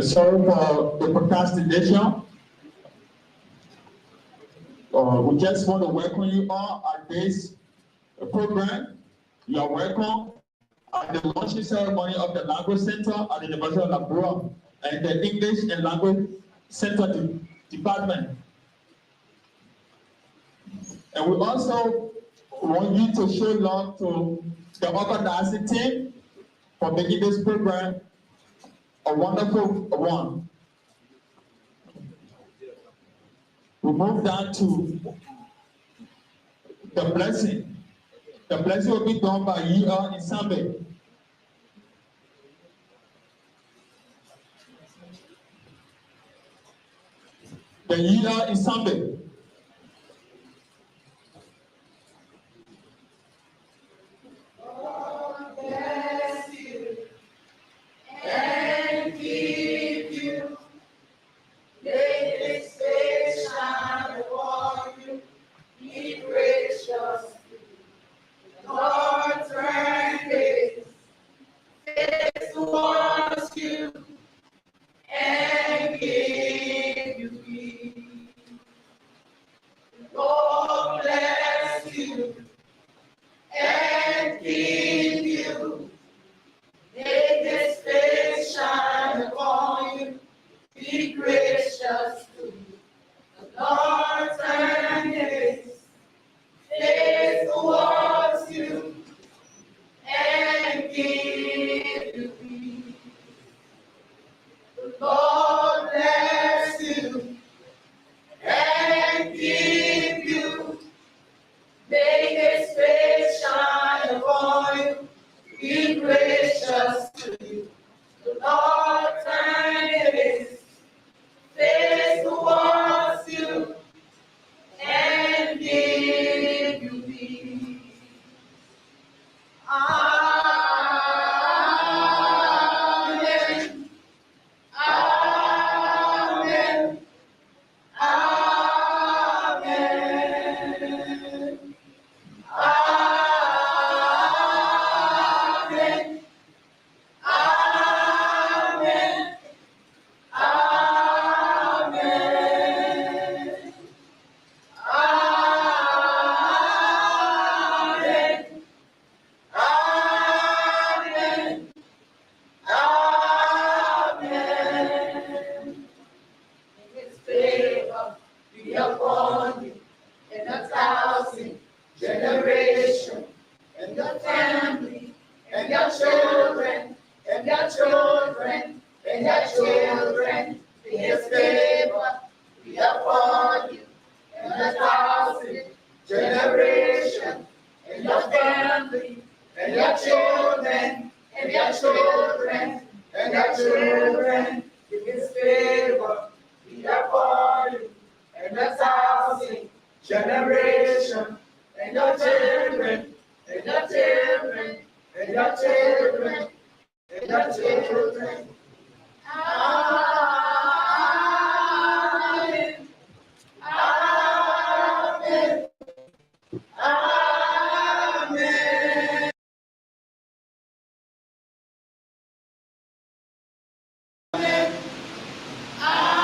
Sorry for the procrastination. We just want to welcome you all at this program. You are welcome at the launching ceremony of the Language Center at the University of Liberia and the English and Language Center Department. And we also want you to show love to the organizing team for making this program a wonderful one. We move down to the blessing. The blessing will be done by in Sunday. The year is Sunday. God bless you and keep you. May His face shine upon you. Be gracious to you. Lord, turn His face towards you and give you peace. God bless you and keep you. May His face shine upon you. Be gracious to you. The Lord turn His face towards you and give you peace. The Lord bless you and keep you. May His face shine upon you. Be gracious to you. The Lord turn His face towards you and give you peace. Amen. Amen. Amen. Amen. Amen. Amen. Amen. Amen. Amen. His favor be upon you in 1,000 generations, and your family, and your children, and your children, and your children. His favor be upon you in 1,000 generations, and your family, and your children, and your children, and your children. His favor be upon you in 1,000 generations, and your children, and your children, and your children, and your children. Amen. Amen. Amen. Amen.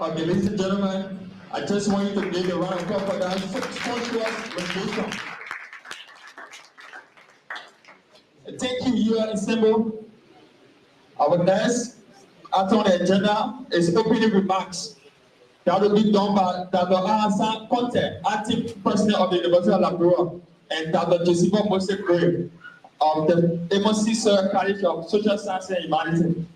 Okay, ladies and gentlemen, I just want you to give a round of applause for that sumptuous rendition. Thank you, you are assembled. Our next item on the agenda is opening remarks. That will be done by Dr. Ahasan Conte, acting president of the University of Liberia, and Dr. Joseph Mose Gray of the MSc Sir College of Social Science and Humanity.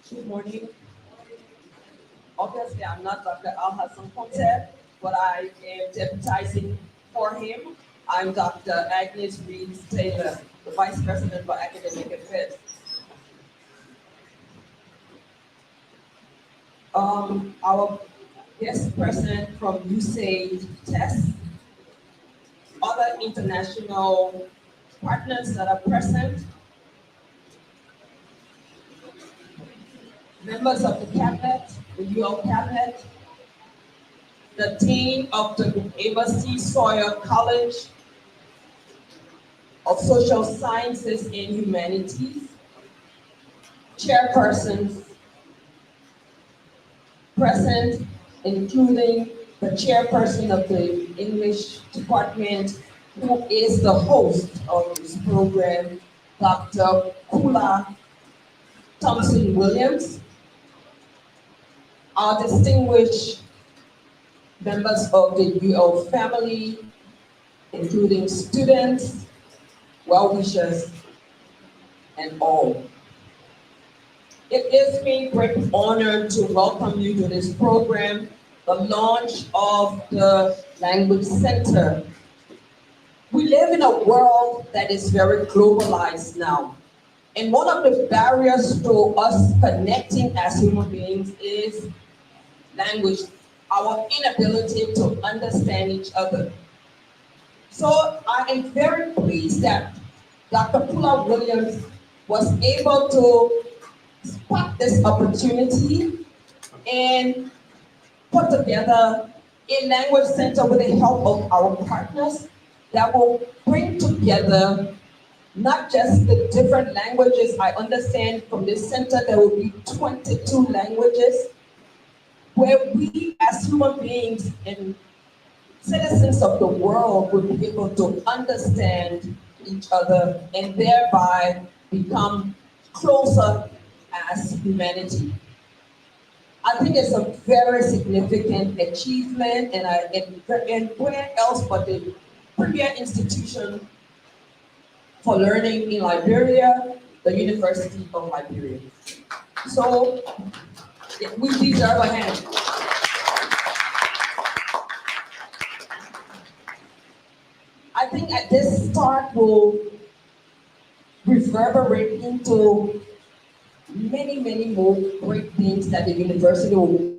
Good morning. Obviously, I'm not Dr. Al-Hassan Conte, but I am deputizing for him. I'm Dr. Agnes Reeves Taylor, the Vice President for Academic Affairs. guest present from USAID TEST, other international partners that are present, members of the cabinet, the UL cabinet, the dean of the Amos Sawyer College of Social Sciences and Humanities, chairpersons present, including the chairperson of the English department, who is the host of this program, Dr. Kula Thompson Williams, our distinguished members of the UL family, including students, well-wishers, and all. It gives me great honor to welcome you to this program, the launch of the Language Center. We live in a world that is very globalized now. And one of the barriers to us connecting as human beings is language, our inability to understand each other. So I am very pleased that Dr. Kula Williams was able to spot this opportunity and put together a language center with the help of our partners that will bring together not just the different languages. I understand from this center there will be 22 languages where we as human beings and citizens of the world will be able to understand each other and thereby become closer as humanity. I think it's a very significant achievement, and where else but the premier institution for learning in Liberia, the University of Liberia. So we deserve a hand. I think at this start will reverberate into many, many more great things that the university will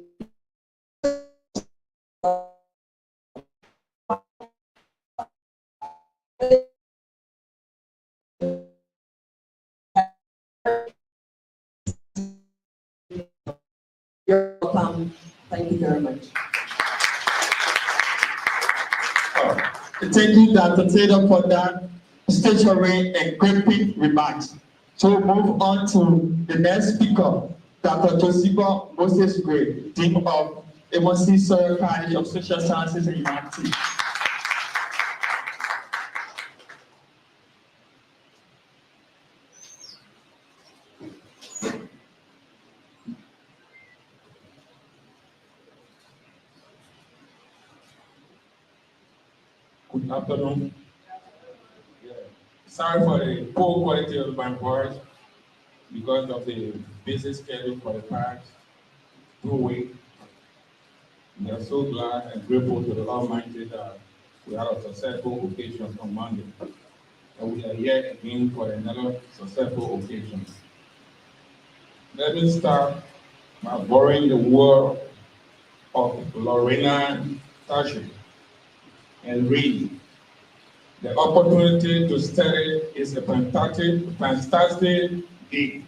You're welcome. Thank you very much. Thank you, Dr. Taylor, for that statutory and gripping remarks. So we'll move on to the next speaker, Dr. Josepha Moses Gray, Dean of Amos Sawyer College of Social Sciences and Humanities. Good afternoon. Sorry for the poor quality of my voice because of the busy schedule for the past 2 weeks. We are so glad and grateful to the Almighty that we had a successful occasion on Monday. And we are here again for another successful occasion. Let me start by borrowing the word of Lorena Tasha and read. The opportunity to study is a fantastic gig.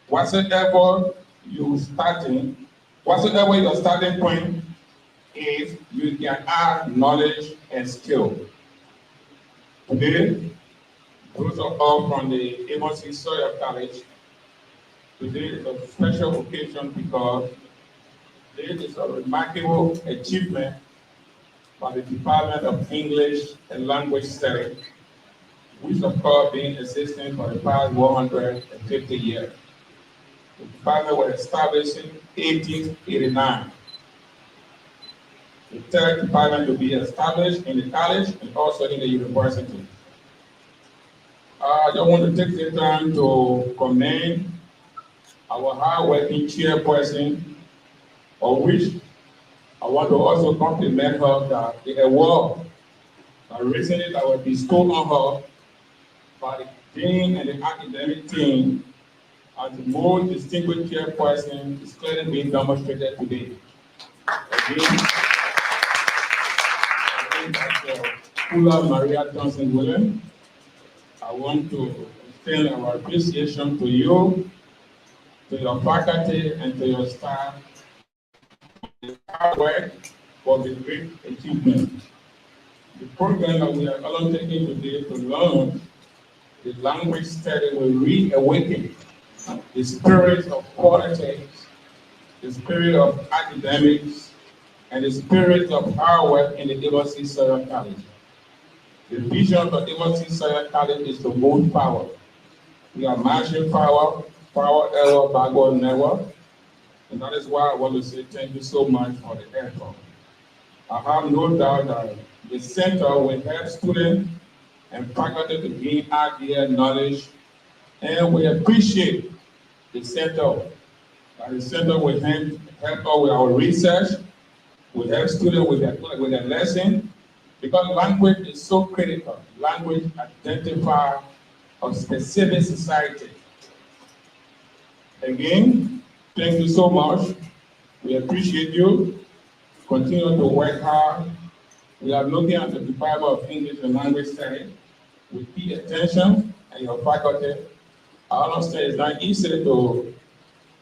Whatsoever your starting point is, you can add knowledge and skill. Today, those of us from the Amos Sawyer College, today is a special occasion because this is a remarkable achievement by the Department of English and Language Studies, which of course been existing for the past 150 years. The department was established in 1889. The third department to be established in the college and also in the university. I just want to take the time to commend our hard-working chairperson, of which I want to also compliment her that the award recently that was bestowed on her by the dean and the academic team as the most distinguished chairperson is clearly being demonstrated today. Again, Dr. Kula Maria Thompson Williams, I want to extend our appreciation to you, to your faculty, and to your staff for the hard work, for the great achievement. The program that we are undertaking today to learn the language study will reawaken the spirit of politics, the spirit of academics, and the spirit of hard work in the Diversity Sawyer College. The vision of the Diversity Sawyer College is to move forward. We are marching forward, forward ever, backward never. And that is why I want to say thank you so much for the effort. I have no doubt that the center will help students and faculty to gain idea, knowledge, and we appreciate the center. The center will help us with our research, will help students with their lesson, because language is so critical. Language identifies a specific society. Again, thank you so much. We appreciate you. Continue to work hard. We are looking at the Department of English and Language Studies with key attention and your faculty. I understand it's not easy to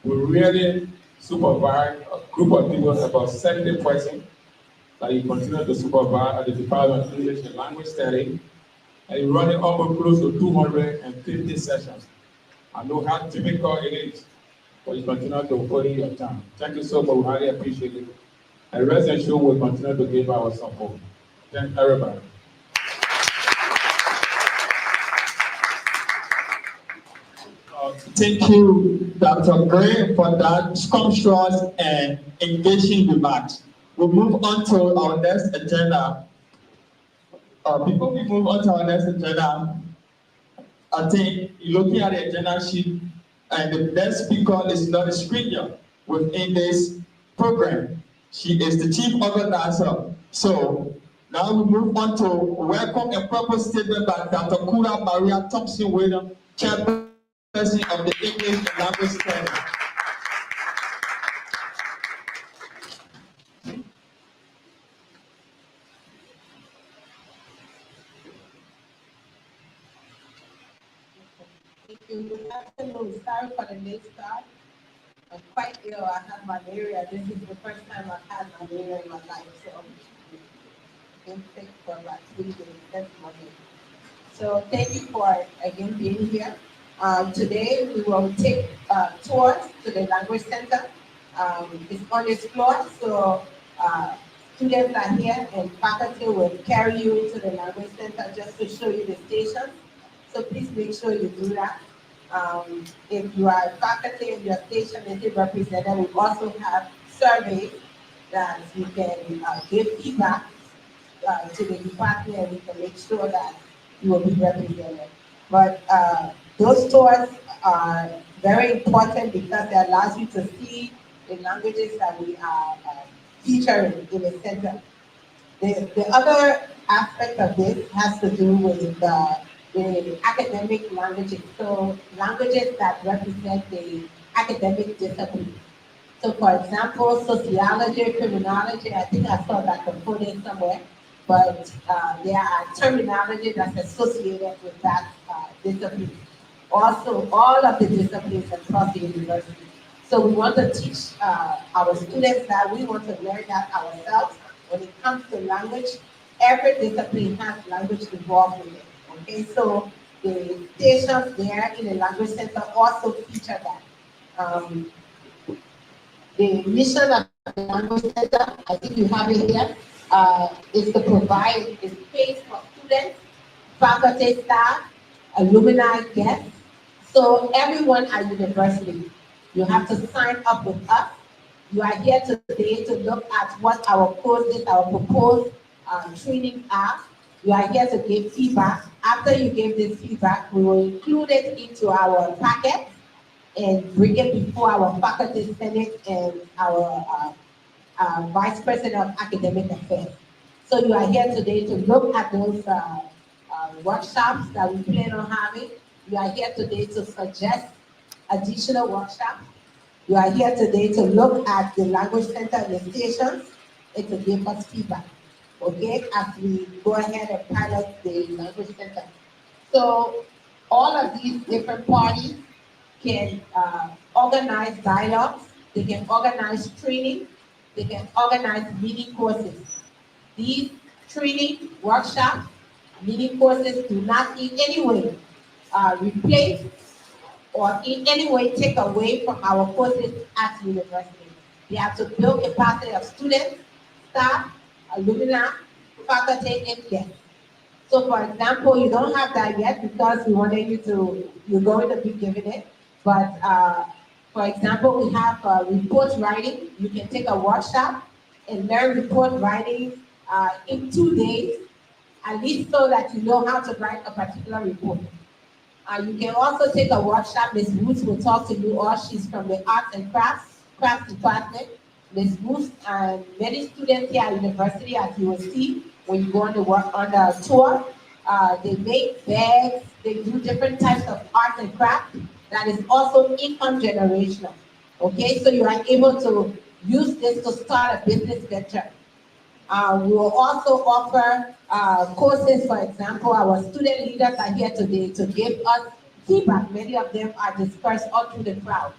really supervise a group of people, about 70 persons, that you continue to supervise at the Department of English and Language Studies, and you're running almost close to 250 sessions. I know how difficult it is, but you continue to put in your time. Thank you so much, we highly appreciate it. And rest assured we'll continue to give our support. Thank everybody. Thank you, Dr. Gray, for that scrumptious and engaging remarks. We'll move on to our next agenda. Before we move on to our next agenda, I think looking at the agenda sheet, and the next speaker is not a stranger within this program. She is the chief organizer. So now we move on to welcome and purpose statement by Dr. Kula Maria Thompson Williams, chairperson of the English and Language Studies. Thank you. Good afternoon. Sorry for the late start. I'm quite ill. I have malaria. This is the first time I've had malaria in my life. So I've been sick for about 3 days. That's Monday. So thank you for again being here. Today we will take tours to the language center. It's on its floor, so students are here and faculty will carry you to the language center just to show you the stations. So please make sure you do that. If you are faculty and your station is represented, we also have surveys that you can give feedback to the department, and we can make sure that you will be represented. But those tours are very important because they allow you to see the languages that we are featuring in the center. The other aspect of this has to do with the academic languages, so languages that represent the academic discipline. So for example, sociology, criminology, I think I saw that put in somewhere, but there are terminology that's associated with that discipline. Also, all of the disciplines across the university. So we want to teach our students that, we want to learn that ourselves. When it comes to language, every discipline has language involved in it. Okay, so the stations there in the language center also feature that. The mission of the language center, I think you have it here, is to provide a space for students, faculty, staff, alumni, guests. So everyone at university, you have to sign up with us. You are here today to look at what our courses, our proposed trainings are. You are here to give feedback. After you give this feedback, we will include it into our packet and bring it before our faculty senate and our vice president of academic affairs. So you are here today to look at those workshops that we plan on having. You are here today to suggest additional workshops. You are here today to look at the language center and the stations and to give us feedback, okay, as we go ahead and pilot the language center. So all of these different parties can organize dialogues, they can organize training, they can organize mini courses. These training workshops, mini courses do not in any way replace or in any way take away from our courses at university. They have to build capacity of students, staff, alumni, faculty, and guests. So for example, you don't have that yet because we wanted you're going to be given it. But for example, we have report writing. You can take a workshop and learn report writing in 2 days, at least so that you know how to write a particular report. You can also take a workshop. Ms. Woods will talk to you, or she's from the arts and crafts department. Ms. Woods and many students here at university, as you will see when you go on the work on the tour, they make bags. They do different types of arts and crafts. That is also income generational. Okay, so you are able to use this to start a business venture. We will also offer courses. For example, our student leaders are here today to give us feedback. Many of them are dispersed all through the crowd.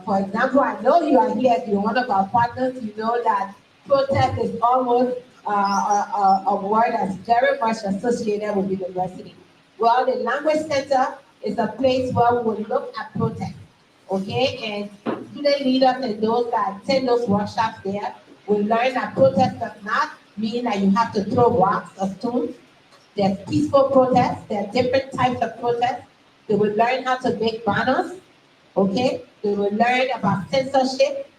For example, I know you are here, if you're one of our partners, you know that protest is almost a word that's very much associated with university. Well, the Language Center is a place where we will look at protest, okay? And student leaders and those that attend those workshops there will learn that protest does not mean that you have to throw rocks or stones. There's peaceful protests, there are different types of protests. They will learn how to make banners, okay? They will learn about censorship,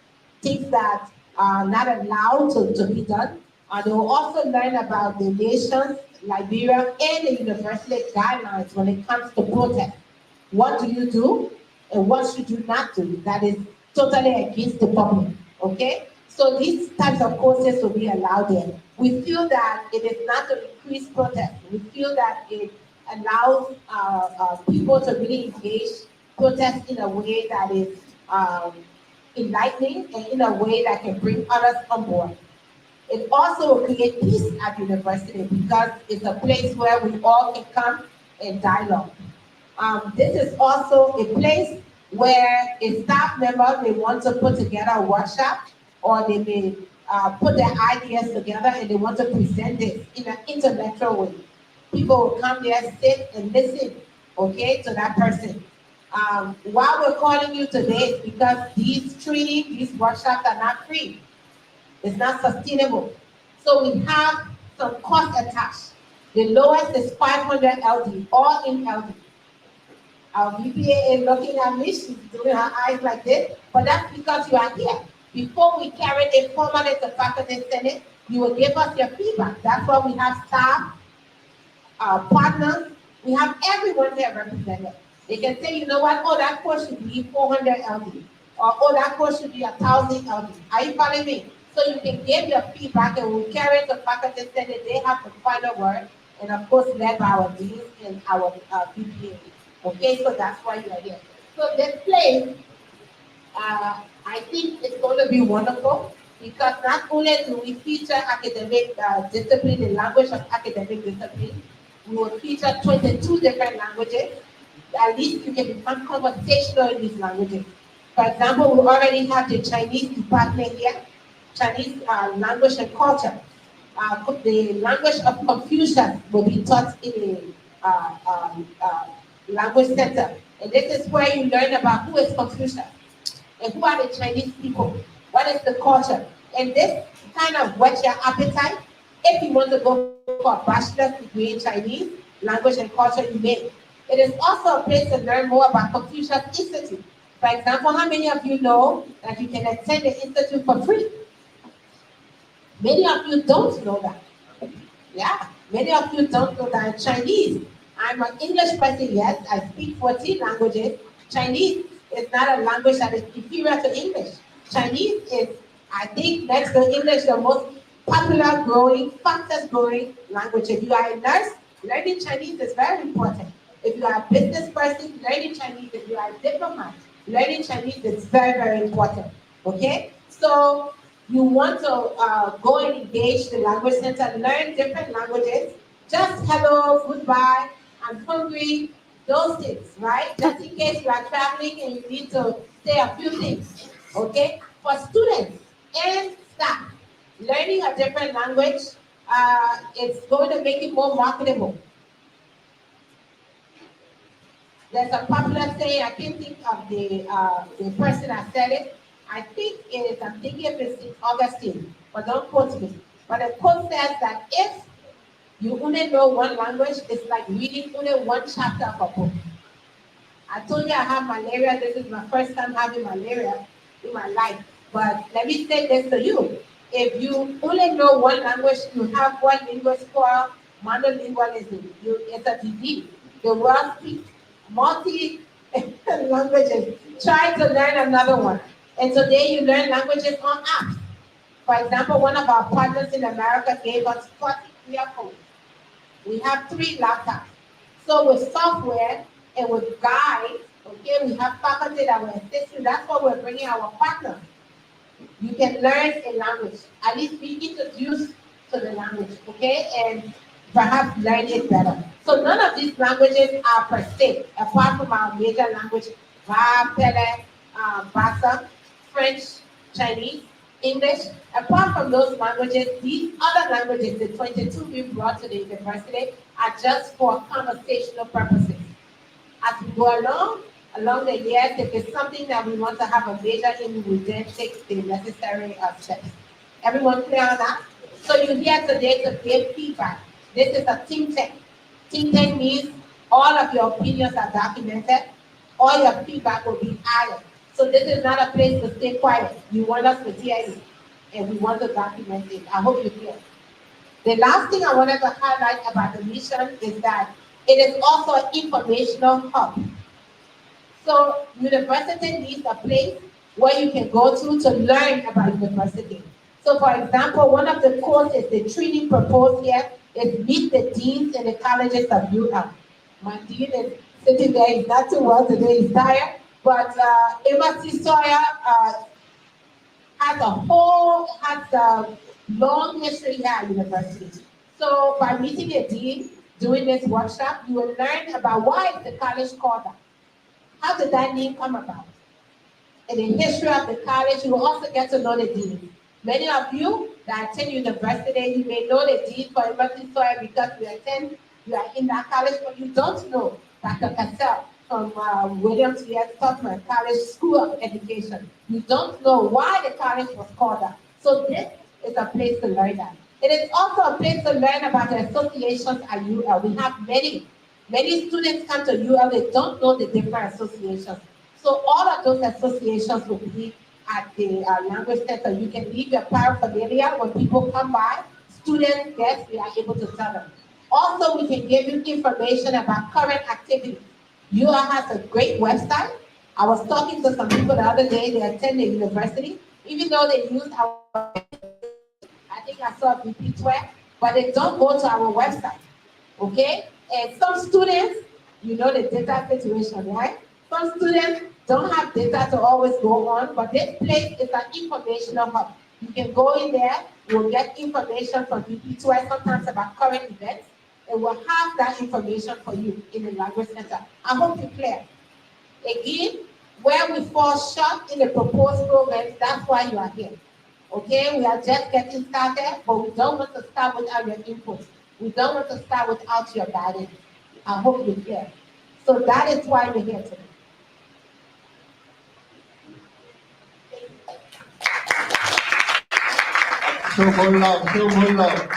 things that are not allowed to be done. They will also learn about the nations, Liberia, and the university guidelines when it comes to protest. What do you do and what should you not do? That is totally against the public, okay? So these types of courses will be allowed there. We feel that it is not to increase protest. We feel that it allows people to really engage protest in a way that is enlightening and in a way that can bring others on board. It also will create peace at university because it's a place where we all can come and dialogue. This is also a place where a staff member may want to put together a workshop, or they may put their ideas together and they want to present this in an intellectual way. People will come there, sit and listen, okay, to that person. Why we're calling you today is because these training, these workshops are not free. It's not sustainable. So we have some cost attached. The lowest is 500 LD, all in LD. Our VPA is looking at me, she's doing her eyes like this, but that's because you are here. Before we carry it formally to faculty senate, you will give us your feedback. That's why we have staff, partners, we have everyone there represented. They can say, you know what, oh, that course should be 400 LD, or oh, that course should be 1,000 LD. Are you following me? So you can give your feedback and we'll carry it to faculty senate. They have the final word, and of course led by our deans and our VPA. Okay, so that's why you are here. So this place, I think it's going to be wonderful because not only do we feature academic discipline, the language of academic discipline, we will feature 22 different languages. At least you can become conversational in these languages. For example, we already have the Chinese department here, Chinese language and culture. The language of Confucius will be taught in the language center. And this is where you learn about who is Confucius and who are the Chinese people, what is the culture. And this kind of whets your appetite. If you want to go for a bachelor's degree in Chinese language and culture, you may. It is also a place to learn more about Confucius Institute. For example, how many of you know that you can attend the institute for free? Many of you don't know that. Yeah, many of you don't know that in Chinese. I'm an English person, yes, I speak 14 languages. Chinese is not a language that is inferior to English. Chinese is, I think, next to English, the most popular growing, fastest growing language. If you are a nurse, learning Chinese is very important. If you are a business person, learning Chinese. If you are a diplomat, learning Chinese is very, very important. Okay? So you want to go and engage the language center, learn different languages, just hello, goodbye, I'm hungry, those things, right? Just in case you are traveling and you need to say a few things. Okay? For students and staff, learning a different language, it's going to make it more marketable. There's a popular saying, I can't think of the person that said it. I think it is, I'm thinking it's Augustine, but don't quote me. But the quote says that if you only know one language, it's like reading only one chapter of a book. I told you I have malaria. This is my first time having malaria in my life. But let me say this to you. If you only know one language, you have one linguist called monolingualism. It's a disease. The world speaks multi languages. Try to learn another one. And today you learn languages on apps. For example, one of our partners in America gave us 40 earphones. We have 3 laptops. So with software and with guides, okay, we have faculty that will assist you. That's what we're bringing our partners. You can learn a language, at least be introduced to the language, okay, and perhaps learn it better. So none of these languages are per se, apart from our major language, Va, Pele, Basa, French, Chinese, English. Apart from those languages, these other languages, the 22 we brought to the university, are just for conversational purposes. As we go along the years, if it's something that we want to have a major in, we then take the necessary steps. Everyone clear on that? So you're here today to give feedback. This is a think tank. Think tank means all of your opinions are documented. All your feedback will be added. So this is not a place to stay quiet. You want us to hear you, and we want to document it. I hope you hear. The last thing I wanted to highlight about the mission is that it is also an informational hub. So university needs a place where you can go to learn about university. So for example, one of the courses, the training proposed here is meet the deans in the colleges of UM. My dean is sitting there, he's not too well today, he's tired. But Emma C. Sawyer has a long history here at university. So by meeting a dean, doing this workshop, you will learn about why is the college called that. How did that name come about? In the history of the college, you will also get to know the dean. Many of you that attend university, you may know the dean for University Soil because you are in that college, but you don't know Dr. Cassell from Williams V.S. Tubman College School of Education. You don't know why the college was called that. So this is a place to learn that. It is also a place to learn about the associations at UL. We have many students come to UL, they don't know the different associations. So all of those associations will be at the language center. You can leave your paraphernalia when people come by, students, guests, we are able to tell them. Also, we can give you information about current activities. UL has a great website. I was talking to some people the other day, they attend the university, even though they use our, I think I saw VP12, but they don't go to our website, okay? And some students, you know the data situation, right? Some students don't have data to always go on, but this place is an informational hub. You can go in there, you'll get information from VP12 sometimes about current events, and we'll have that information for you in the language center. I hope you're clear. Again, where we fall short in the proposed programs, that's why you are here. Okay, we are just getting started, but we don't want to start without your input. We don't want to start without your guidance. I hope you're clear. So that is why we're here today. Show more love, show more love.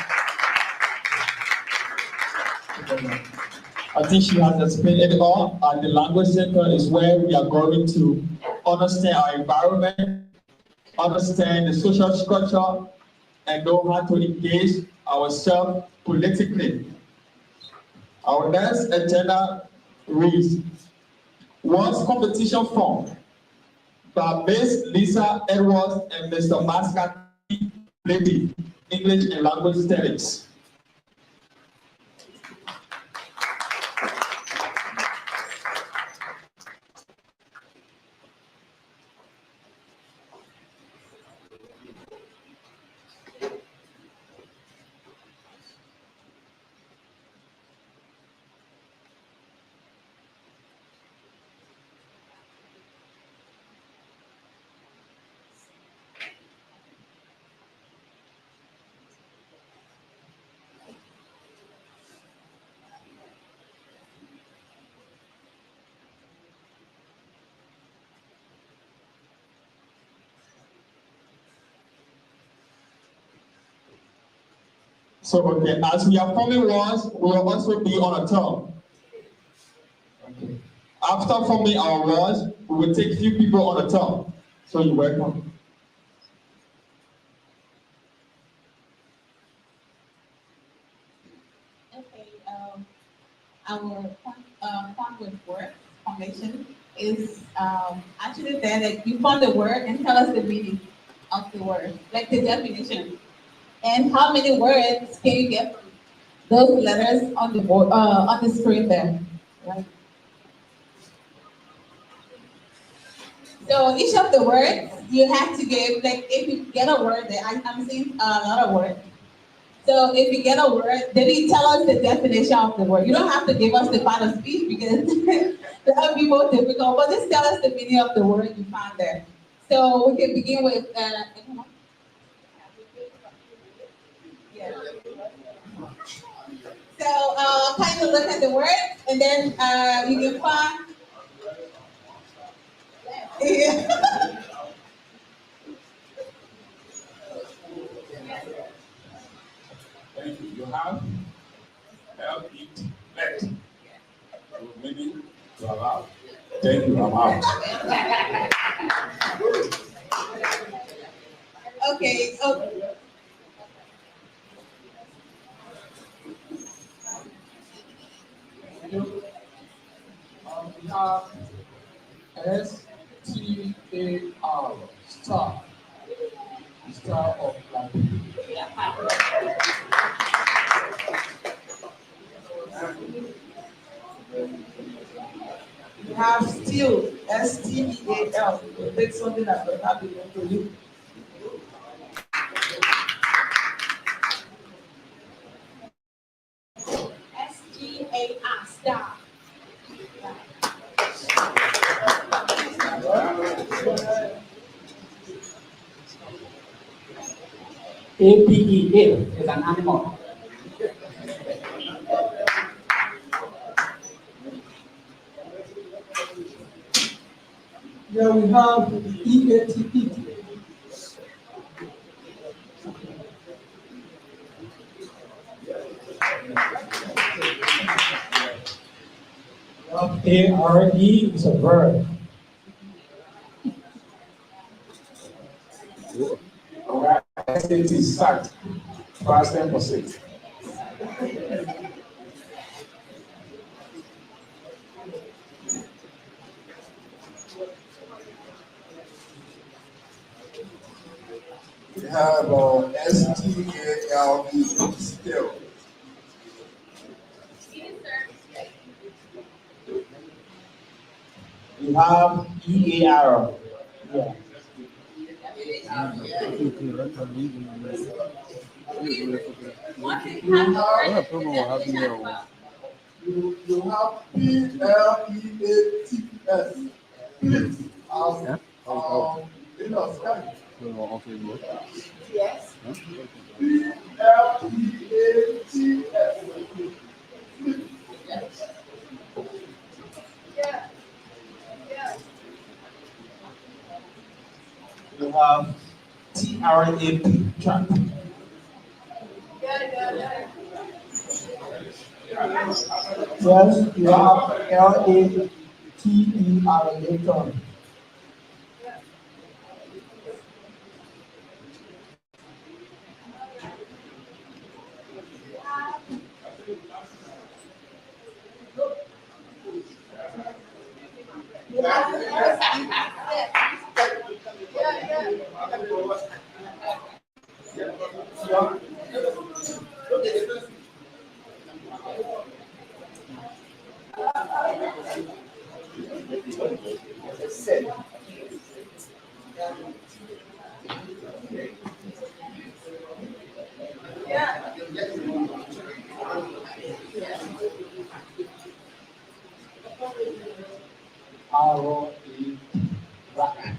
I think she has explained it all. And the language center is where we are going to understand our environment, understand the social structure, and know how to engage ourselves politically. Our next agenda reads, once competition formed by Ms. Lisa Edwards and Mr. Mascati Lady, English and Language Studies. So, okay, as we are forming words, we will also be on a term. Okay. After forming our words, we will take few people on a term. So you're welcome. Okay, our fun with word formation is actually there that you form the word and tell us the meaning of the word, like the definition. And how many words can you get from those letters on the board, on the screen there? Right. So each of the words you have to give, like if you get a word there, I'm seeing a lot of words. So if you get a word, then you tell us the definition of the word. You don't have to give us the part of speech because that would be more difficult, but just tell us the meaning of the word you found there. So we can begin with, yeah. So kind of look at the words and then you can find, yeah. Thank you. You have help it let. So meaning to allow. Thank you, I'm out. Okay, okay. We have STAR, star, star of life. We have still, STEAL, to take something that does not belong to you. STAR, star. APEA is an animal. Here we have EATP. ARE is a verb. SAT is sat. Past tense for sit. We have STALE, still. We have EAR. Yeah. You have PLEATS. Please. You know, Sky. Yes. PLEATS. Yeah. Yeah. We have TRAP, trap. Yeah. Yes, we have LATER, later. ROE, bracket.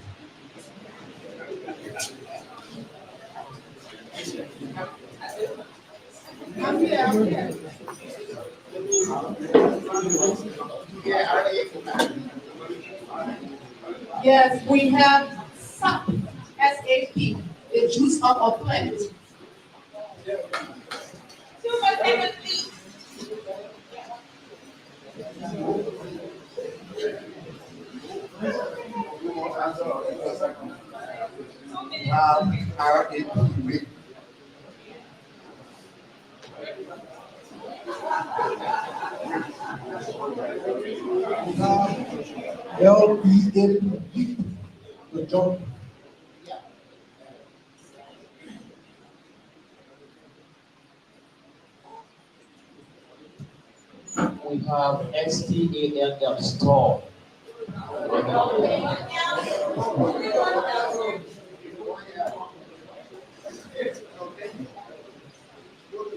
Yes, we have SAP, SAP, the juice of a plant. We have LEAP, the jump. We have STALL store.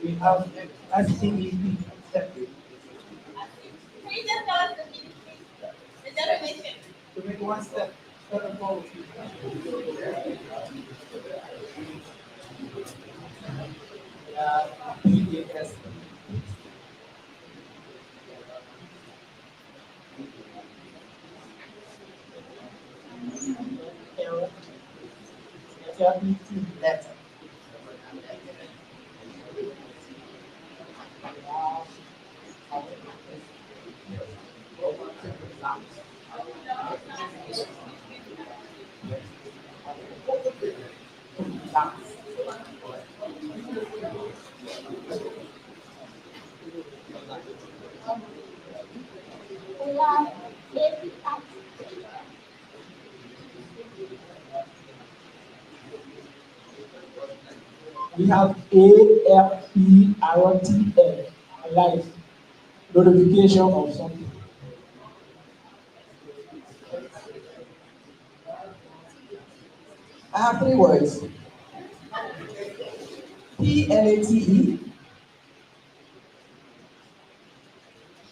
We have STEP separate. To make one step forward. PAS. Letter. We have ALERTL, alert, notification of something. I have three words. PLATE,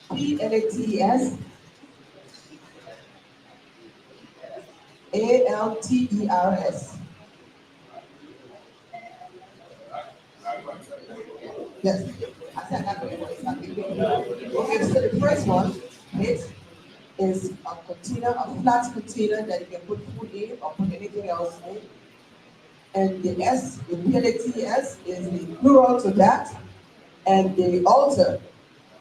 PLATES, ALTERS. Yes. I said I have three words. Okay, so the first one is a container, a flat container that you can put food in or put anything else in. And the S, the PLATES, is the plural to that. And the altar.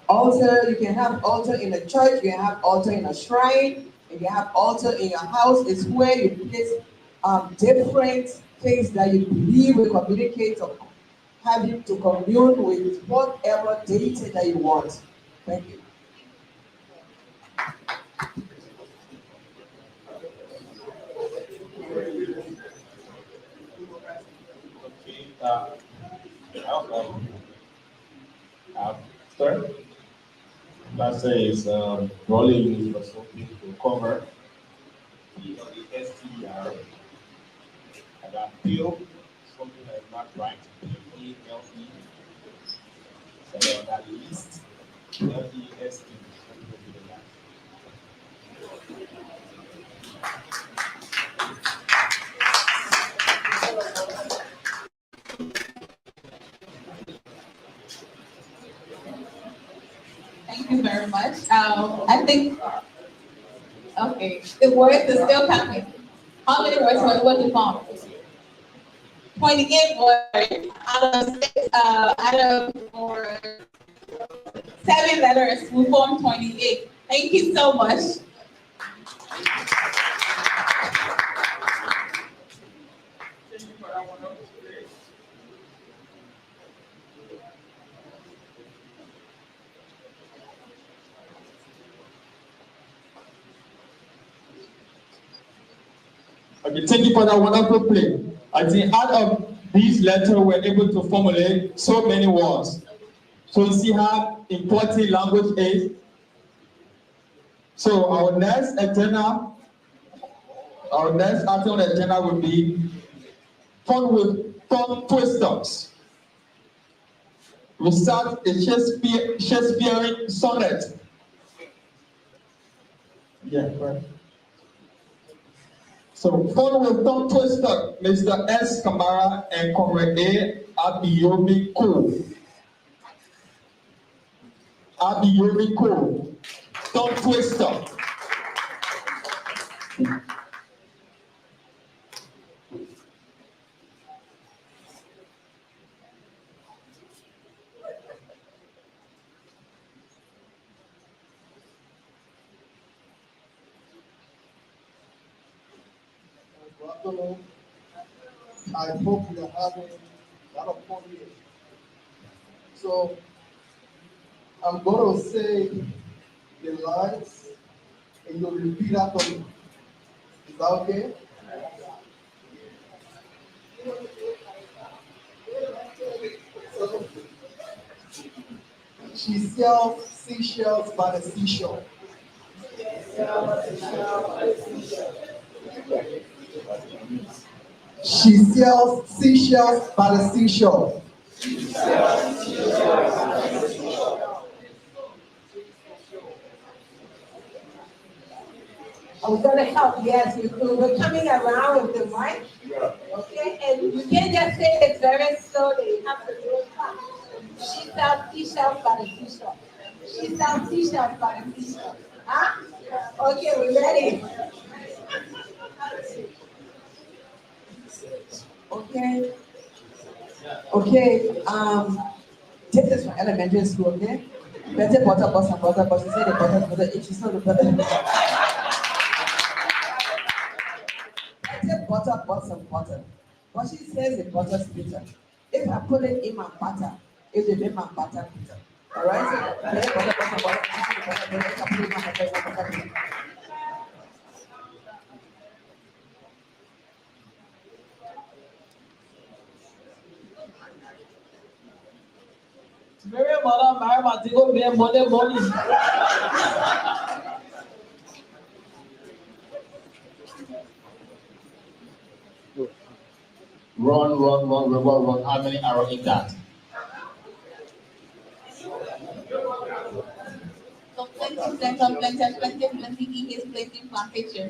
Altar, you can have altar in a church, you can have altar in a shrine, you can have altar in your house. It's where you place different things that you believe will communicate or have you to commune with whatever deity that you want. Thank you. Okay, after that says rolling unit for something to cover PLESTER and appeal something that is not right. PALE. So that list LEST. Thank you very much. I think, okay, the words are still coming. How many words was it from? 28 words out of six, out of four, 7 letters, we form 28. Thank you so much. Okay, thank you for that wonderful play. I think out of these letters, we're able to formulate so many words. So you see how important language is. So our next item on the agenda will be fun with tongue twisters. We start a Shakespearean sonnet. Yeah, right. So fun with tongue twister, Mr. S. Kamara and Comrade A. Abiyomi Ko. Abiyomi Ko. Tongue twister. Good afternoon. I hope you are having a lot of fun here. So, I'm going to say the lines and you'll repeat after me. Is that okay? So, she sells seashells by the seashore. She sells seashells by the seashore. I was gonna help, yes, we're coming around with the mic. Okay, and you can't just say it very slowly, you have to do it fast. She sells seashells by the seashore. She sells seashells by the seashore. Huh? Okay, we're ready. Okay. Okay. Take this from elementary school, okay? Better butter, butter, butter, but she said the butter, butter, if she saw the butter. Better butter, butter, butter. But she says the butter's bitter. If I put it in my butter, it will make my butter bitter. Alright? So, better butter, butter, butter, she said the butter, butter, if I put it in my butter, it will make my butter bitter. Mary Mother, Mary Matigo, Mary Mother, money. Run. How many arrows in that? So plenty, he is plenty plantation.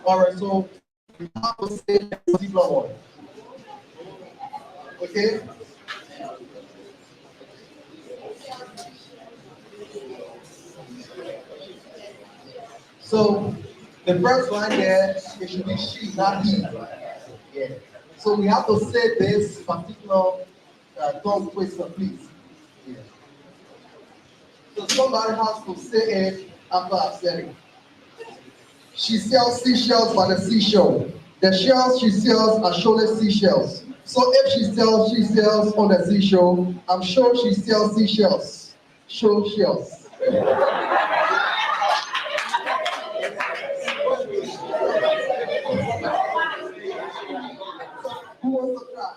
All right, so we have to say the particular one. Okay? So the first line there, it should be she, not he. Yeah. So we have to say this particular tongue twister, please. Yeah. So somebody has to say it after I've said it. She sells seashells by the seashore. The shells she sells are surely seashells. So if she sells on the seashore, I'm sure she sells seashells. Show shells. Who wants to try?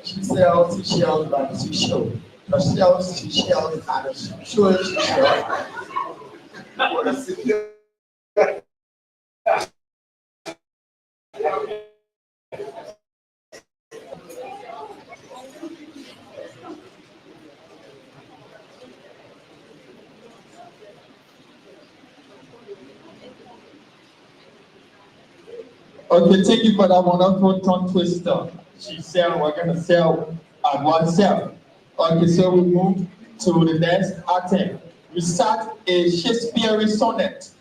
She sells seashells by the seashore. She sells seashells by the shore seashell. Okay, thank you for that wonderful tongue twister. We're gonna sell at one cell. Okay, so we move to the next item. Recite a Shakespearean sonnet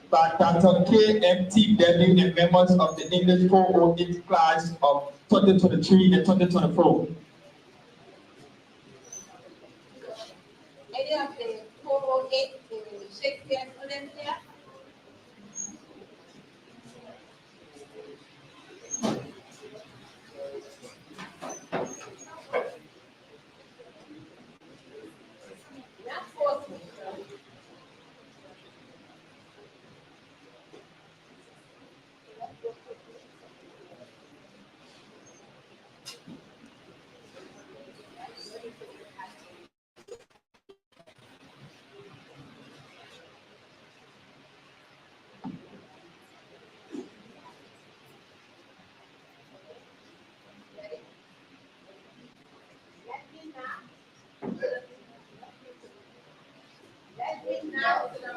by Dr. K.M.T. Devlin and members of the English 408 class of 2023 and 2024. Any of the 408 Shakespeare students here?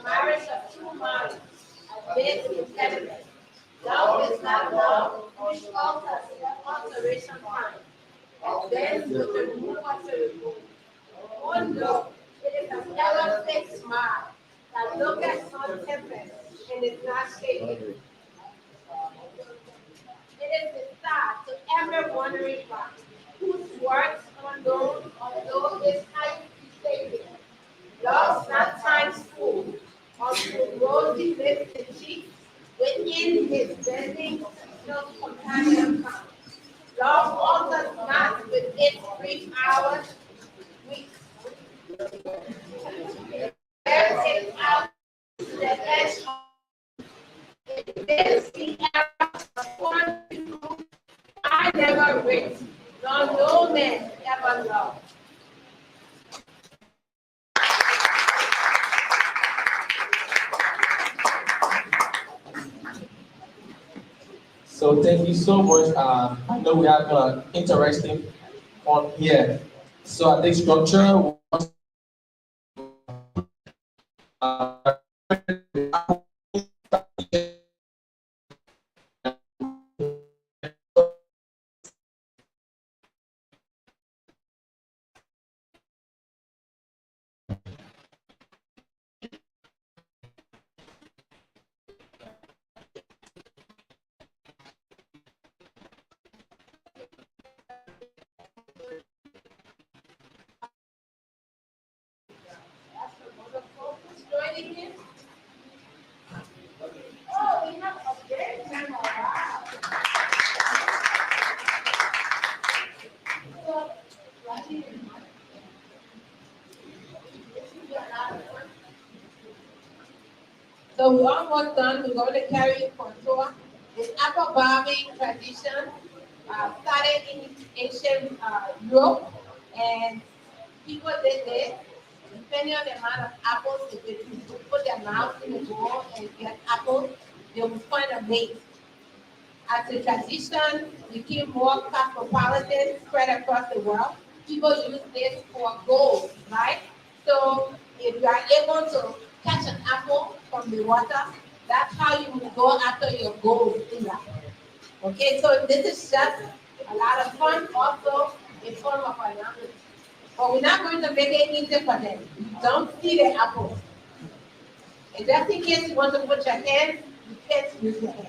marriage of two minds, a big impediment. Love is not love, which alters the alteration time. And then to remove what to remove. Oh no, it is an ever-fixed smile that look at sun tempest and is not shaken. It is the start to every wandering one, whose works unknown, although his height is saving. Love's not time's fool, until rosy lips and cheeks, within his bending, no companion comes. Love alters not with its brief hours, weeks. There is out the edge of this the era of one who I never read, nor no man ever loved. So thank you so much. I know we have interesting on here. So I think structure was Who's joining in? Oh, we have a great demo. Wow. So, so we're almost done. We're going to carry you for a tour. This apple bombing tradition started in ancient Europe, and people did this. Depending on the amount of apples, if they would put their mouth in the bowl and get apples, they would find a mate. As the tradition became more cosmopolitan, spread across the world, people use this for gold, right? So if you are able to catch an apple from the water, that's how you will go after your gold in life. Okay, so this is just a lot of fun, also a form of anonymity. But we're not going to make it easy for them. You don't see the apples. And just in case you want to put your hand, you can't use your hand.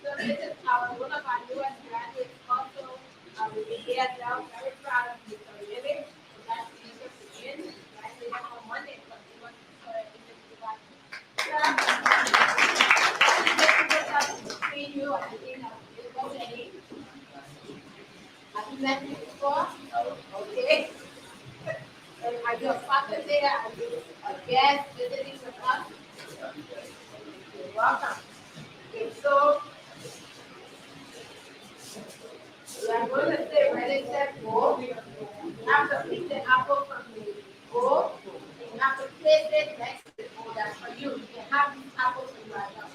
So this is one of our newest graduates also. We here now, very proud of Mr. Living. That's the user begin. Graduated on Monday, but we want to see you and what's your name? Have you met me before? Okay. And are you a faculty? Are you a guest visiting with us? You're welcome. Okay, so we are going to say ready, set, go. You have to pick the apple from the bowl. You have to place it next to the bowl. That's for you. You can have these apples in your house.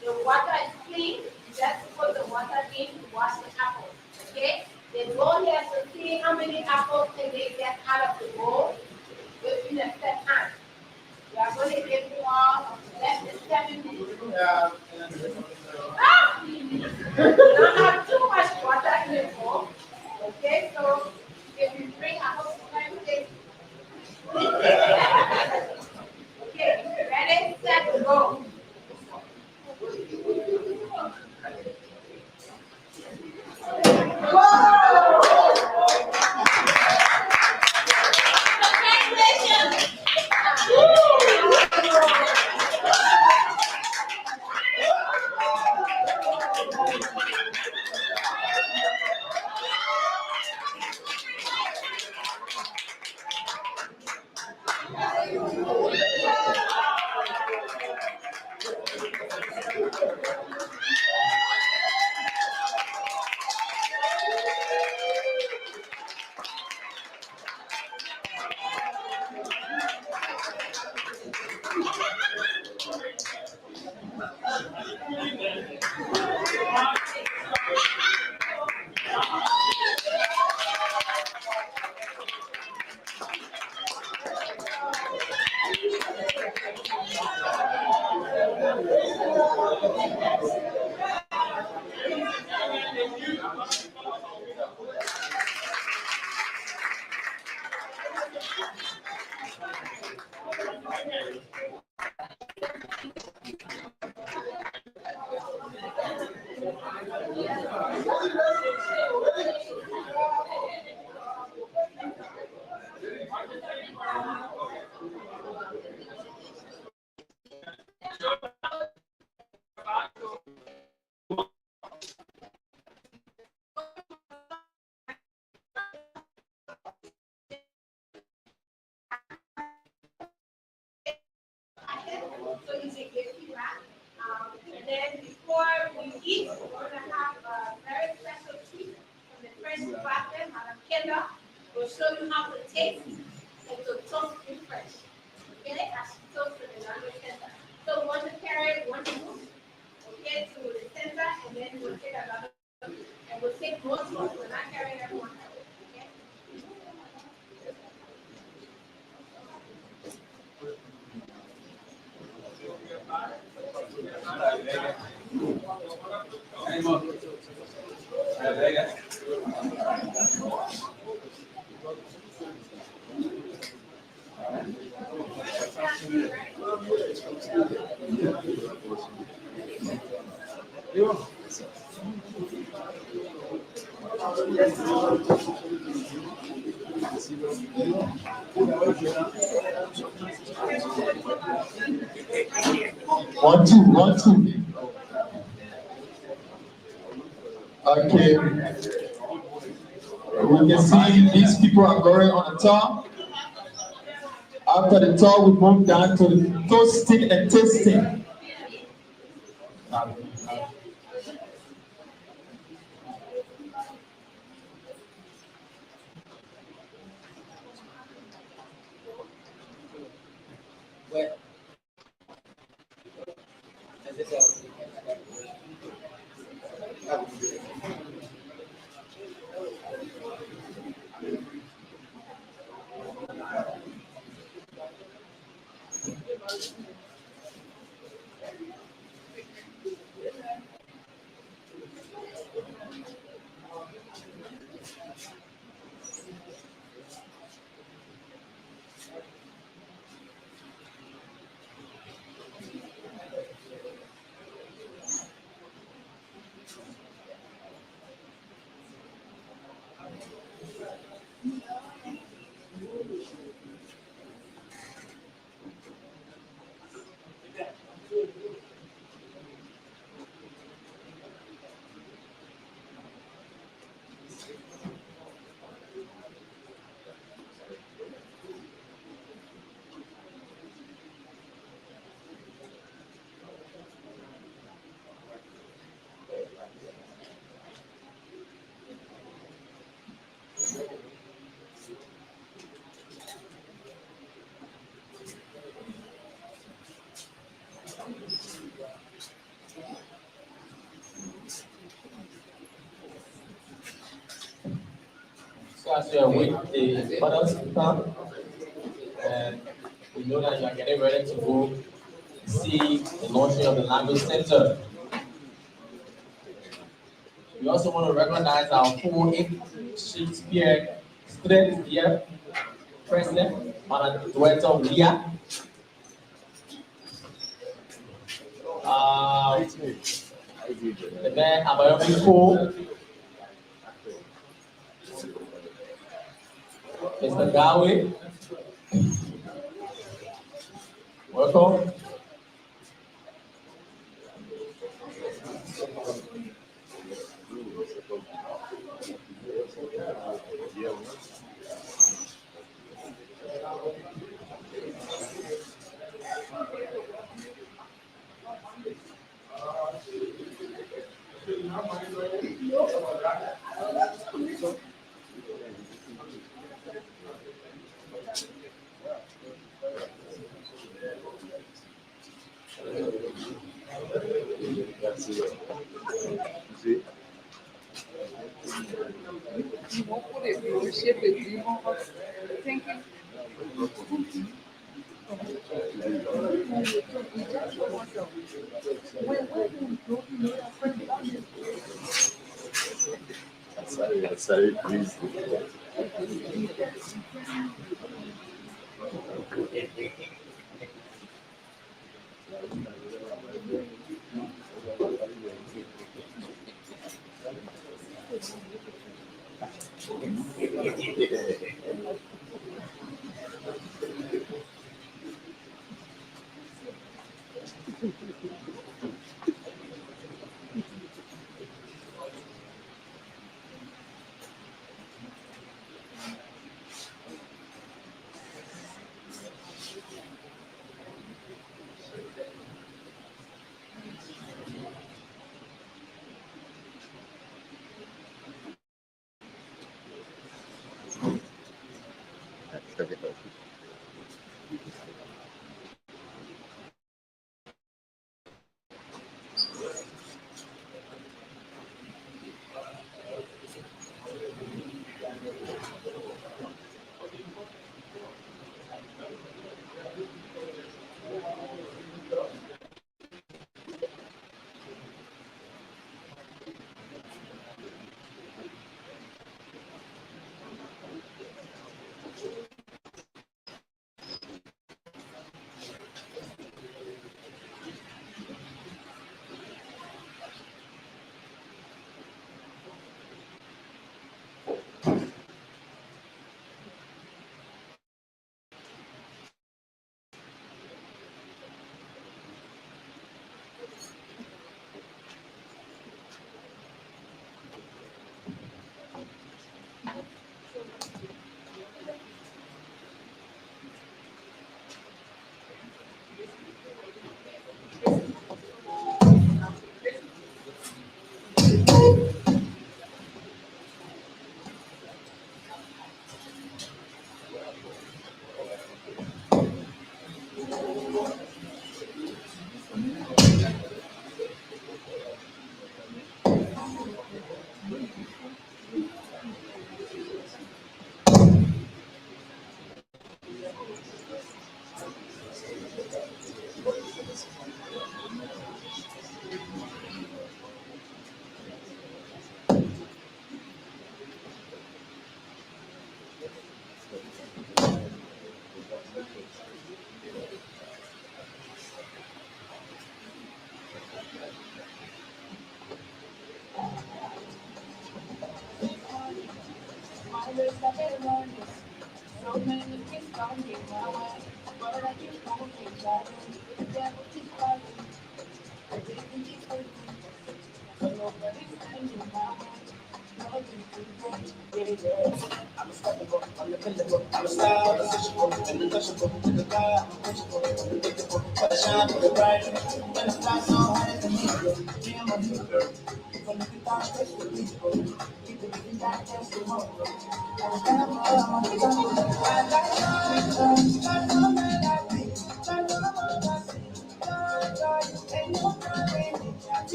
The water is clean. You just put the water in to wash the apples. Okay? The goal here is to see how many apples can they get out of the bowl within a set time. We are going to give you all less than 7 minutes. Ah! Don't have too much water in the bowl. Okay, so if you drink, I hope you can okay, ready, set, go. So you take it, right? And then before we eat, we're going to have a very special treat from the French department, Madame Kenda. Will show you how to taste and to toast in French. Okay, as she toasted in the center. So we want to carry one spoon, okay, to the center, and then we'll take another, and we'll take more spoons. We're not carrying everyone. Okay. One, two, 1, 2. Okay. We can see these people are going on the top. After the tour, we move down to the toasting and tasting. So as you are with the others to come, and we know that you are getting ready to go see the launching of the language center. We also want to recognize our full Shakespeare students here, President, Madam Dueto Leah. The man Abayomi Cole, Mr. Gawe, welcome. Sorry, please.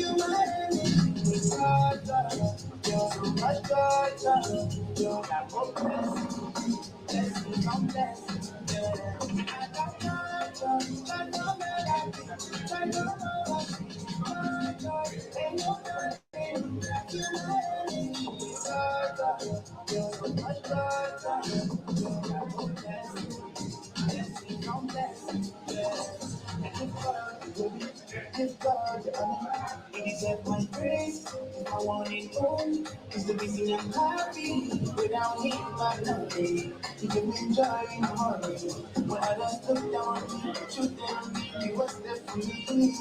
feel my energy. God, you're so much God, you're that one blessing, I'm blessed. I got God, I know that I know God, ain't no God, I feel my energy. God, you're so much God, you're that one blessing, I'm blessed. Give God the honor. He deserves my praise. I want it all. It's the reason I'm happy. Without him, I'm nothing. He give me joy in my heart. When I just look down, truth tell me he was there for me.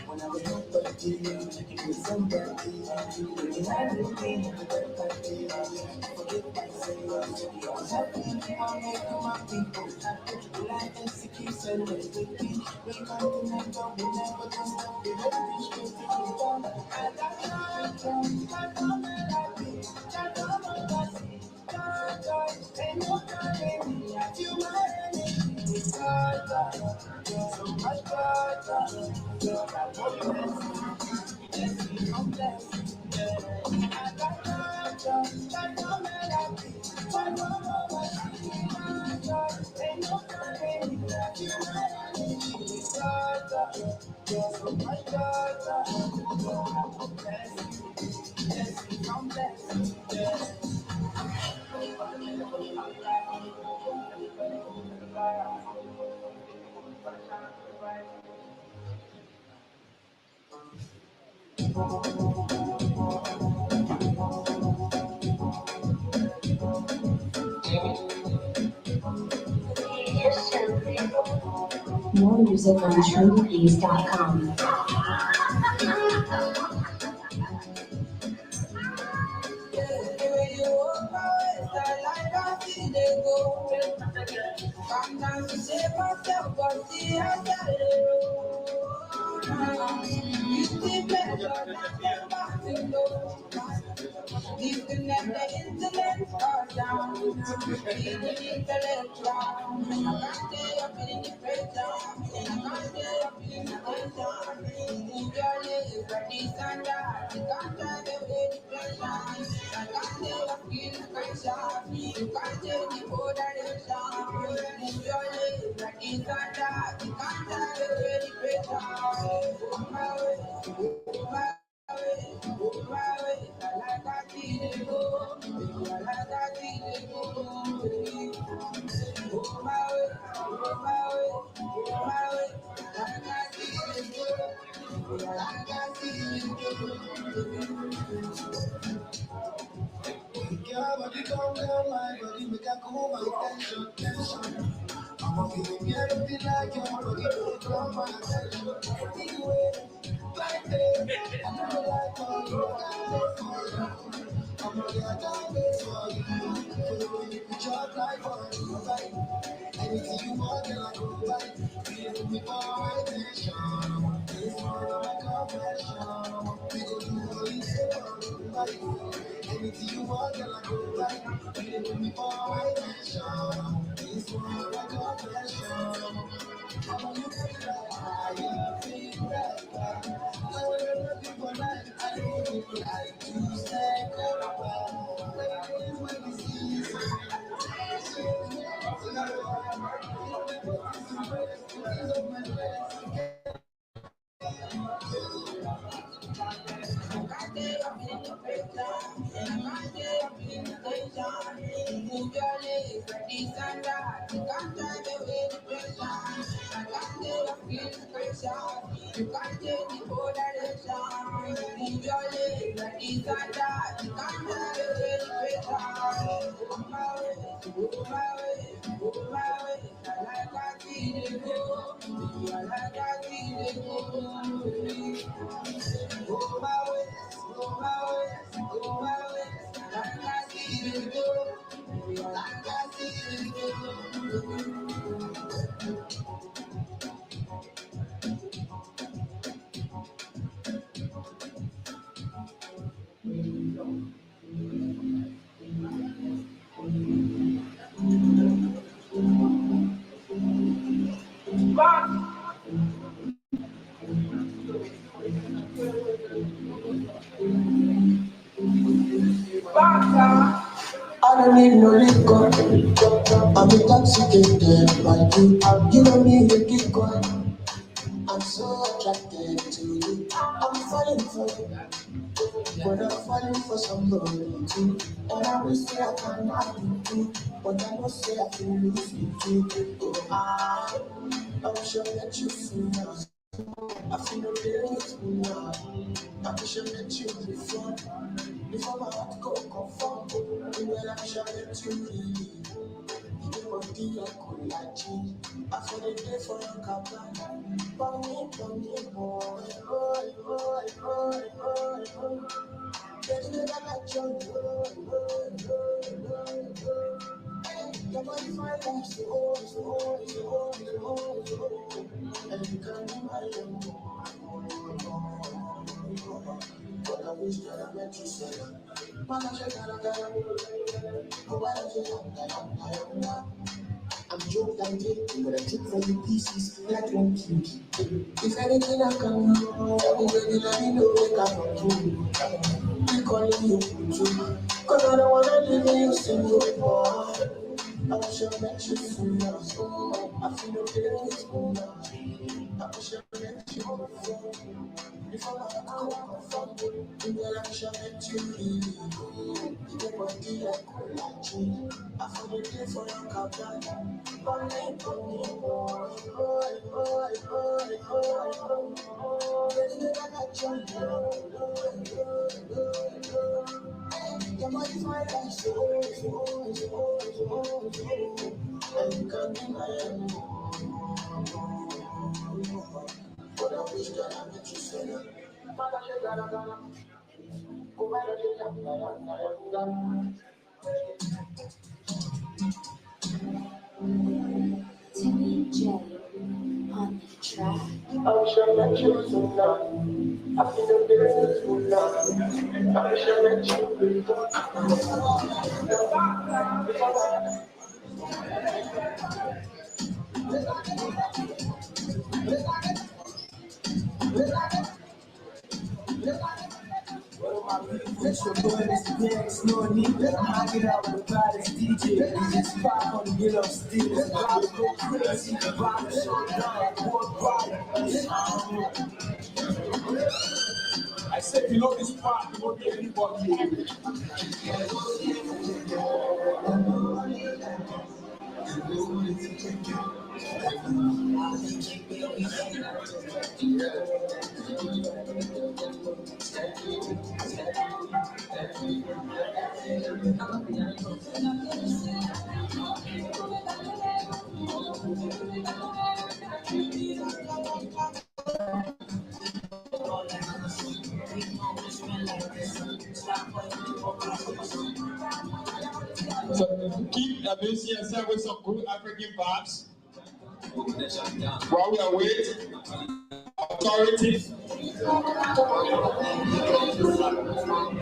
When I was nobody, he was somebody. When he had me, I forget myself. He was happy. I'm making my people happy. Life is to keep celebrating. We continent on, we never can stop. We never reach to the top. I got joy, I know that I be. I know what I see. Joy, ain't no time in me. I feel my energy. God, you're so much God, you're that one blessing. I'm blessed. I got joy, I know that I be. I know what I see. Joy, ain't no time in me. I feel my energy. God, you're so much God, you're that one blessing. I'm blessed. More music on trendybeats.com. Sometimes I say myself, but see I got it. You see better than back to know. Even if the internet are down, even the internet down. I can't stay up in the breakdown. I can't stay up in the breakdown. Move your legs like this and that. You can't drive away the pressure. I can't stay up in the pressure. You can't take the moderation. Move your legs like this and that. You can't drive away the pressure. Oh my way, oh my way. Oh my way, I like I see it go. I like I see it go. Oh my way, oh my way, oh my way. I like I see it go. I like I see it go. Your body come down, my body make a cool my tension. I'm feeling everything like your body don't come my attention. Anyway, like this, I never like all you got for you. I'm not gonna die this for you. Follow me, put your life on you, right? Anything you want, girl, I go right. Give me more attention. This one of my confession. We go do all this for you, right? Anything you want, girl, I go right. Give me more attention. This one of my confession. I'm on you, I am feeling right. I want to love you for life. I don't need like to say goodbye. When you see me, move your legs like this and that. You can't drive away the pressure. I can't tell you feel the pressure. You can't take the moderation. Move your legs like this and that. You can't drive away the pressure. Oh my way, oh my way, oh my way. I like I see it go. I like I see it go. Oh my way, oh my way, oh my way. I like I see it go. I like I see it go. I don't need no liquor. I'm intoxicated by you. You don't need to keep going. I'm so attracted to you. I'm falling for you. But I'm falling for somebody too. And I will say I cannot be you. But I will say I can lose you too. Oh, I'm sure that you feel now. I feel no feelings now. I wish I met you before. Before my heart go conform. When I shall let you leave. You do what the cool like you. I feel the day for your cabana. Bunny, boy, boy. There's no like you. Your body fine like so. And you can be my own. But I wish that I met you sooner. I'm joking and taking, but I took from you pieces like one king. If anything I can do, everybody let me know what I can do. We calling you too, cause I don't wanna leave you single boy. I wish I met you sooner. I feel no feelings now. I wish I met you before. Before I go from you, I wish I met you really. You get my deal like you. I feel the day for your cabana. Bunny, boy. There's no like you. Your body fine like so. And you can be my own. But I wish that I met you sooner. Timmy J on the track. I wish I met you sooner. I feel the business sooner. I wish I met you before. That's your boy, Mr. Derek, no need to knock it out with the baddest DJ. You just pop on the get upstairs, vibe go crazy, vibe so down, one body. I said, if you know this part, you won't be anybody. So keep amusing yourself with some good African vibes while we are waiting. Authorities.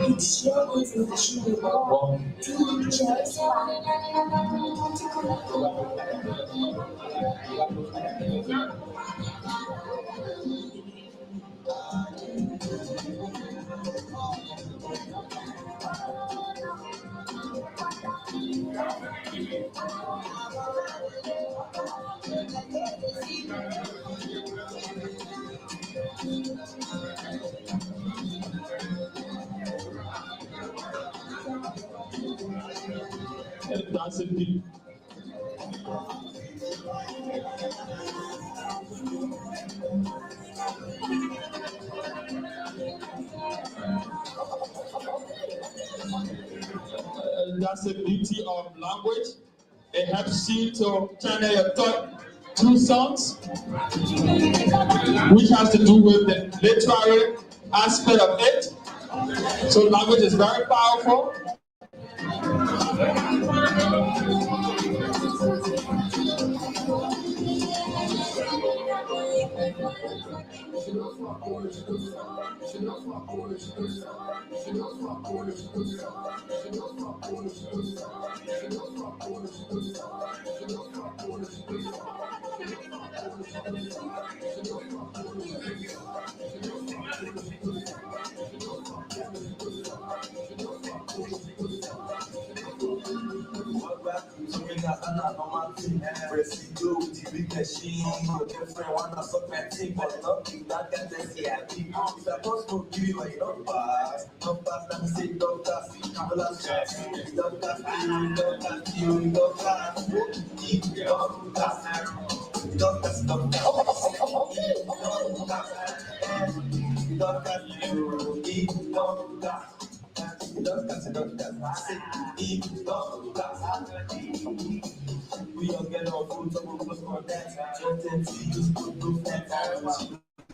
It's your international That's a deep. That's the beauty of language. It helps you to channel your thought through songs, which has to do with the literary aspect of it. So language is very powerful. Pressing go with the big machine. Your girlfriend wanna suck my thing, but not you. That can just see I think. If I don't smoke, give you my numbers. Numbers, let me say doctors. Dollars, doctors, we don't get no food, so we'll look for that. Just to use good proof that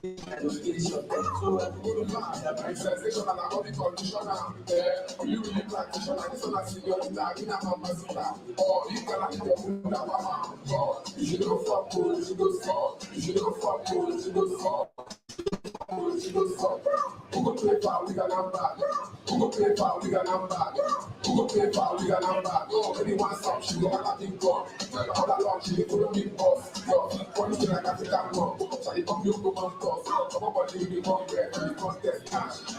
education. So I go to class, I bring sensation and I got the conditioner. You really practitioner, this one I see your dad in a mamacita. Or you can have your food at mama. God, you should go for food, you should go for, you should go for food, you should go for. Who go play for we got number? Who go play for we got number? Who go play for we got number? Oh, anyone stop, she go have a big gun. All along, she go big boss. Yo, one thing like African mom. So they come you go on toss. Come up and leave the congress. The contest cash.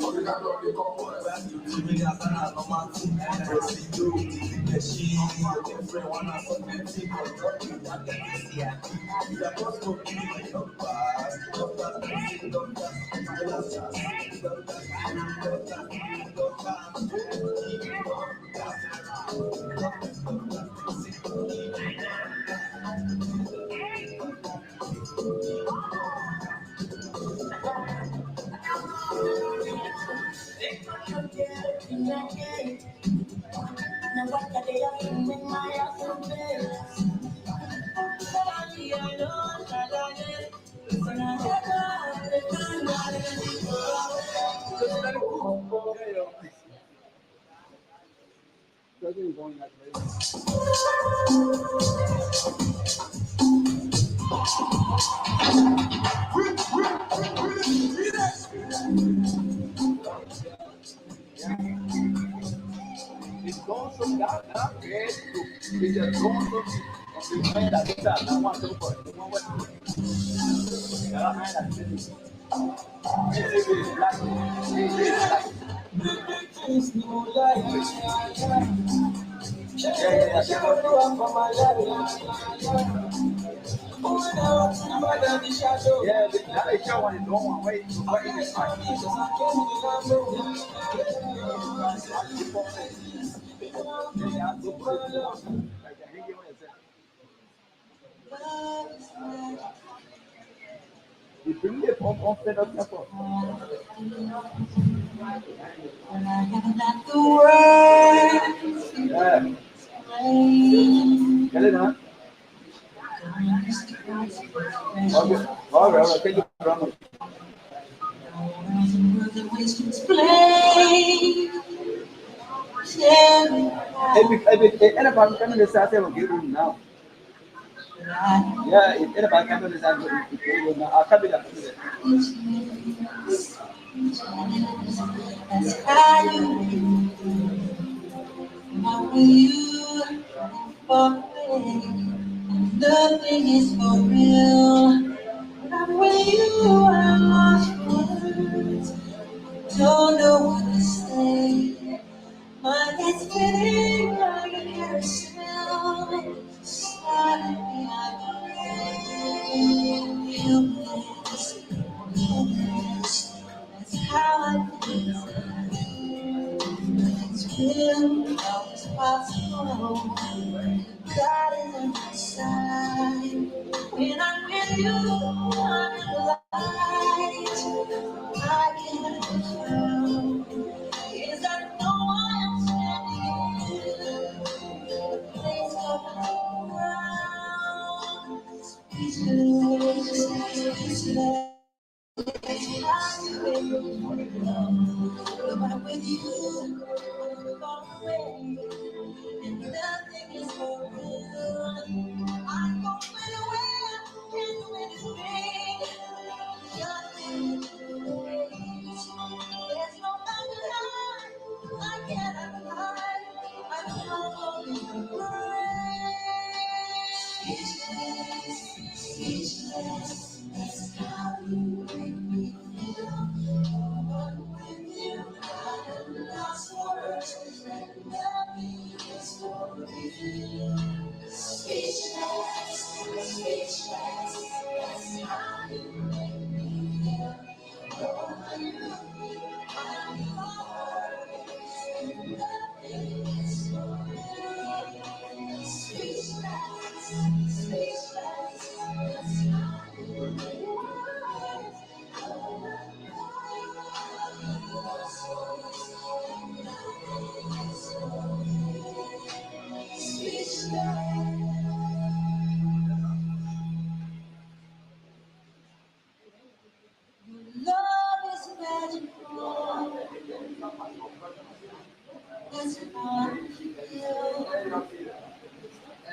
All the guys on the congress. You bring a son of no man. Pressing you, the machine. Your girlfriend wanna suck my teeth. But not you, that can see I think. You are not going to be my number. It's gone from that red to it's just gone from the mind that is that I want to put the one what yeah, that is your one is the one way to fight in the fight. You bring it on Fendell Temple. When I have not the words, Yeah. Get it, huh? Okay. All right. Take it from me. And about coming to South Africa, give room now. Yeah, if anybody can do this, I'll come in. that's how you for me. Nothing is for real. Not with you, I lost words. Don't know what to say. My head's spinning like a carousel. Suddenly I'm humorless, humorless. That's how I feel. It's real, how it's possible. God is on my side. When I'm with you, I'm in the light. I can't control. Is that no one standing in the place of ground? Speechless, speechless. It's hard to live. But I'm with you, I'm far away. And nothing is for real. I'm going away, I can't do anything. Nothing is waste. There's no mountain high, I cannot climb. I'm alone in the grave. Speechless, speechless. That's how you make me feel. But with you, I have lost words. And nothing is for real. Love is magical. That's how I feel.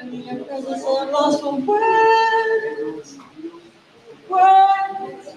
In your presence, I'm lost for words. Words.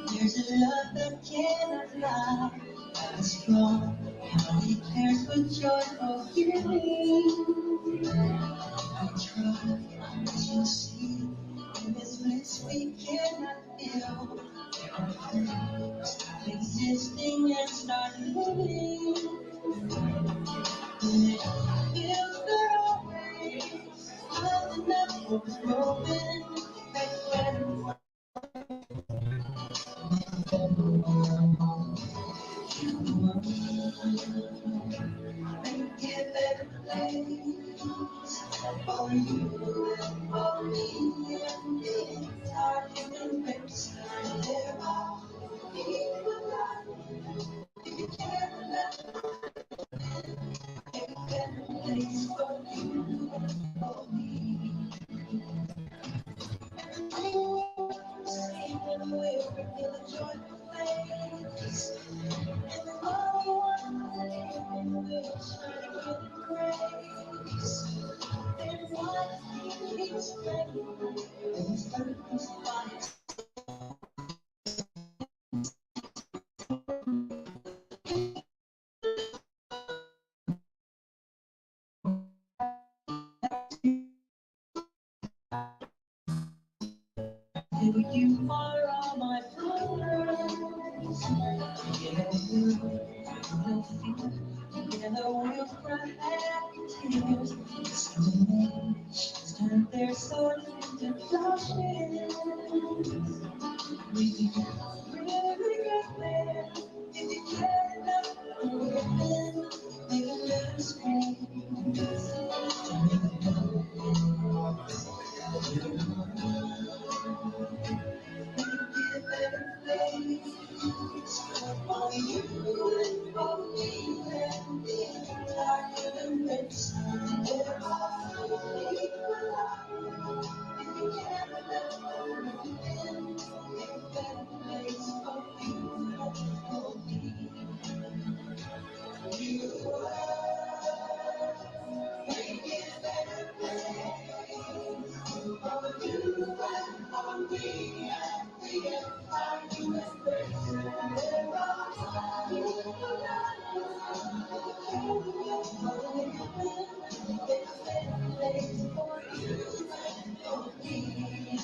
There's a love that cannot lie. It's strong, how he cares with joy for giving. I try, as you see, in this place we cannot feel. There are things stop existing and start living. And it feels good always. Nothing that hope is broken. Make better. Make it a better place for you and for me and the entire human race. There are people out if you care enough, make a better place for you and for me. And we'll sing and we'll feel a joyful place. And the lonely one will shine with grace. There's one thing keeps spreading, and purpose finds. You are all my brothers. Together we'll feel, together we'll cry happy tears. So many turn their swords into plowshares. We can really get there if you care enough for women. Make a better space. For you and for me and the entire human race. There are people out if you care enough for women. Make a better place for you and for me. You are, make it a better place for you and for me and the entire human race. There are people out for women. Make a better place for you and for me.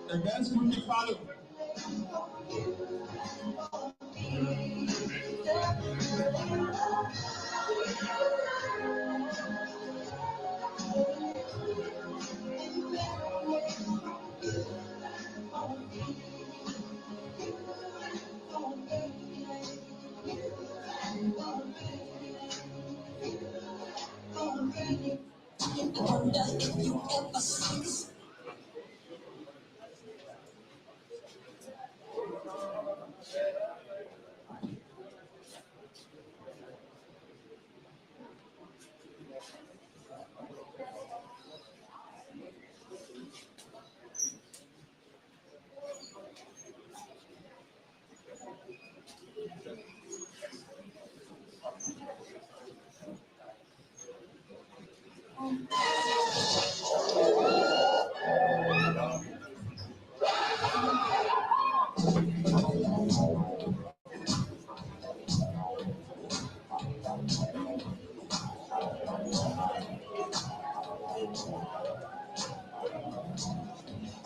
The guys quickly follow. you ever see.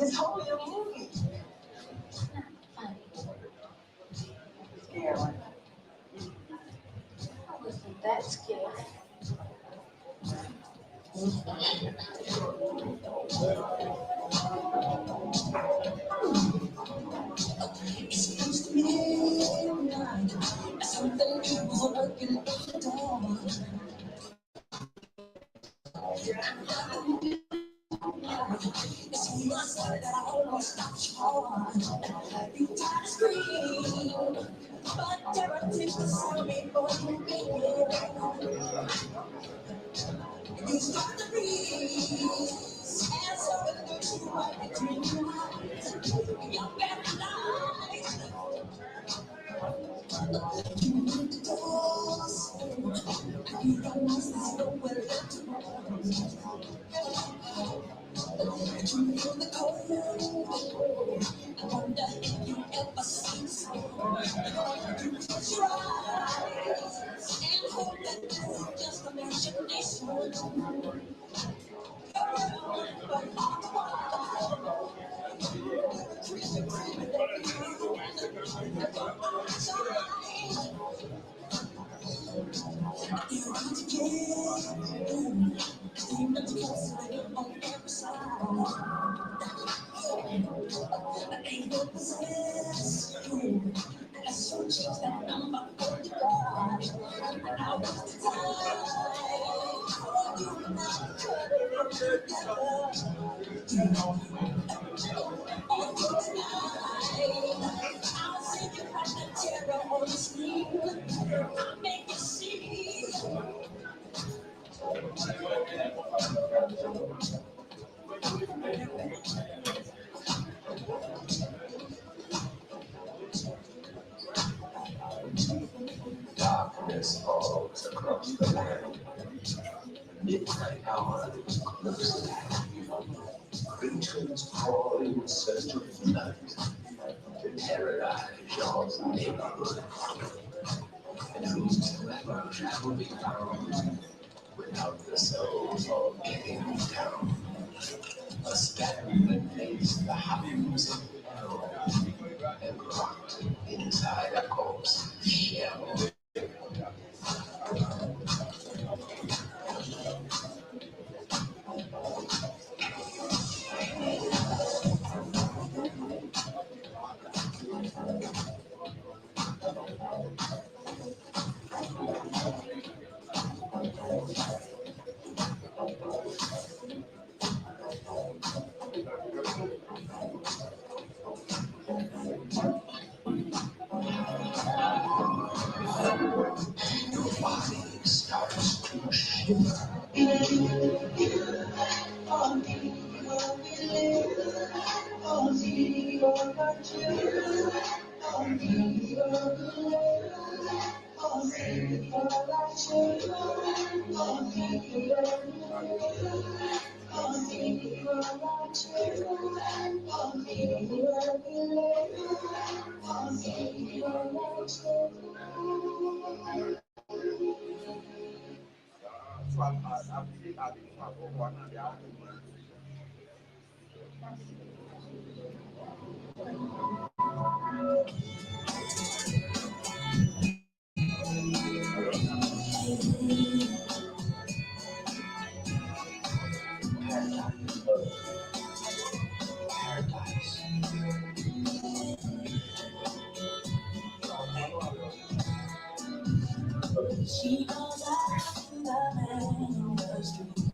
It's only a movie. Scary. I wasn't that scared. It's supposed to be midnight. Something people working at the door. It's on my side that I almost stopped short. You try to scream, but terror takes the sound before you begin. You start to breathe, and so it looks right between your eyes. You're paralyzed. You need the doors. You realize there's nowhere left to run. You feel the cold. I wonder if you ever seen someone. You close your eyes and hope that this is just imagination. Darkness falls across the land. Midnight hour close at hand. Creatures crawl in search of light to terrorize your neighborhood. And whosoever shall be found without the soul of getting down must stand and face the hounds of hell and rot inside a corpse shell. Your body starts to shiver. Paradise. She goes out to the man in the street.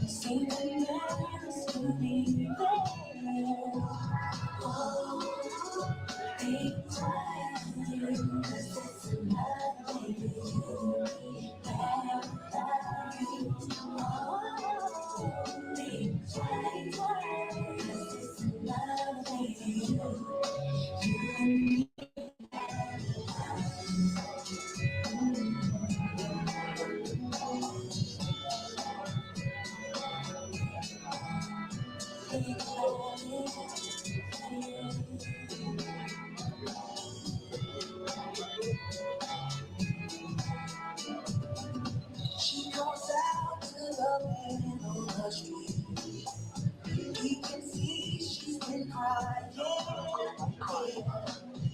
See the dance to be there. Oh, it's She goes out to the man on the street. We can see she's been crying. Yeah.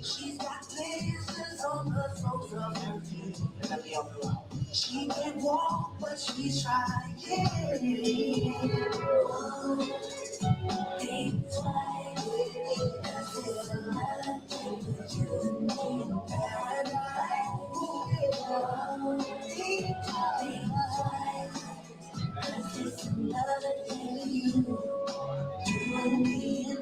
She's got blisters on the soles of her feet. She can walk, but she's trying. Think twice. There's another thing that you need. Paradise. Think twice. There's another thing you need.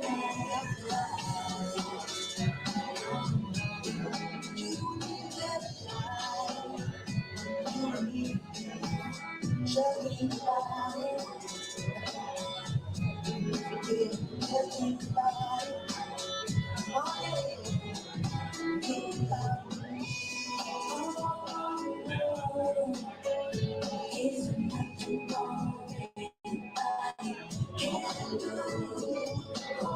Just think about it. Just think about it. Oh, yeah. Think about it. Oh, it's not too long. Can do. Oh,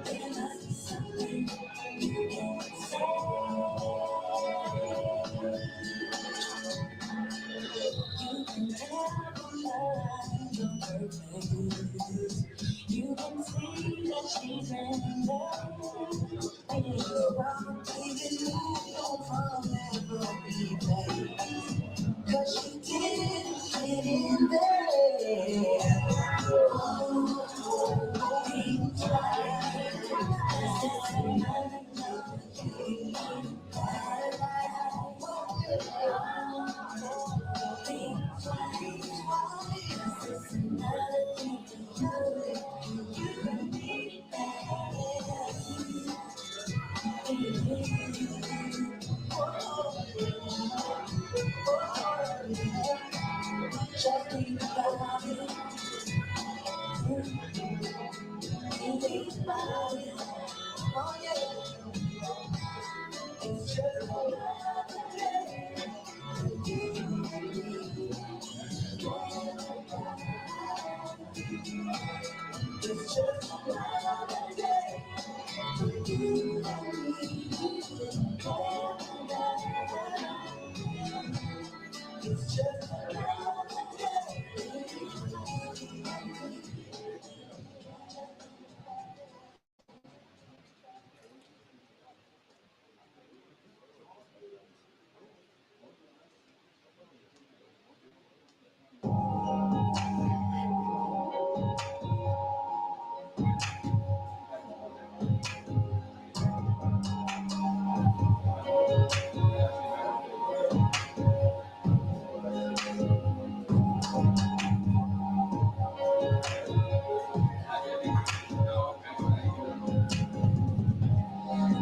there must be something you can say. You can tell from the lines of her face. You can see that she's in love. And you're wrong, baby, you don't forever be babe. 'Cause she didn't fit in there. Oh, think twice. This is another you. Just think about it. Think about it. Oh yeah. It's just another day. It's just another day. You and me. It's just another day.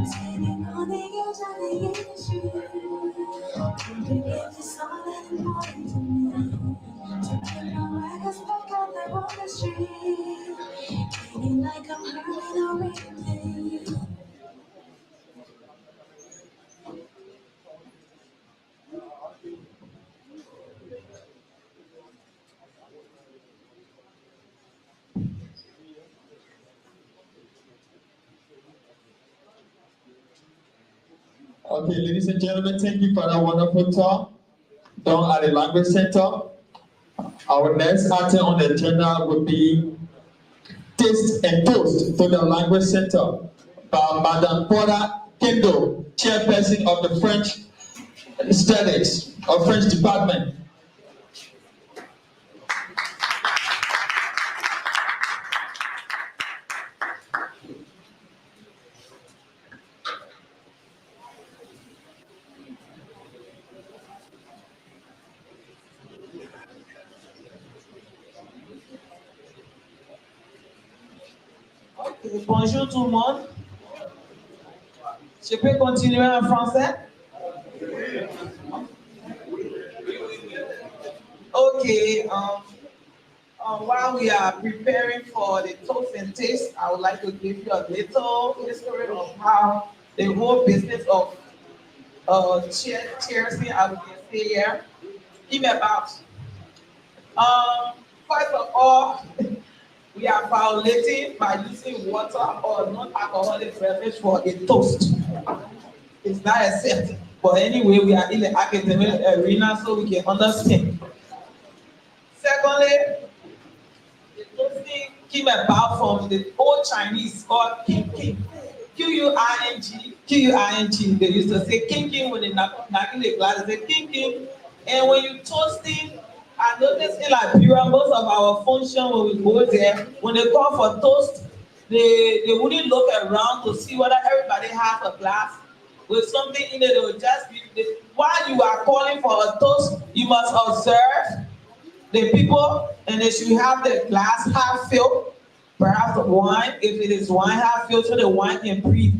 Standing on the edge of the industry, wondering if it's all that important to me. Taking my records back out there on the street, feeling like I'm hurting already. Okay, ladies and gentlemen, thank you for that wonderful talk done at the Language Center. Our next item on the agenda will be Taste and Toast to the Language Center by Madame Paula Kendo, chairperson of the French Studies or French Department. Bonjour tout le monde. Je peux continuer en français? Okay. While we are preparing for the toast and taste, I would like to give you a little history of how the whole business of cheersing, I would say here, came about. First of all, we are violating by using water or non-alcoholic beverage for a toast. It's not accepted. But anyway, we are in the academic arena so we can understand. Secondly, the toasting came about from the old Chinese called king king. Q-U-I-N-G. Q-U-I-N-G. They used to say king king when they knock in the glass. They say king king. And when you toasting, I noticed in Liberia, most of our function when we go there, when they call for toast, they wouldn't look around to see whether everybody has a glass with something in it. They would just be, while you are calling for a toast, you must observe the people, and they should have the glass half filled, perhaps wine. If it is wine half filled, so the wine can breathe.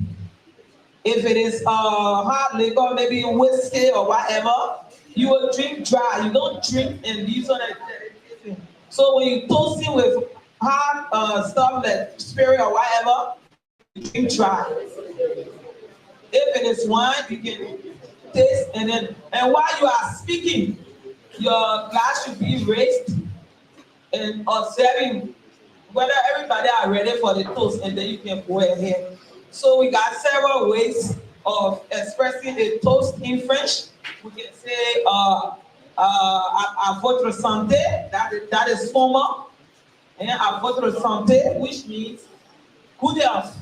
If it is hard liquor, maybe whiskey or whatever, you will drink dry. You don't drink and leave so that. So when you toast it with hard stuff like spirit or whatever, you drink dry. If it is wine, you can taste and while you are speaking, your glass should be raised and observing whether everybody are ready for the toast, and then you can go ahead. So we got several ways of expressing a toast in French. We can say à votre santé, that is formal, and à votre santé, which means good health.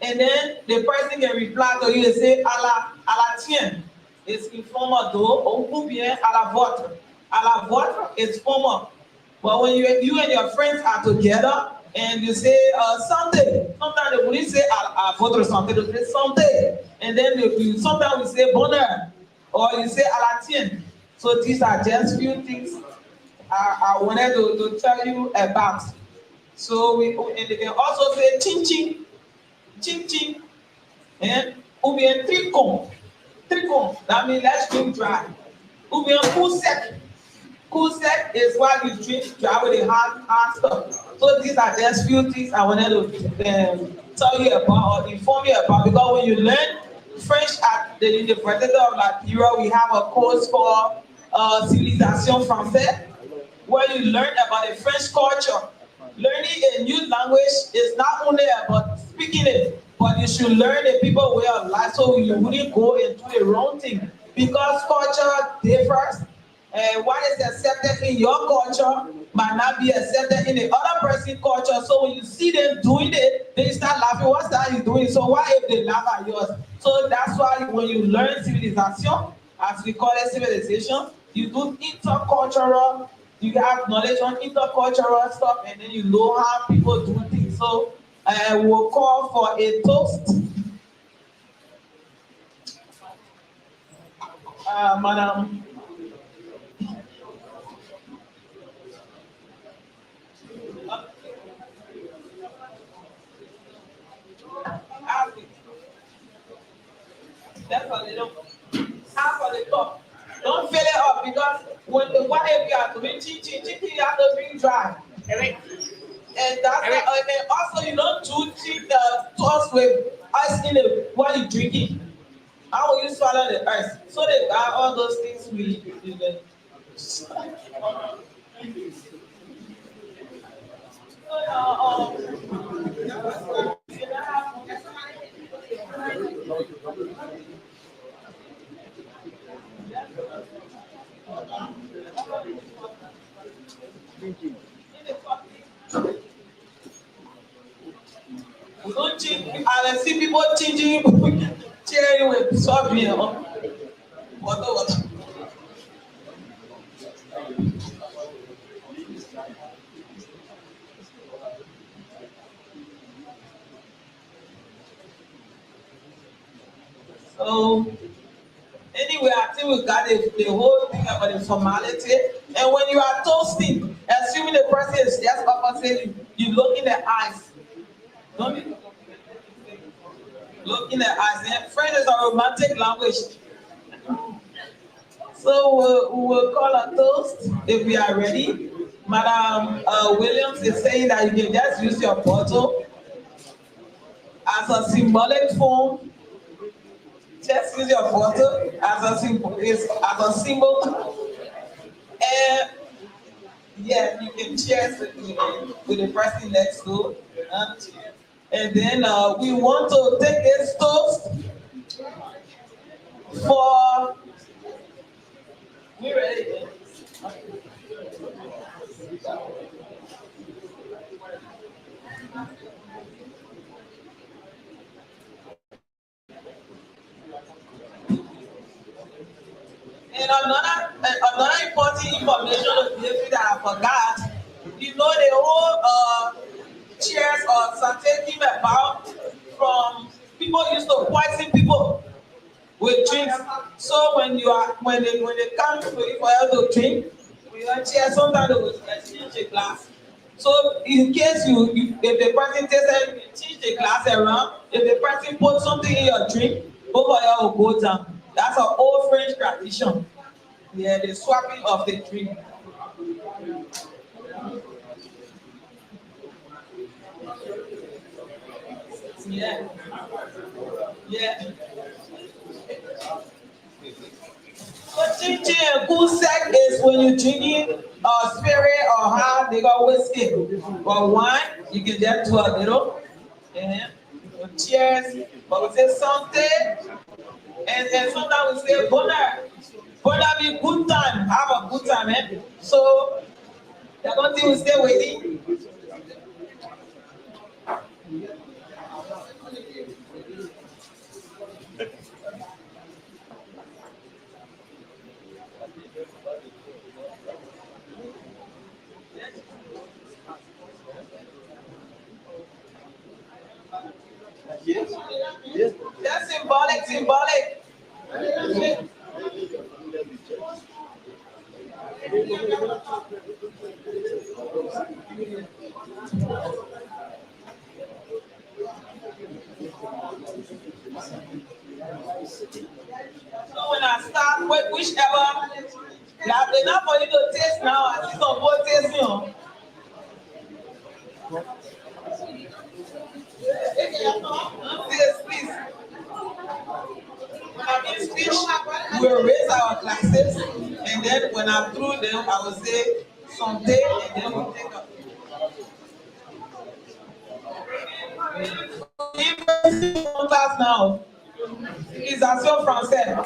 And then the person can reply to you and say à la tienne. It's informal though, ou bien à la vôtre. À la vôtre is formal. But when you and your friends are together and you say santé, sometimes they wouldn't say à votre santé, they say santé. And then sometimes we say bonheur, or you say à la tienne. So these are just few things I wanted to tell you about. So and they can also say chin chin, chin chin, and ou bien tricon. Tricon, that means let's drink dry. Ou bien coup sec. Cool sec is why you drink dry with the hard stuff. So these are just few things I wanted to tell you about or inform you about, because when you learn French at the University of Liberia, we have a course called Civilisation Française, where you learn about the French culture. Learning a new language is not only about speaking it, but you should learn the people's way of life so you wouldn't go and do the wrong thing. Because culture differs, and what is accepted in your culture might not be accepted in the other person's culture. So when you see them doing it, they start laughing. What's that you doing? So why if they laugh at yours? So that's why when you learn civilization, as we call it civilization, you do intercultural. You have knowledge on intercultural stuff, and then you know how people do things. So we'll call for a toast. Madam. That's a little half of the top. Don't fill it up, because when the whatever you are doing, you have to bring dry. And that's and also you don't do toast with ice in it while you're drinking. How will you swallow the ice? So they got all those things we do. We don't change, and I see people changing, cheering with sobbing. What? So anyway, I think we got the whole thing about the formality. And when you are toasting, assuming the person is just opposite you, you look in the eyes. Don't be looking at eyes. Friend is a romantic language. So we'll call a toast if we are ready. Madam Williams is saying that you can just use your bottle as a symbolic form. Just use your bottle as a symbol. As a symbol. And yeah, you can cheers with the person next to. And then we want to take this toast for. We ready? And another important information of the that I forgot, you know the whole cheers or something came about from people used to poison people with drinks. So when they come to you for you to drink, we don't cheers, sometimes they will exchange a glass. So in case if the person tasted, you change the glass around. If the person put something in your drink, both of you will go down. That's an old French tradition. Yeah, the swapping of the drink. Yeah. Yeah. So chinchin and cool sec is when you're drinking spirit or hard, they got whiskey. But wine, you can just do a little. Yeah. Cheers. But we say something. And sometimes we say bonner. Bonner be good time. Have a good time, eh? So I don't think we stay waiting. Yes. Yes. That's symbolic. So when I start with whichever, you have enough for you to taste now. I see some more tasting. Yes, please. When I'm in speech, we'll raise our glasses, and then when I'm through them, I will say something, and then we'll take up. Class now. Utilisation française.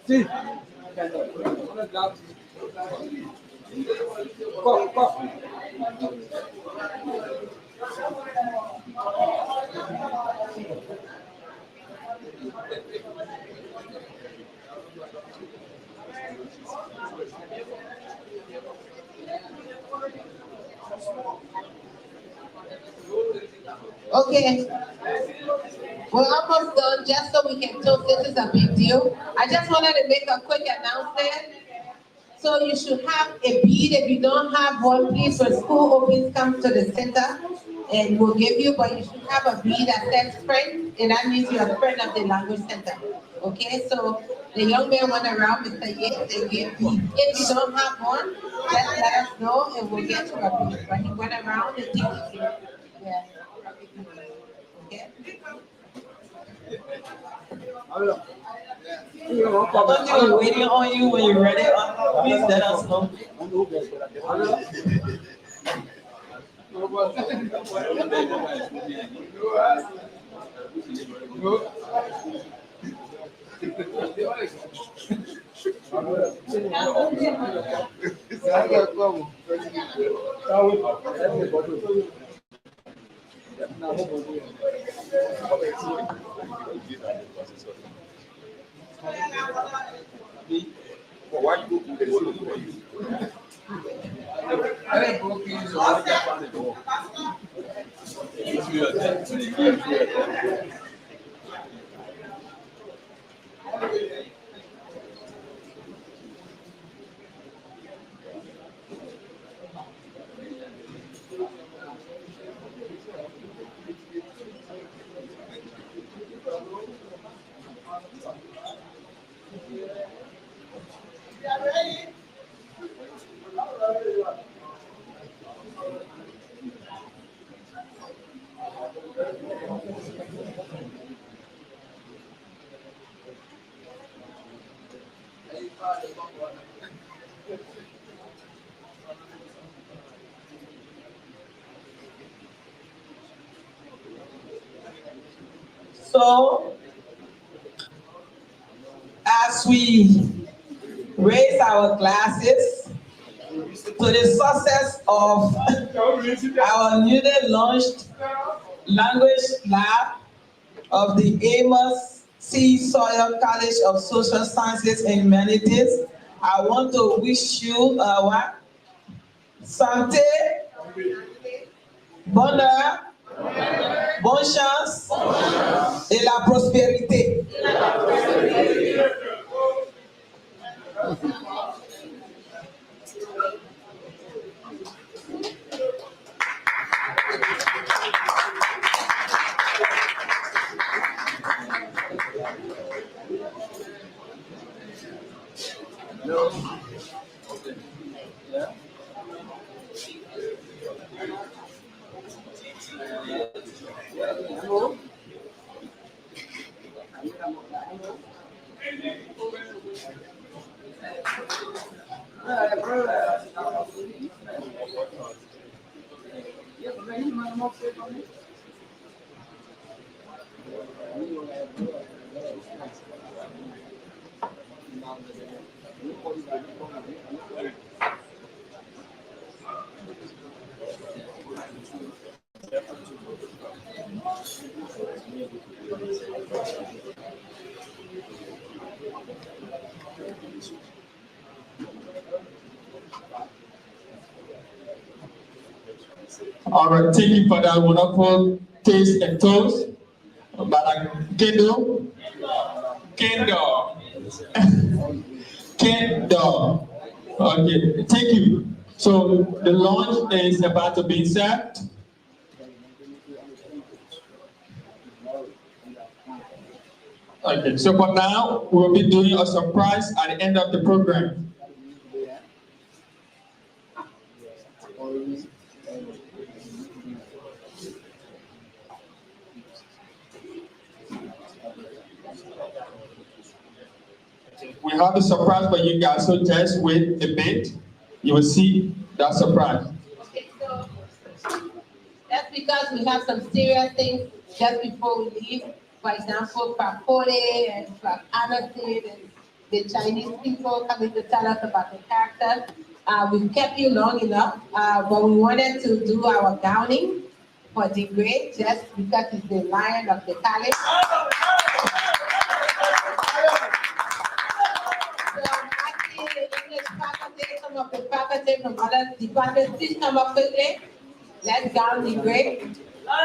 Sí. Okay. We're almost done, just so we can talk. This is a big deal. I just wanted to make a quick announcement. So you should have a bead. If you don't have one, please, when school opens, come to the center and we'll give you, but you should have a bead that says friend, and that means you're a friend of the language center. Okay, so the young man went around and said, yes, they give bead. If you don't have one, just let us know and we'll get you a bead. But he went around and teaching you. Yeah. Okay. I'm waiting on you when you're ready. Please let us know. So, as we raise our glasses to the success of our newly launched language lab of the Amos C. Sawyer College of Social Sciences and Humanities, I want to wish you santé, bonheur, bonne chance et la prospérité. All right, thank you for that wonderful taste and toast. Madam Kendall. Kendall. Kendall. Okay, thank you. So the lunch is about to be served. Okay, so for now, we'll be doing a surprise at the end of the program. We have a surprise for you guys, so just wait a bit. You will see that surprise. Okay, so that's because we have some serious things just before we leave. For example, Papore and Anasid and the Chinese people coming to tell us about the character. We've kept you long enough, but we wanted to do our gowning for the great just because he's the lion of the palace. Some of the faculty from other departments, please come up quickly. Let's gown the great.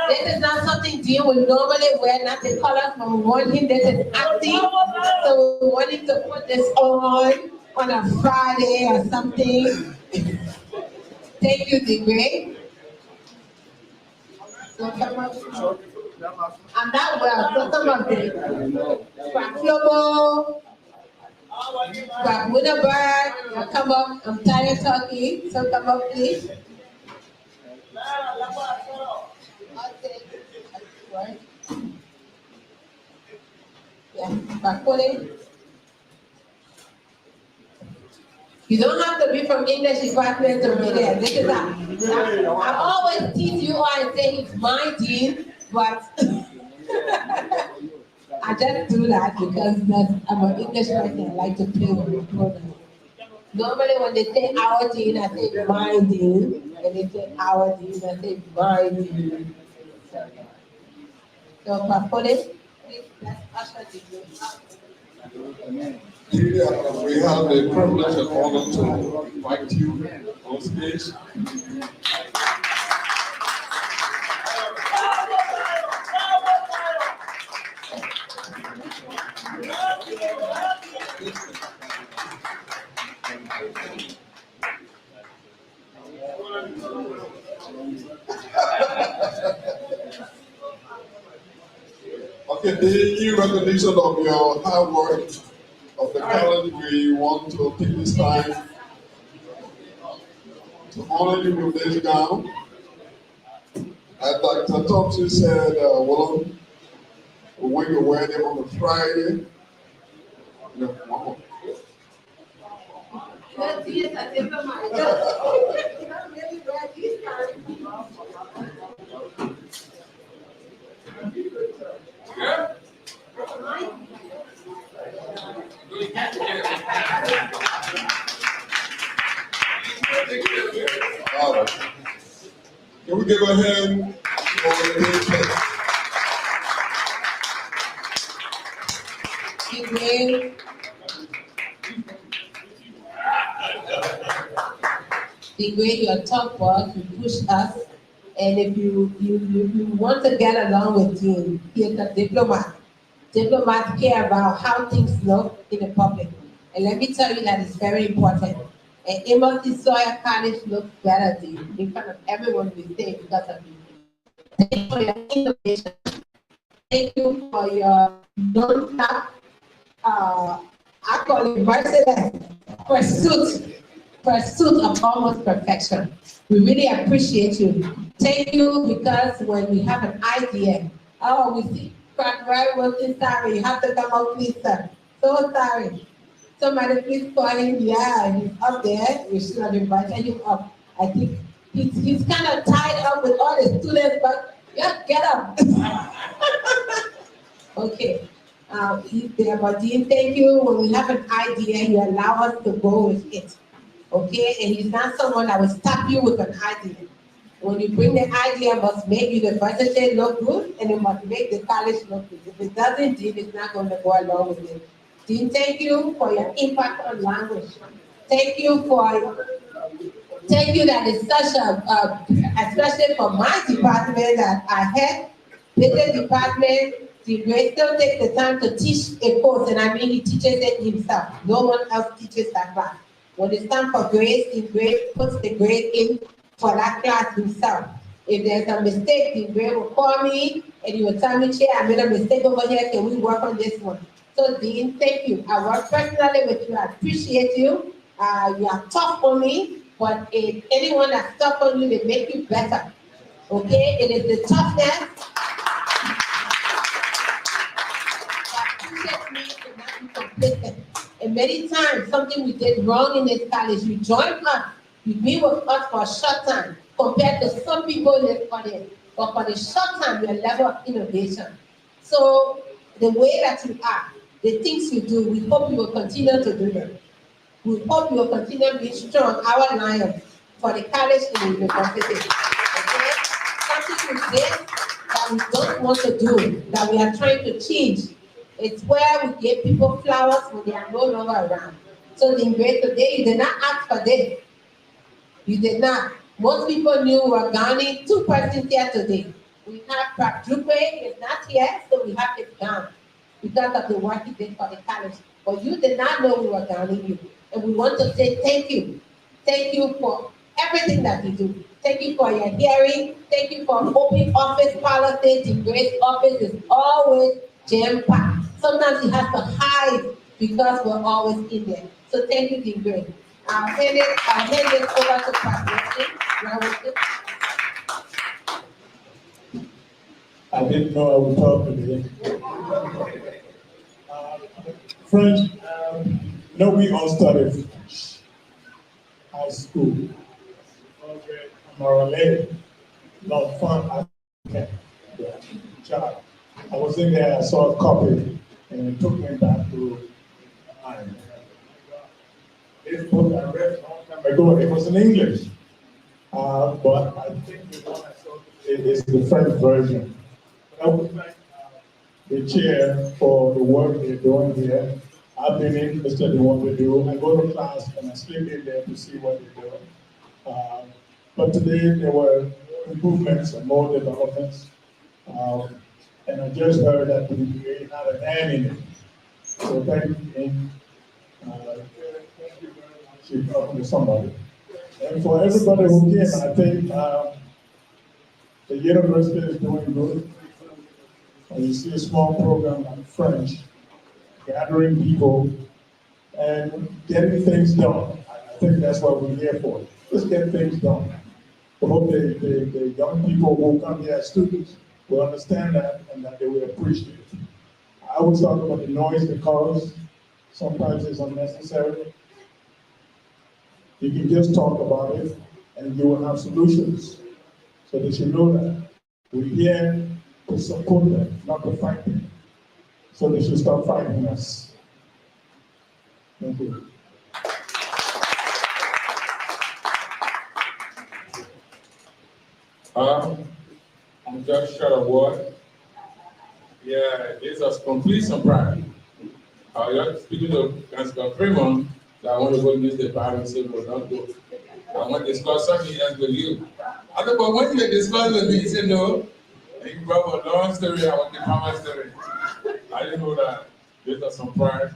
This is not something Dean would normally wear, not the colors, but we want him, this is acting. So we want him to put this on a Friday or something. Thank you, the great. So come up. And that well, so some of the Flobo, Grab Winterberg, come up. I'm tired of talking, so come up, please. Yeah, Bakole. You don't have to be from English department to be there. This is I always tease you all and say it's my team, but I just do that because I'm an English writer. I like to play with the program. Normally when they say our dean, I say my dean. And they say our dean, I say my dean. So, Pastor, please, let's usher the group. We have the privilege and honor to invite you on stage. Okay, the recognition of your hard work of the college, we want to take this time to honor you with this gown. As Dr. Thompson said, well, when you wear them on a Friday, all right. Can we give a hand for the The way your talk was, you push us, and if you want to get along with him, he's a diplomat. Diplomats care about how things look in the public. And let me tell you that it's very important. And Embassy Sawyer College looks better in front of everyone we say because of you. Thank you for your innovation. Thank you for your non-stop, I call it merciless pursuit of almost perfection. We really appreciate you. Thank you, because when we have an idea, we see Crackwell wasn't sorry, you have to come up, please, sir. So sorry. Somebody please call him. Yeah, he's up there. We should have invited him up. I think he's kind of tied up with all the students, but yeah, get up. Okay. He's there, but Dean, thank you. When we have an idea, you allow us to go with it. Okay? And he's not someone that will stop you with an idea. When you bring the idea, it must make university look good, and it must make the college look good. If it doesn't, Dean is not going to go along with it. Dean, thank you for your impact on language. Thank you that it's such a, especially for my department that I head, business department, the grade still takes the time to teach a course, and I mean he teaches it himself. No one else teaches that class. When it's time for grades, the grade puts the grade in for that class himself. If there's a mistake, the grade will call me and he will tell me, Chair, I made a mistake over here, can we work on this one? So Dean, thank you. I work personally with you, I appreciate you. You are tough on me, but if anyone that's tough on you, they make you better. Okay, it is the toughness that pushes me to not be complacent. And many times, something we did wrong in this college, you join us, you be with us for a short time, compared to some people in this audience. But for the short time, your level of innovation. So the way that you are, the things you do, we hope you will continue to do them. We hope you will continue being strong, our lions, for the college and the university. Okay? Something we did that we don't want to do, that we are trying to change. It's where we give people flowers when they are no longer around. So the great today, you did not ask for this. You did not. Most people knew we were gowning 2 persons here today. We have Prab Drupe is not here, so we have it down because of the work he did for the college. But you did not know we were gowning you. And we want to say thank you. Thank you for everything that you do. Thank you for your hearing. Thank you for open office policies. The Grace office is always jam-packed. Sometimes you have to hide because we're always in there. So thank you, Dean Grace. I'll hand it over to Pastor. I didn't know I would talk today. Friends, we all started high school. I'm related. A lot of fun. I was in there, I saw a copy, and it took me back to mine. This book I read a long time ago, it was in English. But I think the one I saw is the French version. I would thank the chair for the work they're doing here. I've been interested in what they do. I go to class and I sleep in there to see what they do. But today there were improvements and more developments. And I just heard that we had an hand in it. So thank you. Thank you very much. You're talking to somebody. And for everybody who came, I think the university is doing good. And you see a small program like French, gathering people and getting things done. I think that's what we're here for. Let's get things done. I hope the young people who come here as students will understand that and that they will appreciate it. I always talk about the noise that causes. Sometimes it's unnecessary. You can just talk about it and you will have solutions. So they should know that. We're here to support them, not to fight them. So they should stop fighting us. Thank you. I'm just short of word. Yeah, it's a complete surprise. I was speaking to Councilor Fremont that I want to go use the power and say, well, don't go. I want to discuss something else with you. I said, but when you discuss with me, he said, no. And he brought a long story, I want the power story. I didn't know that. It's a surprise.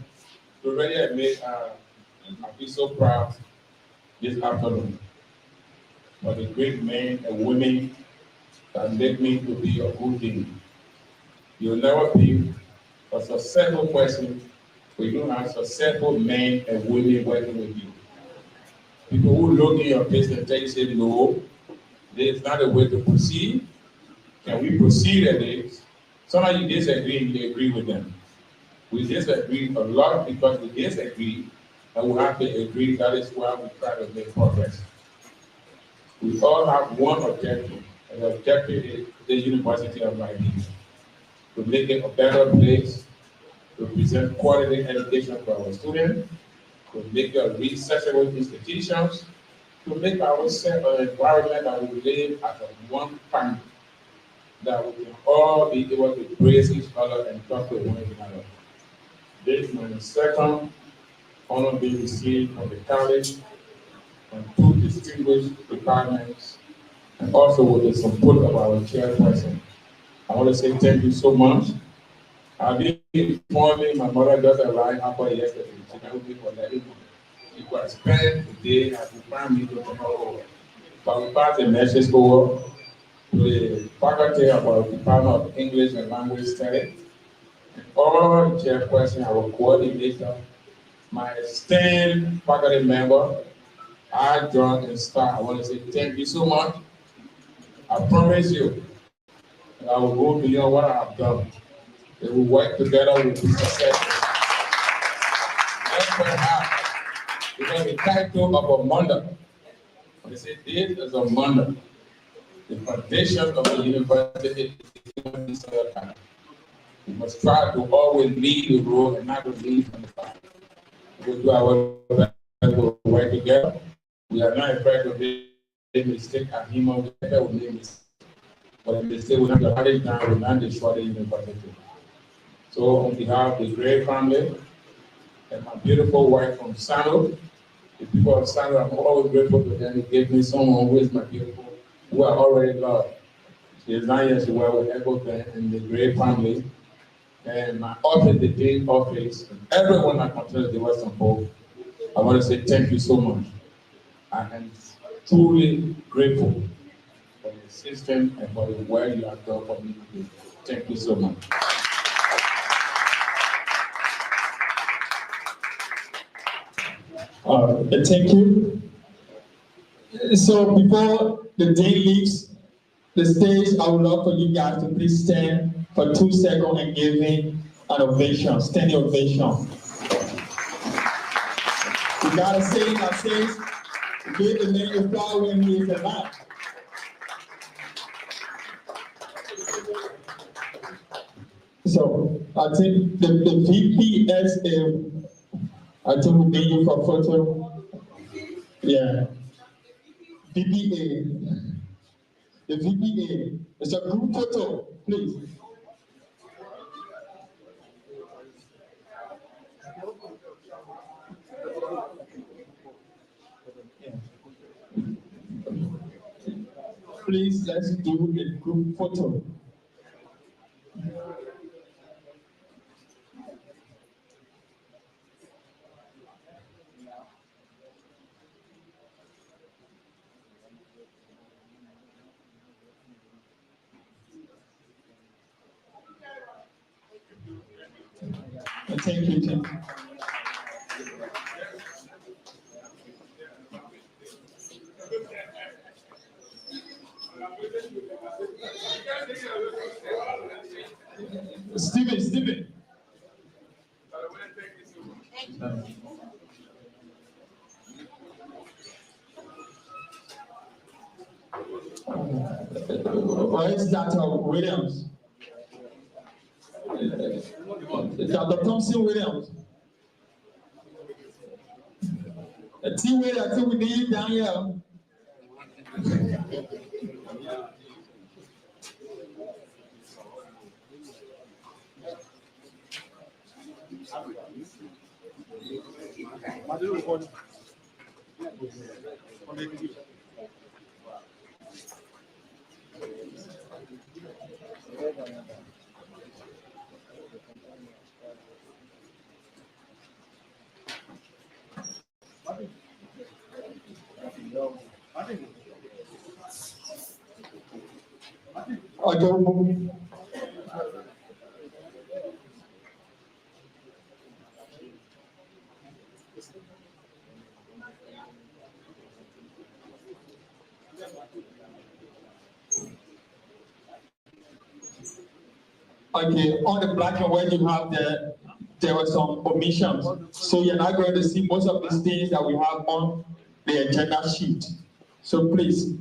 So already I feel so proud this afternoon for the great men and women that make me to be a good king. You'll never be a successful person when you have successful men and women working with you. People who look in your face and tell you, say, no, this is not a way to proceed. Can we proceed at this? Sometimes you disagree and you agree with them. We disagree a lot because we disagree and we have to agree. That is why we try to make progress. We all have one objective, and the objective is the University of Liberia, to make it a better place, to present quality education for our students, to make a researchable institutions, to make ourselves an environment that we live as a one family, that we can all be able to praise each other and talk to one another. This is my second honor being received from the college and two distinguished departments, and also with the support of our chairperson. I want to say thank you so much. I've been informing my mother just arrived after yesterday. She can't wait for that. She could spend the day as the family to come over. But we passed the message over to the faculty about the Department of English and Language Studies, and all the chairperson, our coordinator, my esteemed faculty member, John and Star. I want to say thank you so much. I promise you that I will go beyond what I have done. They will work together with be successful. That's what happened. Because the title of a Monday, they say this is a Monday. The foundation of the university is we must try to always lead the road and not to lead from the back. We do our best to work together. We are not afraid to make mistakes as human beings. We make mistakes. But if they say we have to write it down, we not destroy the university. So on behalf of the Gray family and my beautiful wife from Sano, the people of Sano, I'm always grateful to them. They gave me someone who is my beautiful, who I already love. She is 9 years old with everything in the Gray family. And my office, the Dean office, and everyone that controls the Western Pole, I want to say thank you so much. I am truly grateful for the system and for the work you have done for me today. Thank you so much. Thank you. So before the day leaves the stage, I would love for you guys to please stand for 2 seconds and give me an ovation, standing ovation. You gotta say it like this. Give the man a flower when he is alive. So I think the VPSA, I think we'll need you for photo. Yeah. VPA. The VPA. It's a group photo, please. Please, let's do a group photo. Thank you, Tim. Stephen. Where is Dr. Williams? Dr. Thompson Williams. The team leader, I think we need you down here. Okay, on the black and white you have there were some omissions. So you're not going to see most of these things that we have on the agenda sheet. So please.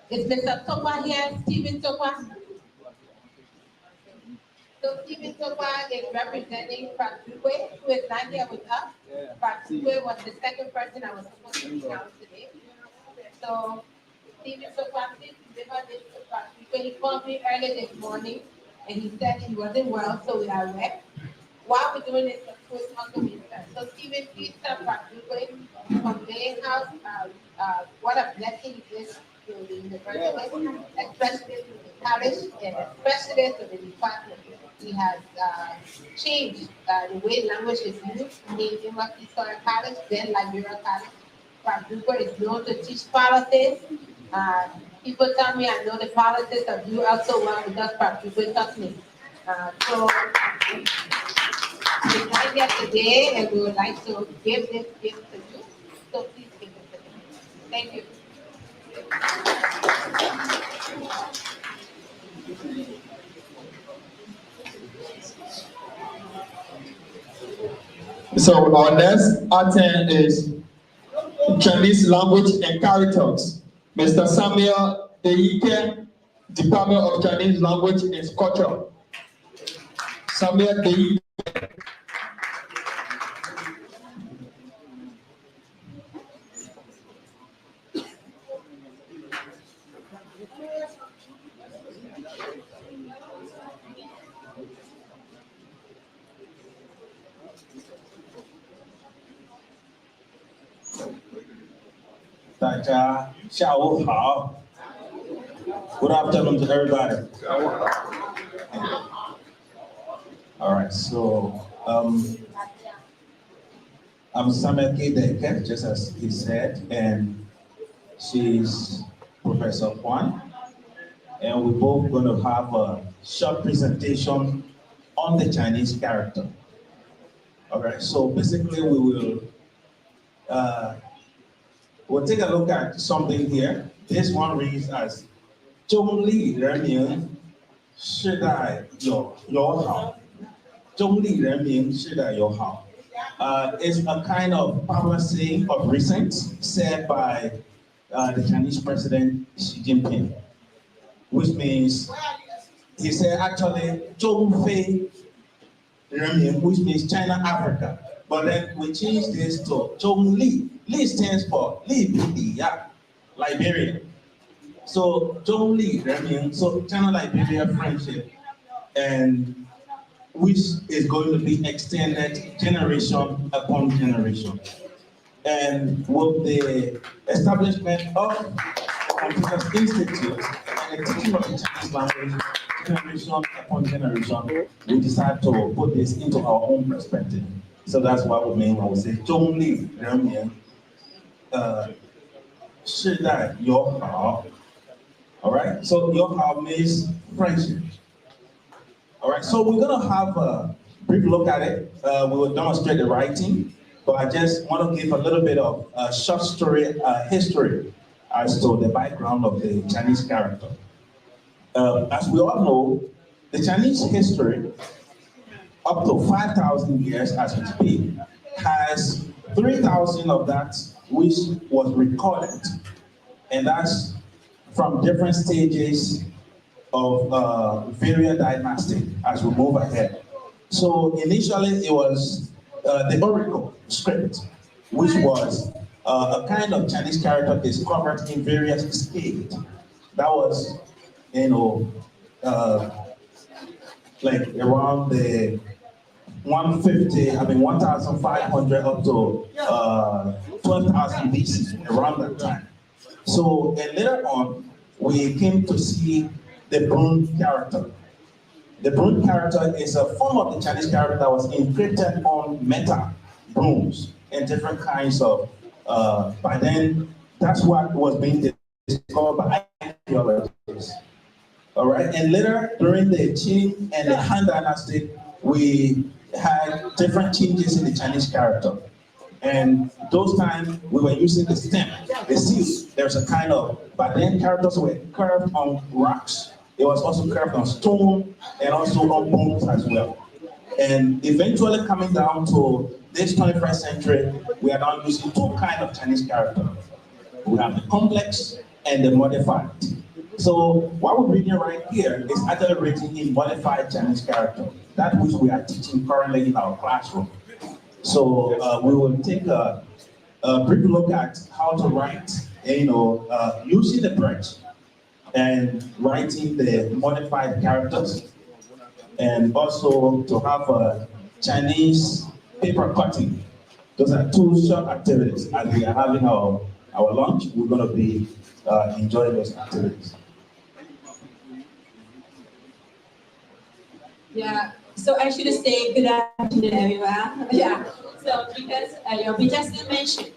Is Mr. Topa here, Stephen Topa? So Stephen Topa is representing Pratukwe, who is not here with us. Pratukwe was the second person I was supposed to reach out today. So Stephen Topa, please deliver this to Pratukwe. He called me early this morning and he said he wasn't well, so we are wet. While we're doing this, of course, Uncle Minister. So Stephen, please tell Pratukwe convey how what a blessing it is to the university, especially to the parish and especially to the department. He has changed the way language is used in Historic College, then Liberia College. Pratukwe is known to teach politics. People tell me I know the politics of you also well because Pratukwe taught me. So we're right here today and we would like to give this gift to you. So please give it to me. Thank you. So our next item is Chinese language and characters. Mr. Samuel Deike, Department of Chinese Language and Culture. Samuel Deike. Good afternoon to everybody. All right, so I'm Samuel K. Deike, just as he said, and she's Professor Kwan, and we're both going to have a short presentation on the Chinese character. All right, so basically we will we'll take a look at something here. This one reads as 中立人民世代友好. 中立人民世代友好 is a kind of popular saying of recent said by the Chinese President Xi Jinping. which means, he said actually, Zhongfei Renmin, which means China, Africa. But then we changed this to Zhongli. Li stands for Liberia, Liberia. So Zhongli Renmin, so China-Liberia friendship, and which is going to be extended generation upon generation. And with the establishment of the Confucius Institute and the teaching of the Chinese language, generation upon generation, we decided to put this into our own perspective. So that's what we mean when we say 中立人民世代友好. All right, so 友好 means friendship. All right, so we're gonna have a brief look at it. We will demonstrate the writing, but I just want to give a little bit of short story history as to the background of the Chinese character. As we all know, the Chinese history, up to 5,000 years as we speak, has 3,000 of that which was recorded, and that's from different stages of various dynasty as we move ahead. So initially it was the oracle script, which was a kind of Chinese character discovered in various states. That was, like around the 1,500 up to 12,000 BC, around that time. So, and later on, we came to see the Brun character. The Brun character is a form of the Chinese character that was encrypted on metal, bruns, and different kinds of, by then, that's what was being discovered by archaeologists. All right, and later during the Qing and the Han Dynasty, we had different changes in the Chinese character. And those times we were using the stem, the seal. There's a kind of, but then characters were carved on rocks. It was also carved on stone and also on bones as well. And eventually coming down to this 21st century, we are now using two kinds of Chinese character. We have the complex and the modified. So what we're reading right here is actually written in modified Chinese character, that which we are teaching currently in our classroom. So we will take a brief look at how to write, using the bridge and writing the modified characters, and also to have a Chinese paper cutting. Those are two short activities. As we are having our lunch, we're going to be enjoying those activities. Yeah, so I should say good afternoon, everyone. Yeah, so because we just mentioned,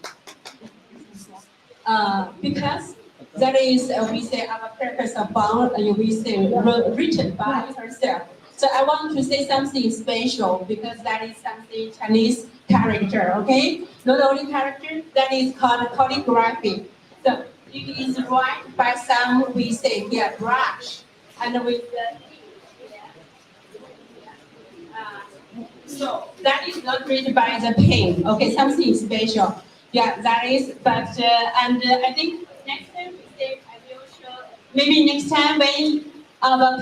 because that is, we say our purpose of bound, we say written by herself. So I want to say something special because that is something Chinese character, okay? Not only character, that is called calligraphy. So it is written by some, we say here, brush, and with the so that is not written by the pen, okay, something special. Yeah, that is, but, and I think next time we say, I will show, maybe next time when our,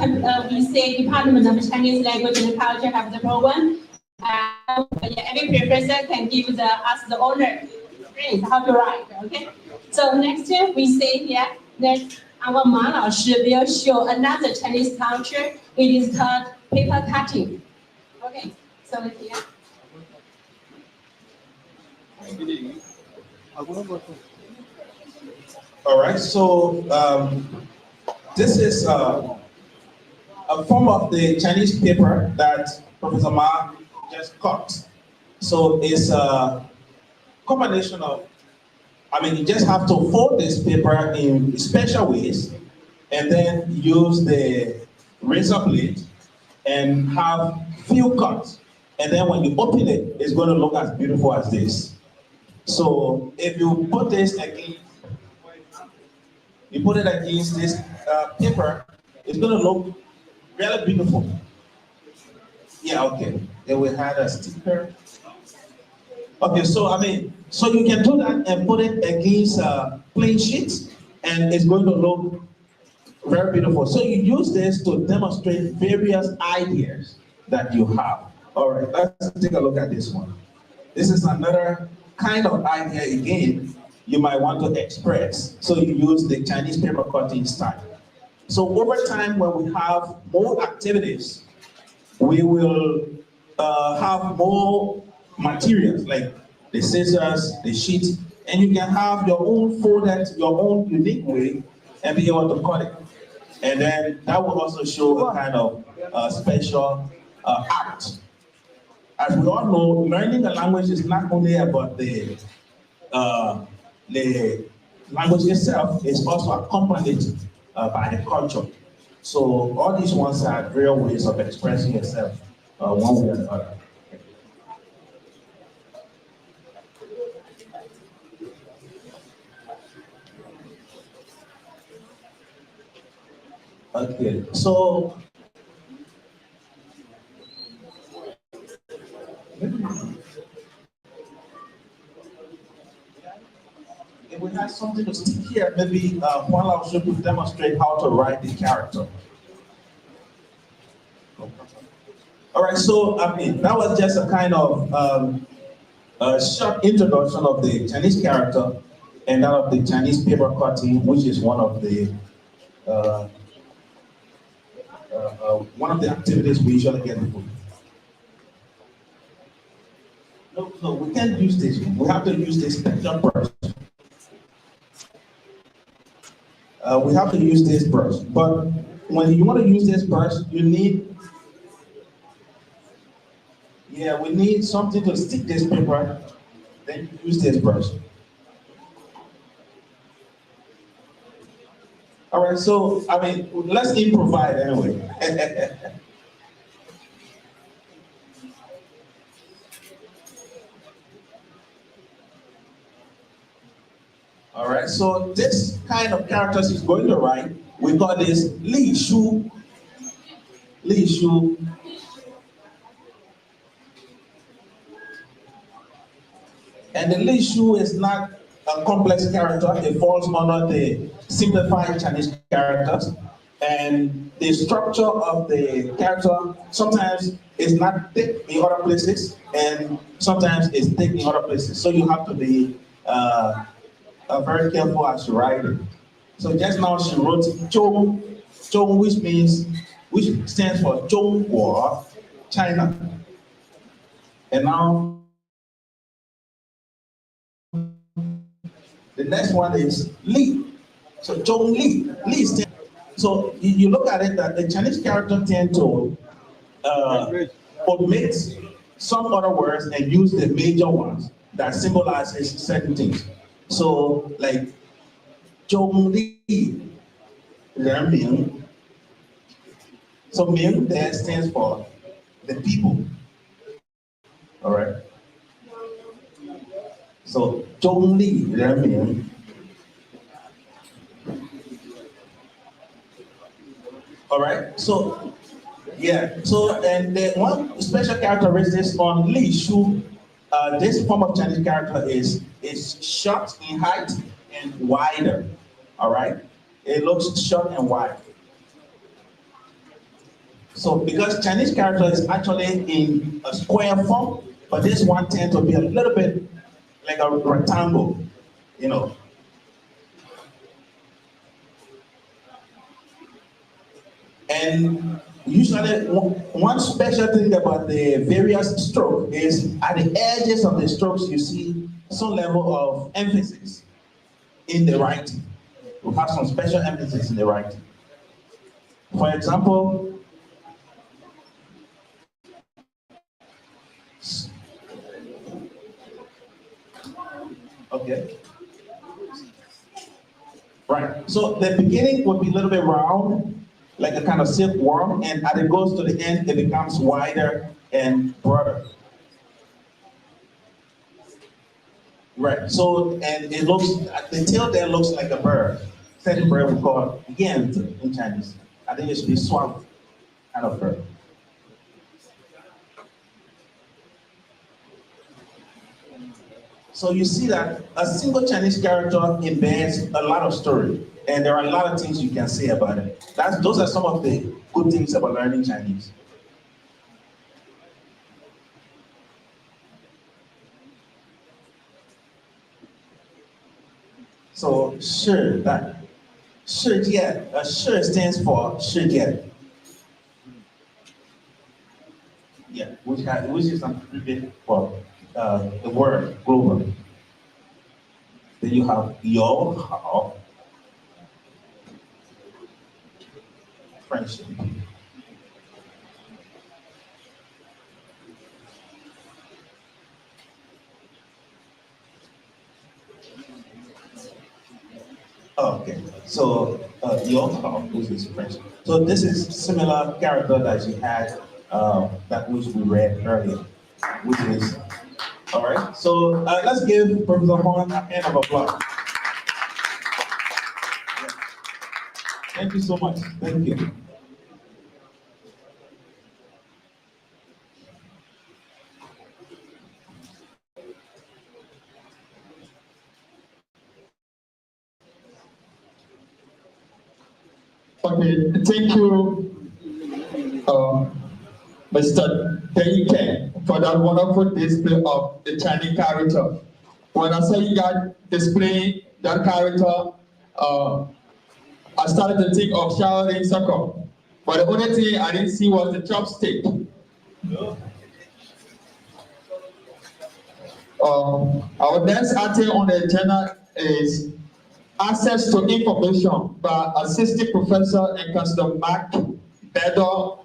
we say Department of Chinese Language and Culture have the program, every professor can give us the owner experience how to write, okay? So next time we say here, that our Ma Lao Shi will show another Chinese culture, it is called paper cutting, okay? So here. All right, so this is a form of the Chinese paper that Professor Ma just cut. So it's a combination of, you just have to fold this paper in special ways and then use the razor blade and have few cuts. And then when you open it, it's going to look as beautiful as this. So if you put this against, this paper, it's going to look really beautiful. Yeah, okay. Then we had a sticker. Okay, so so you can do that and put it against plain sheets, and it's going to look Very beautiful. So you use this to demonstrate various ideas that you have. All right, let's take a look at this one. This is another kind of idea again you might want to express. So you use the Chinese paper cutting style. So over time, when we have more activities, we will have more materials like the scissors, the sheet, and you can have your own folded, your own unique way and be able to cut it. And then that will also show a kind of special art. As we all know, learning a language is not only about the language itself, it's also accompanied by the culture. So all these ones are real ways of expressing yourself one way or another. Okay, so if we have something to stick here, maybe while I was able to demonstrate how to write the character. All right, so I mean, that was just a kind of a short introduction of the Chinese character and that of the Chinese paper cutting, which is one of the activities we usually get people. No, we can't use this one. We have to use this texture brush. We have to use this brush. But when you want to use this brush, you need, we need something to stick this paper, then you use this brush. All right, so, I mean, let's improvise anyway. All right, so this kind of characters he's going to write, we call this Li Shu. Li Shu. And the Li Shu is not a complex character. It falls under the simplified Chinese characters. And the structure of the character sometimes is not thick in other places, and sometimes it's thick in other places. So you have to be very careful as you write it. So just now she wrote Zhong, which stands for Zhongguo, China. And now the next one is Li. So Zhong Li. Li stands. So you look at it that the Chinese character tend to omit some other words and use the major ones that symbolizes certain things. So like Zhong Li, Ren Ming. So Ming there stands for the people. All right. So Zhong Li, Ren Ming. All right. So So and the one special characteristic on Li Shu, this form of Chinese character is short in height and wider. All right. It looks short and wide. So because Chinese character is actually in a square form, but this one tends to be a little bit like a rectangle, you know. And usually one special thing about the various strokes is at the edges of the strokes you see some level of emphasis in the writing. We have some special emphasis in the writing. For example, okay. Right. So the beginning would be a little bit round, like a kind of silkworm, and as it goes to the end, it becomes wider and broader. Right. So, and it looks, the tail there looks like a bird. Certain bird we call yen in Chinese. I think it should be swan kind of bird. So you see that a single Chinese character embeds a lot of story. And there are a lot of things you can say about it. Those are some of the good things about learning Chinese. So, 世代, 世界, 世 stands for 世界. Yeah, which is an abbreviation for the word global. Then you have 友好, friendship. Okay, so 友好, which is friendship. So this is similar character that you had, that which we read earlier, which is, all right. So let's give Professor Horn a hand of applause. Thank you so much. Thank you. Okay, thank you, Mr. Deike, for that wonderful display of the Chinese character. When I saw you guys display that character, I started to think of Shaolin soccer, but the only thing I didn't see was the chopstick. Our next item on the agenda is access to information by Assistant Professor and Councillor Mark Bedor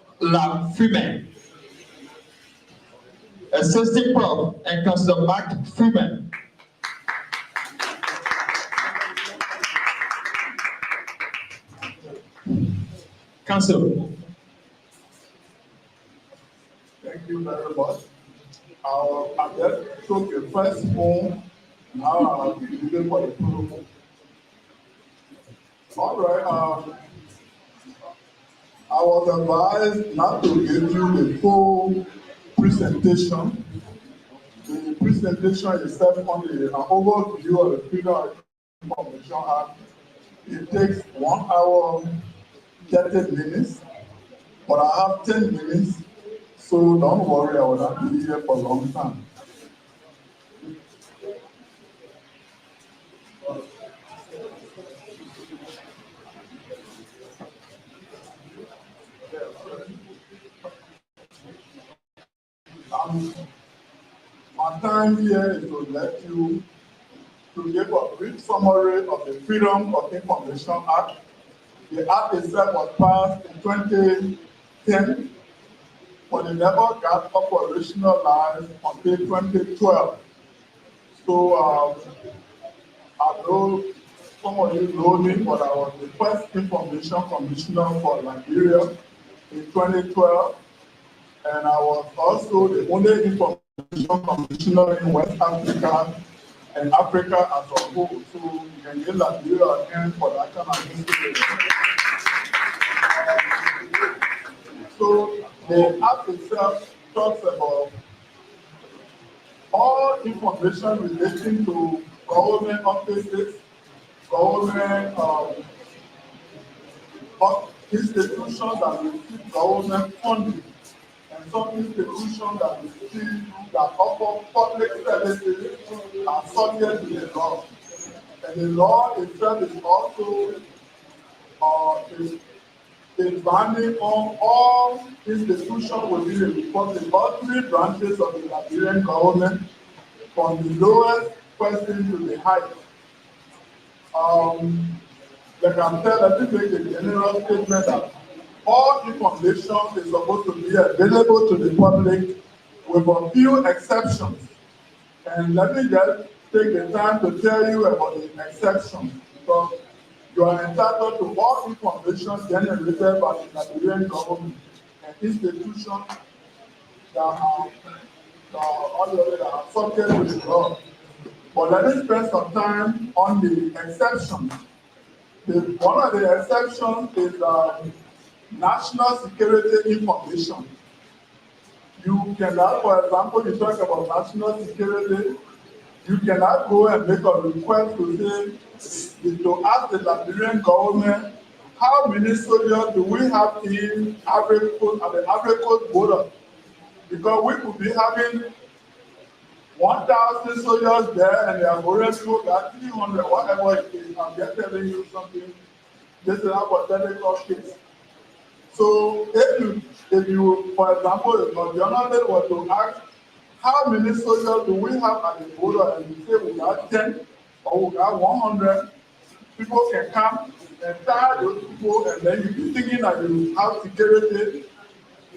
Freeman. Assistant Prof and Councillor Mark Freeman. Councillor. Thank you very much. I just took the first phone. Now I'll be looking for the protocol. All right. I was advised not to give you the full presentation. The presentation is set on an overview of the Freedom of Information Act. It takes 1 hour, 30 minutes, but I have 10 minutes, so don't worry, I will not be here for a long time. My time here is to let you to give a brief summary of the Freedom of Information Act. The act itself was passed in 2010, but it never got operationalized until 2012. So I know some of you know me, but I was the first information commissioner for Liberia in 2012, and I was also the only information commissioner in West Africa and Africa as a whole. So you can get Liberia again for that kind of history. So the act itself talks about all information relating to government offices, government institutions that receive government funding, and some institutions that receive that offer public services are subject to the law. And the law itself is also is binding on all institutions within the republic, all 3 branches of the Liberian government, from the lowest person to the highest. Like I'm telling, let me make a general statement that all information is supposed to be available to the public with a few exceptions. And let me just take the time to tell you about the exceptions, because you are entitled to all information generated by the Liberian government and institutions that are subject to the law. But let me spend some time on the exceptions. One of the exceptions is national security information. You can, for example, you talk about national security, you cannot go and make a request to say, to ask the Liberian government, how many soldiers do we have in Ivory Coast at the Ivory Coast border? Because we could be having 1,000 soldiers there and they are already got 300, whatever it is. I'm just telling you something. This is a hypothetical case. So if you, for example, if the journalist was to ask, how many soldiers do we have at the border, and you say we got 10 or we got 100, people can come and tie those people, and then you be thinking that you have security,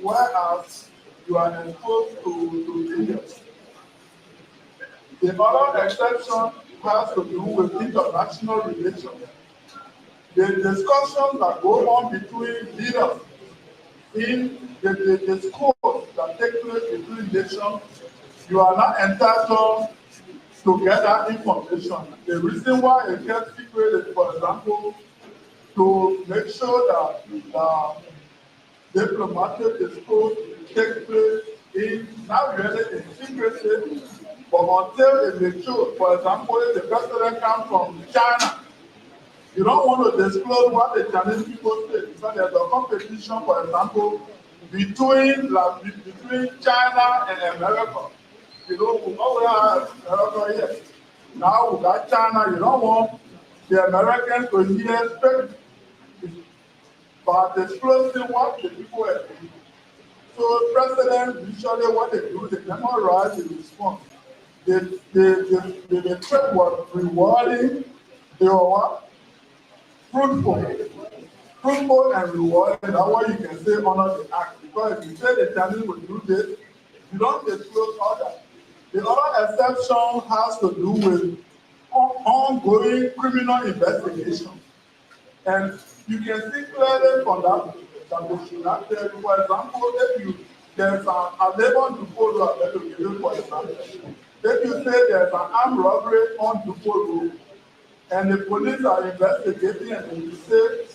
whereas you are exposed to dangers. The other exception has to do with international relations. The discussions that go on between leaders in the schools that take place between nations, you are not entitled to get that information. The reason why it gets secret is, for example, to make sure that the diplomatic discourse takes place in not really in secrecy, but until it is sure. For example, if the president comes from China, you don't want to disclose what the Chinese people say, because there's a competition, for example, between China and America. You know, we always have America here. Now we got China. You don't want the Americans to hear straight but disclosing what the people are doing. So presidents usually what they do, they memorize the response. The trip was rewarding, they were what? Fruitful and rewarding. That's why you can say honor the act. Because if you say the Chinese will do this, you don't disclose all that. The other exception has to do with ongoing criminal investigation. And you can see clearly from that they should not tell you. For example, if there's a labor to follow, for example, if you say there's an armed robbery on Dupo Road, and the police are investigating, and you say,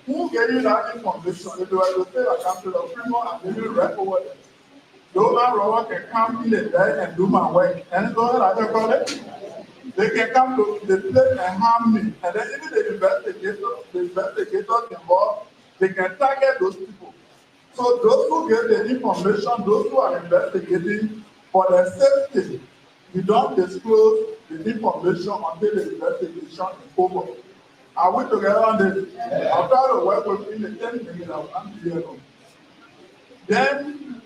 who gave you that information? If you were to say a council of criminal and maybe record it, those armed robbers can come in the day and do my work. And so what I call it? They can come to the place and harm me. And then even the investigators involved, they can target those people. So those who get the information, those who are investigating for their safety, you don't disclose the information until the investigation is over. Are we together on this? I'll try to work within the 10 minutes I'll come to you. Then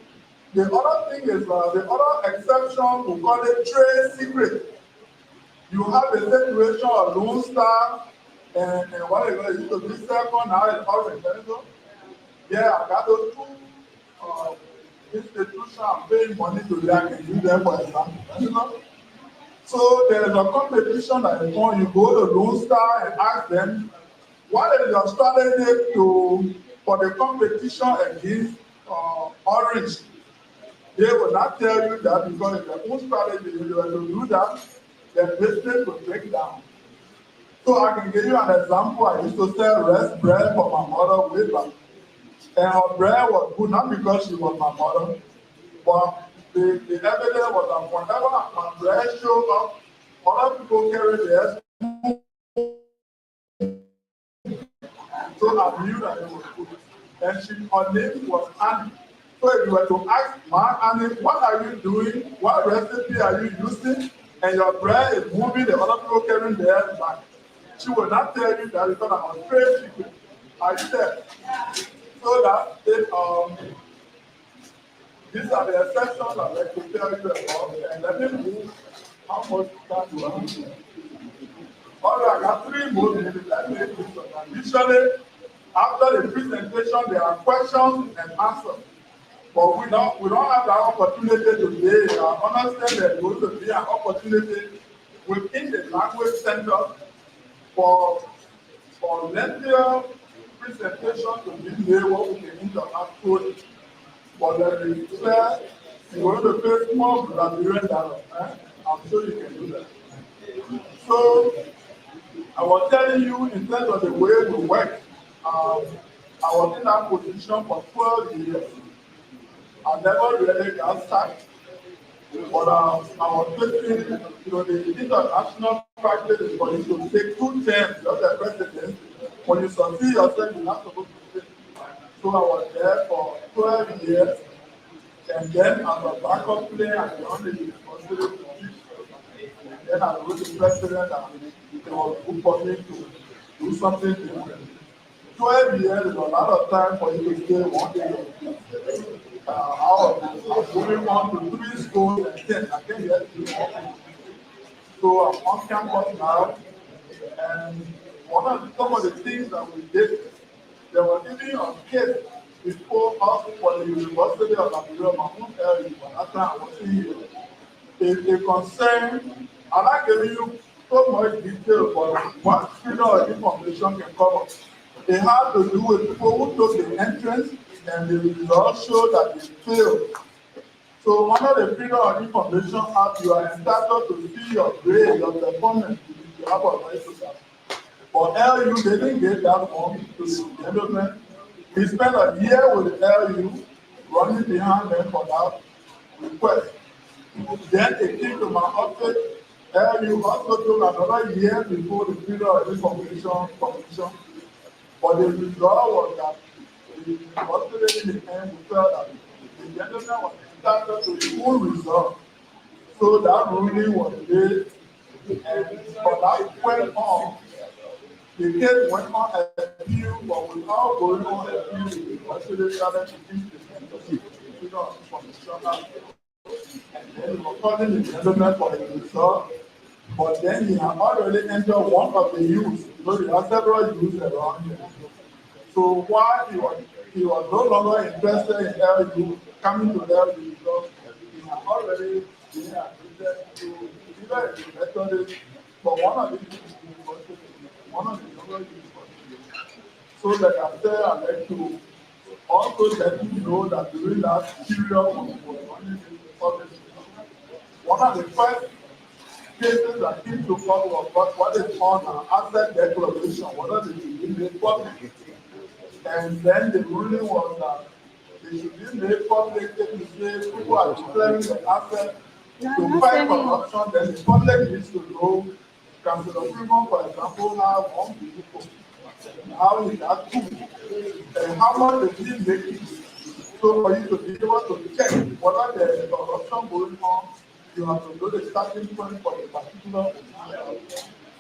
the other thing is the other exception, we call it trade secret. You have a situation of Lone Star and what is it to be second now in Orange. Yeah, I got those two institutions I'm paying money to that and use them for example. So there is a competition that is on. You go to Lone Star and ask them, what is your strategy for the competition against Orange? They will not tell you that because it's their own strategy. If you were to do that, the business will break down. So I can give you an example. I used to sell rice bread for my mother way back. And her bread was good, not because she was my mother, but the evidence was that whenever my bread showed up, other people carried theirs. So I knew that it was good. And her name was Annie. So if you were to ask my Annie, what are you doing? What recipe are you using? And your bread is moving, the other people carrying theirs back. She will not tell you that because I'm a trade secret. Are you there? So that these are the exceptions I'd like to tell you about. And let me move how much time do I have? All right, I got 3 more minutes. Let me do this. Usually, after the presentation, there are questions and answers. But we don't have that opportunity today. I understand there's going to be an opportunity within the language center for lengthier presentation to be made what we can interact with. But there is clear, you're going to face more Liberian dialogue. I'm sure you can do that. So I was telling you in terms of the way we work, I was in that position for 12 years. I never really got stuck. But I was thinking, the international practice is for you to take 2 terms as a president. When you succeed yourself, you're not supposed to take. So I was there for 12 years, and then as a backup player, I joined the responsibility to teach. And then I was the president, and it was good for me to do something different. 12 years is a lot of time for you to stay one day. I'm moving on to 3 schools and 10. I can't get to it. So I'm on campus now, and some of the things that we did, there was even a case before us for the University of Liberia, my own area, at that time I was here. A concern, I'm not giving you so much detail, but what freedom of information can cover. It had to do with people who took the entrance and the results show that they failed. So under the Freedom of Information Act, you are entitled to see your grade, your performance, you have a right to that. For LU, they didn't get that form to the development. We spent a year with the LU running behind them for that request. Then it came to my office. LU also took another year before the Freedom of Information Commission. But the result was that the university in the end, we felt that the gentleman was entitled to the full result. So that ruling was made, and for that went on. The case went on appeal, but without going on appeal, the university started to teach the Freedom of Information Act. And then we were calling the gentleman for the result. But then he had already entered one of the youths. So he had several youths around him. So while he was no longer interested in LU, coming to LU because he had already been admitted to either a Methodist, but one of the universities, one of the younger universities. So like I said, I'd like to also let you know that during that period when we were running this public, one of the first cases that came to court was what is called an asset declaration, whether they should be made public. And then the ruling was that they should be made public if you say people are declaring the asset to fight corruption, then the public needs to know, Council of Freedom, for example, have 1 vehicle. How is that two? And how much does it make it? So for you to be able to check whether there is corruption going on, you have to know the starting point for a particular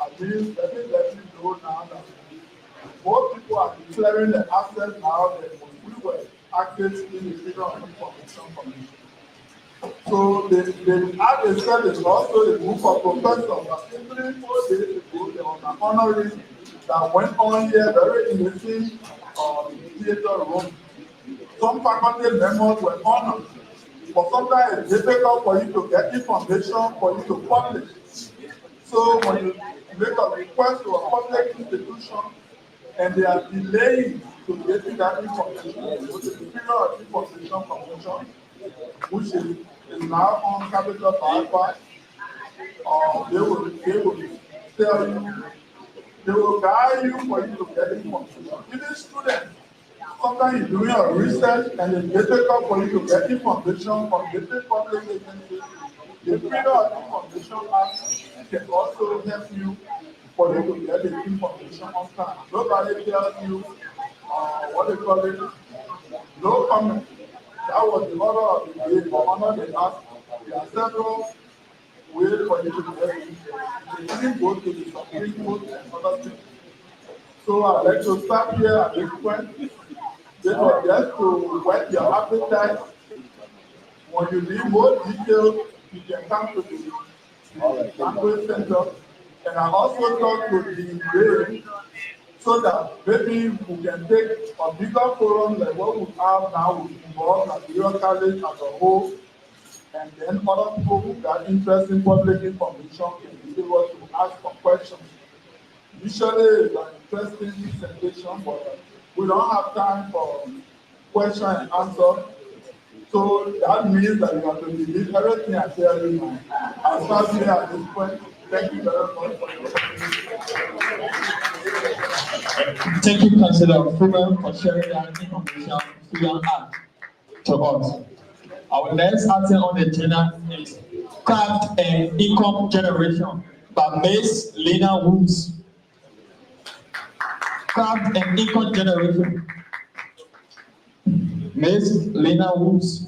at least let me know now that more people are declaring the assets now than when we were accessing the Freedom of Information Commission. So the act itself is also a group of professors that simply 4 days ago there was an honoring that went on here very innocent theater room. Some faculty members were honored, but sometimes it's difficult for you to get information for you to publish. So when you make a request to a public institution and they are delaying to getting that information, which is the Freedom of Information Commission, which is now on Capital Power, they will tell you, they will guide you for you to get information. Even students, sometimes you're doing a research and it's difficult for you to get information from different public agencies. The Freedom of Information Act can also help you for you to get the information on time. Nobody tells you what they call it, no comment. That was the order of the day. For honor the act, there are several ways for you to get it. You can go to the Supreme Court and other things. So I'd like to start here at this point. This was just to whet your appetite. When you need more details, you can come to the language center. And I also talk to the brain so that maybe we can take a bigger forum like what we have now with involved at your college as a whole, and then other people who got interest in public information can be able to ask for questions. Usually it's an interesting presentation, but we don't have time for question and answer. So that means that you have to believe everything I tell you now. I'll start here at this point. Thank you very much for your Thank you, Councillor Freeman, for sharing that information Freedom Act to us. Our next item on the agenda is craft and income generation by Miss Lena Woods. Craft and income generation. Miss Lena Woods.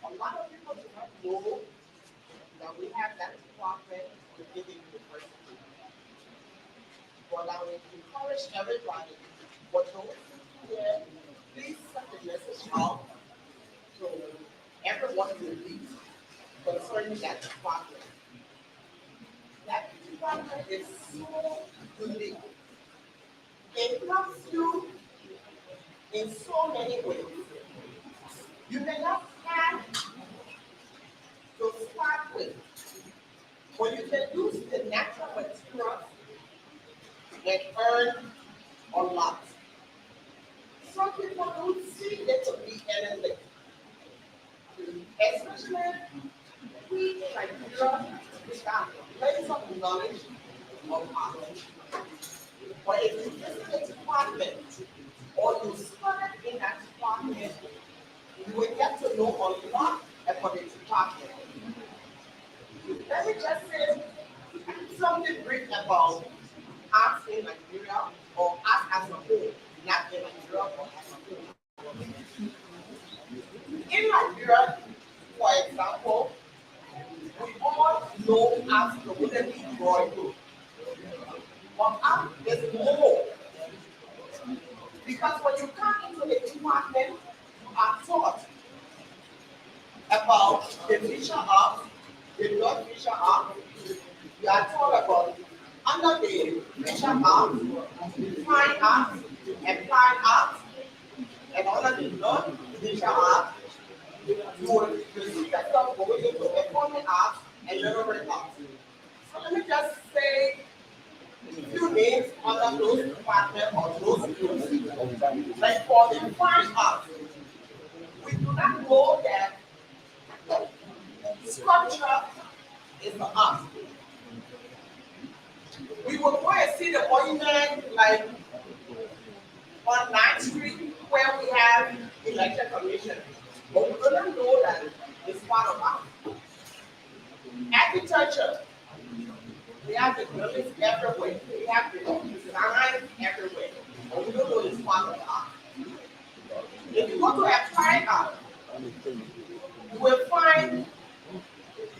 A lot of people do not know that we have that department within the university. But I will encourage everybody, but those here, please send the message out to everyone who leads concerning that department. That department is so unique. It helps you in so many ways. You may not have to start with, but you can use the natural materials and earn a lot. Some people don't see it to be anything. Especially we like Liberia, we got plenty of knowledge of art. But if you visit a department or you start in that department, you will get to know a lot about the department. Let me just say something brief about arts in Nigeria or arts as a whole, not in Nigeria but as a whole. In Nigeria, for example, we all know arts the wooden drawing. But art is more. Because when you come into the department, you are taught about the visual art, the non-visual art. You are taught about under the visual art, fine art, applied art, and under the non-visual art, you see yourself going into performing art and literary art. So let me just say a few names under those departments or those fields. Like for the fine art, we do not know that sculpture is an art. We will go and see the monument like on 9th Street where we have election commission. But we do not know that it's part of art. Architecture. We have the buildings everywhere. We have the designs everywhere. But we don't know it's part of art. If you go to applied art, you will find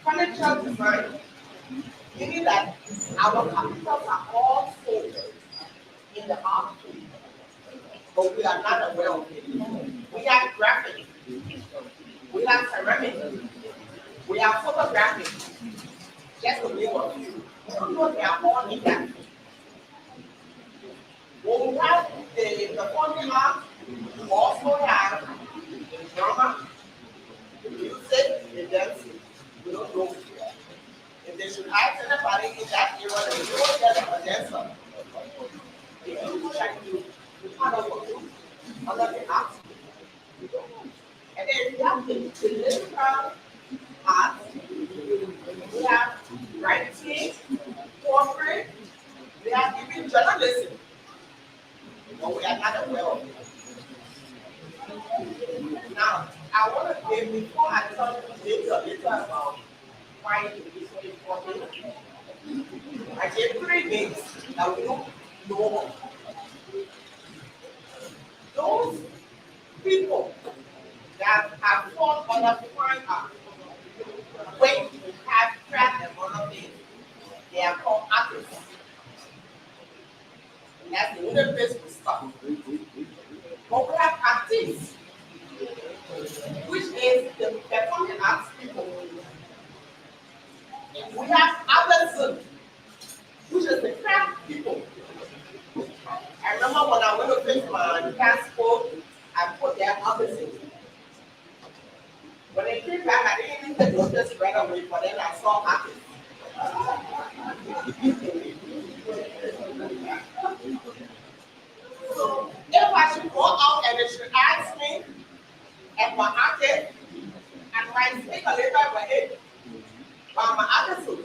furniture design, meaning that our capitals are all sold in the art, but we are not aware of it. We have graphics, we have ceramics, we have photography, just to name a few. We don't know they are all in that. When we have the performing art, we also have the drama, the music, the dancing. We don't know. If they should ask anybody in that era, they know that a dancer. If you check the part of a group under the art. And then we have the literal art. We have writing, portrait, we have even journalism. But we are not aware of it. Now, I want to give, before I tell you a little about why it is so important, I gave 3 names that we don't know of. Those people that have fought on the fine art, when you have craft and other things, they are called artists. And that's the only place we start. But we have artists, which is the performing arts people. We have others, which is the craft people. I remember when I went to fix my passport, I put their opposite. When I came back, I didn't even So if I should go out and they should ask me if my artist and my speak a little bit about my attitude.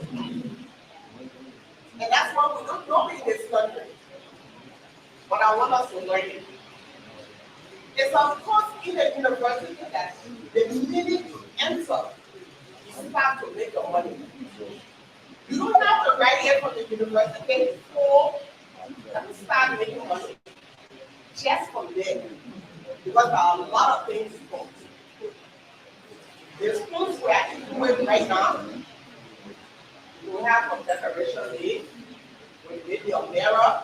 And that's what we don't know in this country. But I want us to learn it. It's of course in a university that the minute you enter, you start to make your money. You don't have to graduate from the university before you start making money. Just from there. Because there are a lot of things for. The schools we are doing right now, we have some decoration league, we did your mirror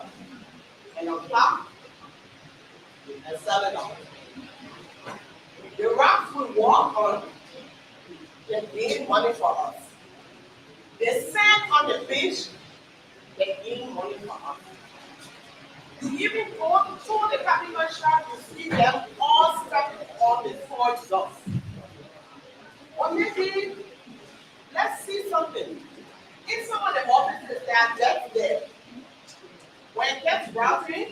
and your clock and sell it off. The rocks we walk on, they gain money for us. The sand on the beach, they gain money for us. You even go to the capital shop, you see them all stuck on the forged dust. Or maybe, let's see something. In some of the offices, they are just there. When it gets routing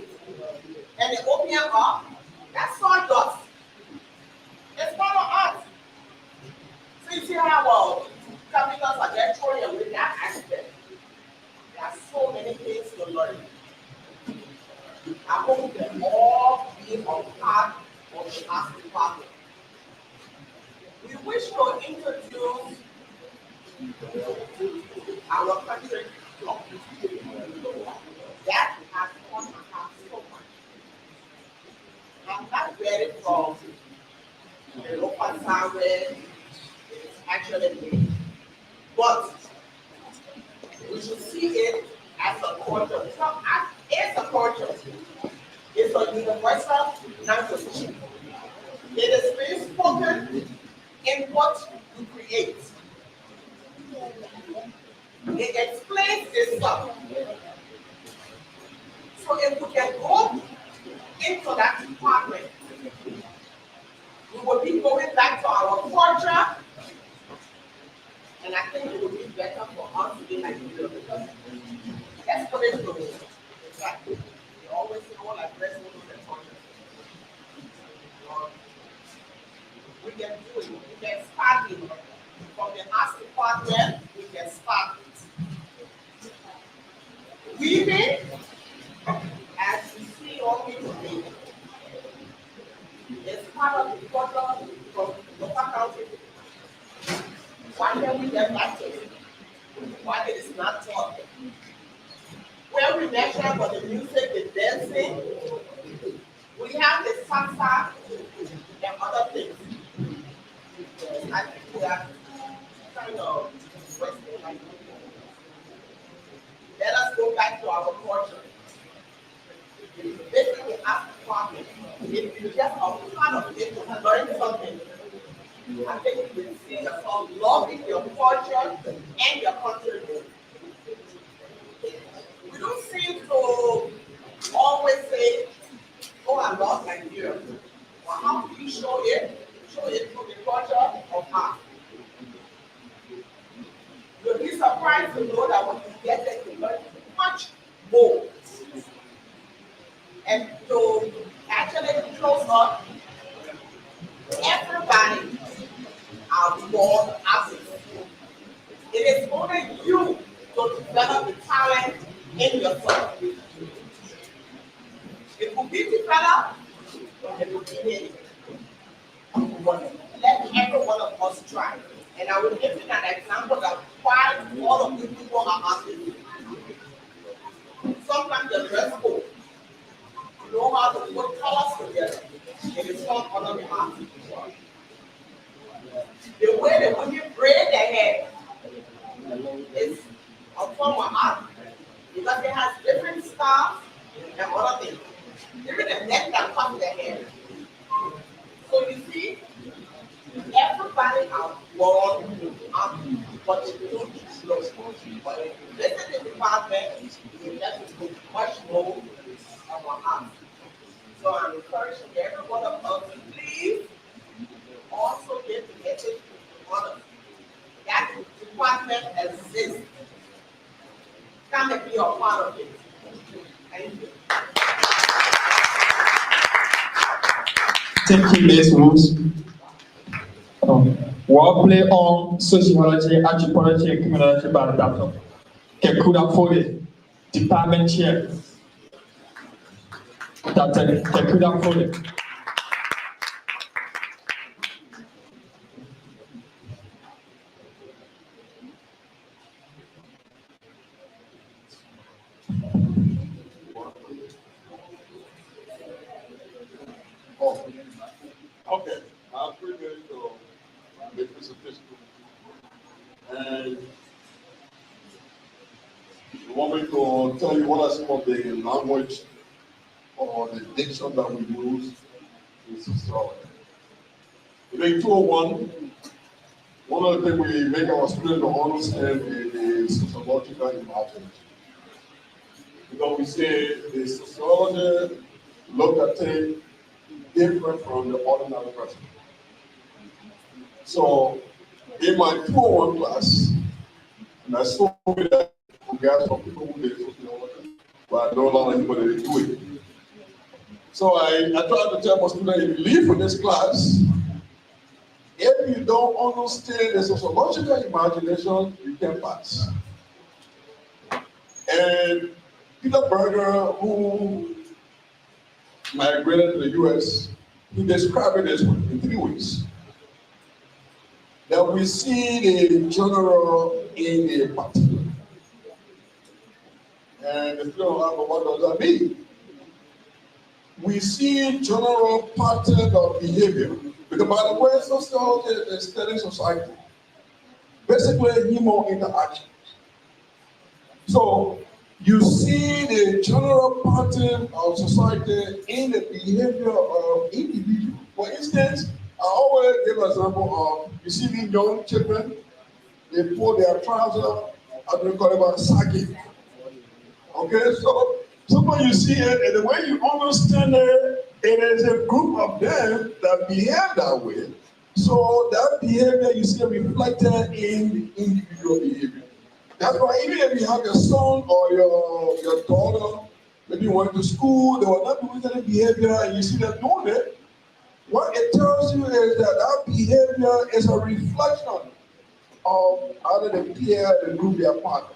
and they open it up, that's sawdust. It's not on us. So you see how well capitals are just throwing away that aspect. There are so many things to learn. I hope we can all be on part of the art department. We wish to introduce our country club. That has come and has so much. I'm not ready from the local survey. It's actually big. But we should see it as a culture. It's not as it's a culture. It's a universal language. It is being spoken in what you create. It explains itself. So if we can go into that department, we will be going back to our culture, and I think it will be better for us to be like Liberia because let's put it through. Exactly. They always say, oh, like let's go to the culture. We can do it. We can start it. From the arts department, we can start it. Weaving, as you see all people do, is part of the culture from local country. Why can't we get back to it? Why it is not taught? When we mention about the music, the dancing, we have the salsa and other things. I think we are kind of wasting like let us go back to our culture. Basically, ask the problem. If you just are part of it to learn something, I think you will see yourself loving your culture and your country. We don't seem to always say, oh, I love Nigeria. Well, how do you show it? Show it through the culture of art. You'll be surprised to know that when you get there, you learn much more. And to actually close up, everybody are born artists. It is only you to develop the talent in yourself. It will be developed, it will be hidden. Let every one of us try. And I will give you an example of why all of you people are artists. Sometimes the dress code, you know how to put colors together. It is not under the art. The way the women braid their hair is a form of art because it has different styles and other things. Even the neck that comes their hair. So you see, everybody are born up, but they don't know. But if you listen to the department, you get to much more about art. So I'm encouraging every one of us to please also get the message to others. That department exists. come and be a part of it. Thank you. Thank you, Ms. Rose. Wordplay on sociology, anthropology, and criminology by the doctor. Kekuda Foley, department chair. Dr. Kekuda Foley. Okay, I'm 3 minutes to make this official. And you want me to tell you what are some of the language or the diction that we use in sociology? In 201, one of the things we make our students understand is the sociological imagination. Because we say the sociology look at things different from the ordinary person. So in my 201 class, and I saw that you guys some people who did sociology, but I know a lot of people that do it. So I tried to tell my students, if you leave for this class, if you don't understand the sociological imagination, you can pass. And Peter Berger, who migrated to the US, he described it this way in 3 ways. That we see the general in the particular. And if you don't have what does that mean? We see general pattern of behavior. Because by the way, sociology is studying society. Basically, human interaction. So you see the general pattern of society in the behavior of individuals. For instance, I always give an example of, you see these young children, they pull their trousers, how do you call it, sagging. Okay, so when you see it, and the way you understand it, it is a group of them that behave that way. So that behavior you see reflected in individual behavior. That's why even if you have your son or your daughter, maybe you went to school, they were not doing any behavior, and you see them doing it, what it tells you is that that behavior is a reflection of either the peer, the group they are part of.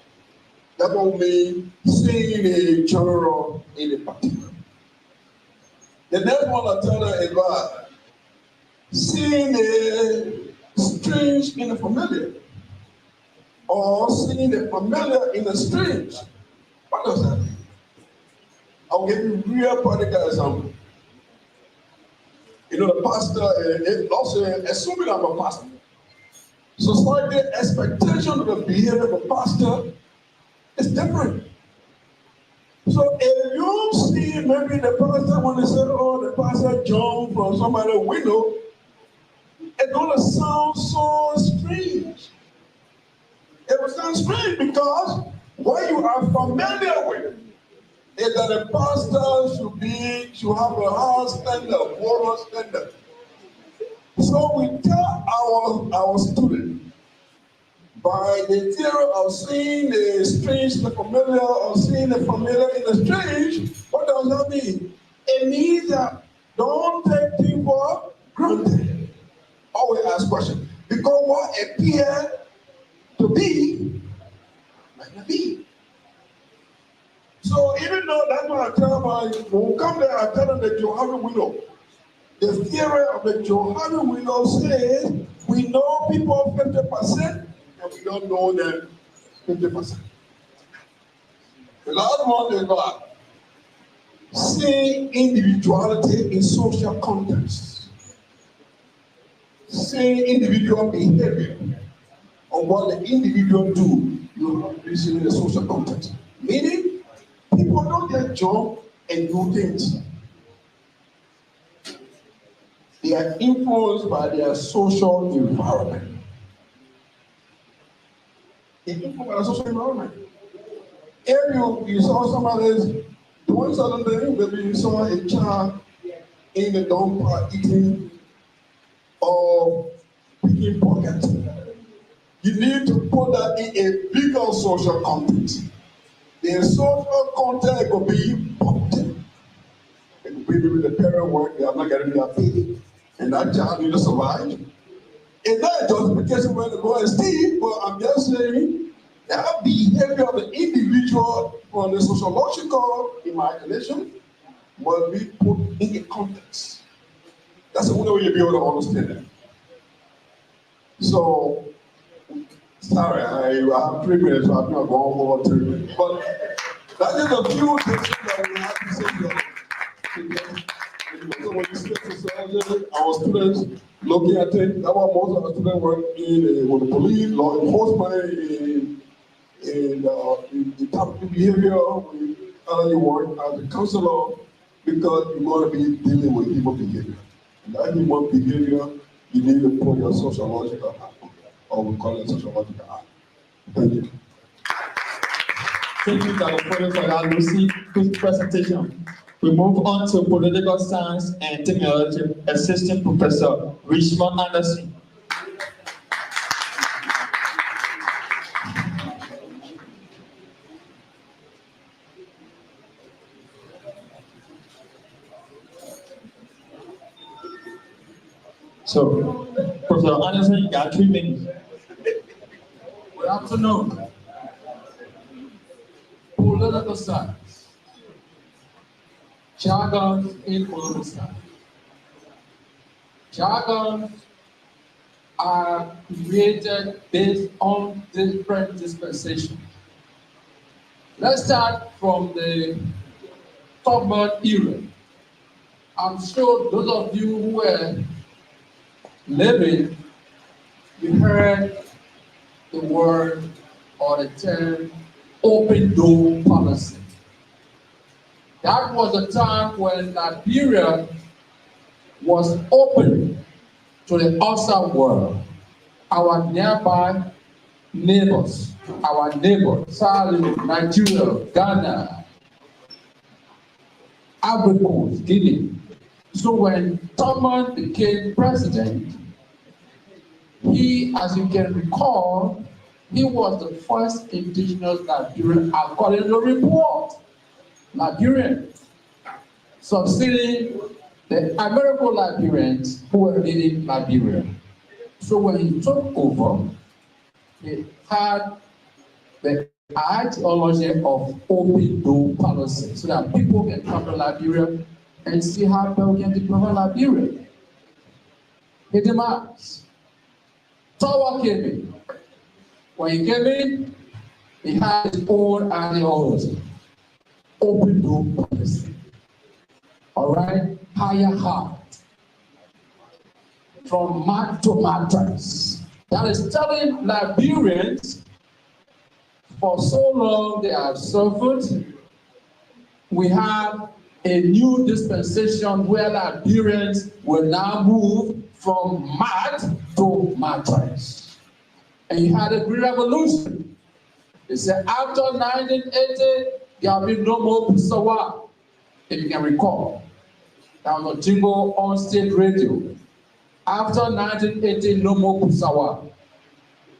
That will mean seeing a general in a particular. The next one I tell her is about seeing a strange in the familiar, or seeing the familiar in the strange. What does that mean? I'll give you a real practical example. You know, the pastor, also assuming I'm a pastor, society expectation of the behavior of a pastor is different. So if you see maybe the pastor when they say, oh, the pastor jumped from somebody's window, it's gonna sound so strange. It will sound strange because what you are familiar with is that the pastor should have a high standard, moral standard. So we tell our students, by the theory of seeing the strange in the familiar, or seeing the familiar in the strange, what does that mean? It means that don't take things for granted. Always ask questions. Because what appears to be might not be. So even though that's what I tell my, when we come there, I tell them the Jehovah's window. The theory of the Jehovah's window says we know people 50%, and we don't know them 50%. The last one is about seeing individuality in social context, seeing individual behavior, or what the individual do, you have to see in the social context. Meaning, people don't get job and do things. They are influenced by their social environment. They're influenced by their social environment. If you saw somebody doing certain things, maybe you saw a child in the dump eating or picking pockets, you need to put that in a bigger social context. The social content could be positive. It could be maybe the parent work, they are not getting their pay, and that child need to survive. It's not a justification where the boy is steal, but I'm just saying that behavior of the individual from the sociological imagination must be put in a context. That's the only way you'll be able to understand it. So, sorry, I have 3 minutes, so I'm not going over 3 minutes. But that's just a few things that we have to say here. So when you see sociology, our students looking at it, that's what most of our students work in with the police, law enforcement, in public behavior, you work as a counselor, because you're going to be dealing with human behavior. And that human behavior, you need to put your sociological hat on, or we call it sociological hat. Thank you. Thank you, Dr. Fendell, for that lucid presentation. We move on to political science and technology, Assistant Professor Richmond Anderson. So, Professor Anderson, you got 3 minutes. Good afternoon. Political science. Jargons in political science. Jargons are created based on different dispensations. Let's start from the Tubman era. I'm sure those of you who were living, you heard the word or the term open door policy. That was a time when Liberia was open to the outside world. Our nearby neighbors, Sali, Nigeria, Ghana, Ivory Coast, Guinea. So when Tubman became president, he, as you can recall, he was the first indigenous Liberian, according to the report, Liberian, succeeding the American Liberians who were leading Liberia. So when he took over, he had the ideology of open door policy, so that people can come to Liberia and see how people can develop Liberia. He demands. Tower came in. When he came in, he had his own ideology. Open door policy. All right? Higher heart. From mat to mattress. That is telling Liberians, for so long they have suffered. We have a new dispensation where Liberians will now move from mat to mattress. And you had a great revolution. They said after 1980, there will be no more Pusawa, if you can recall. That was a jingle on state radio. After 1980, no more Pusawa.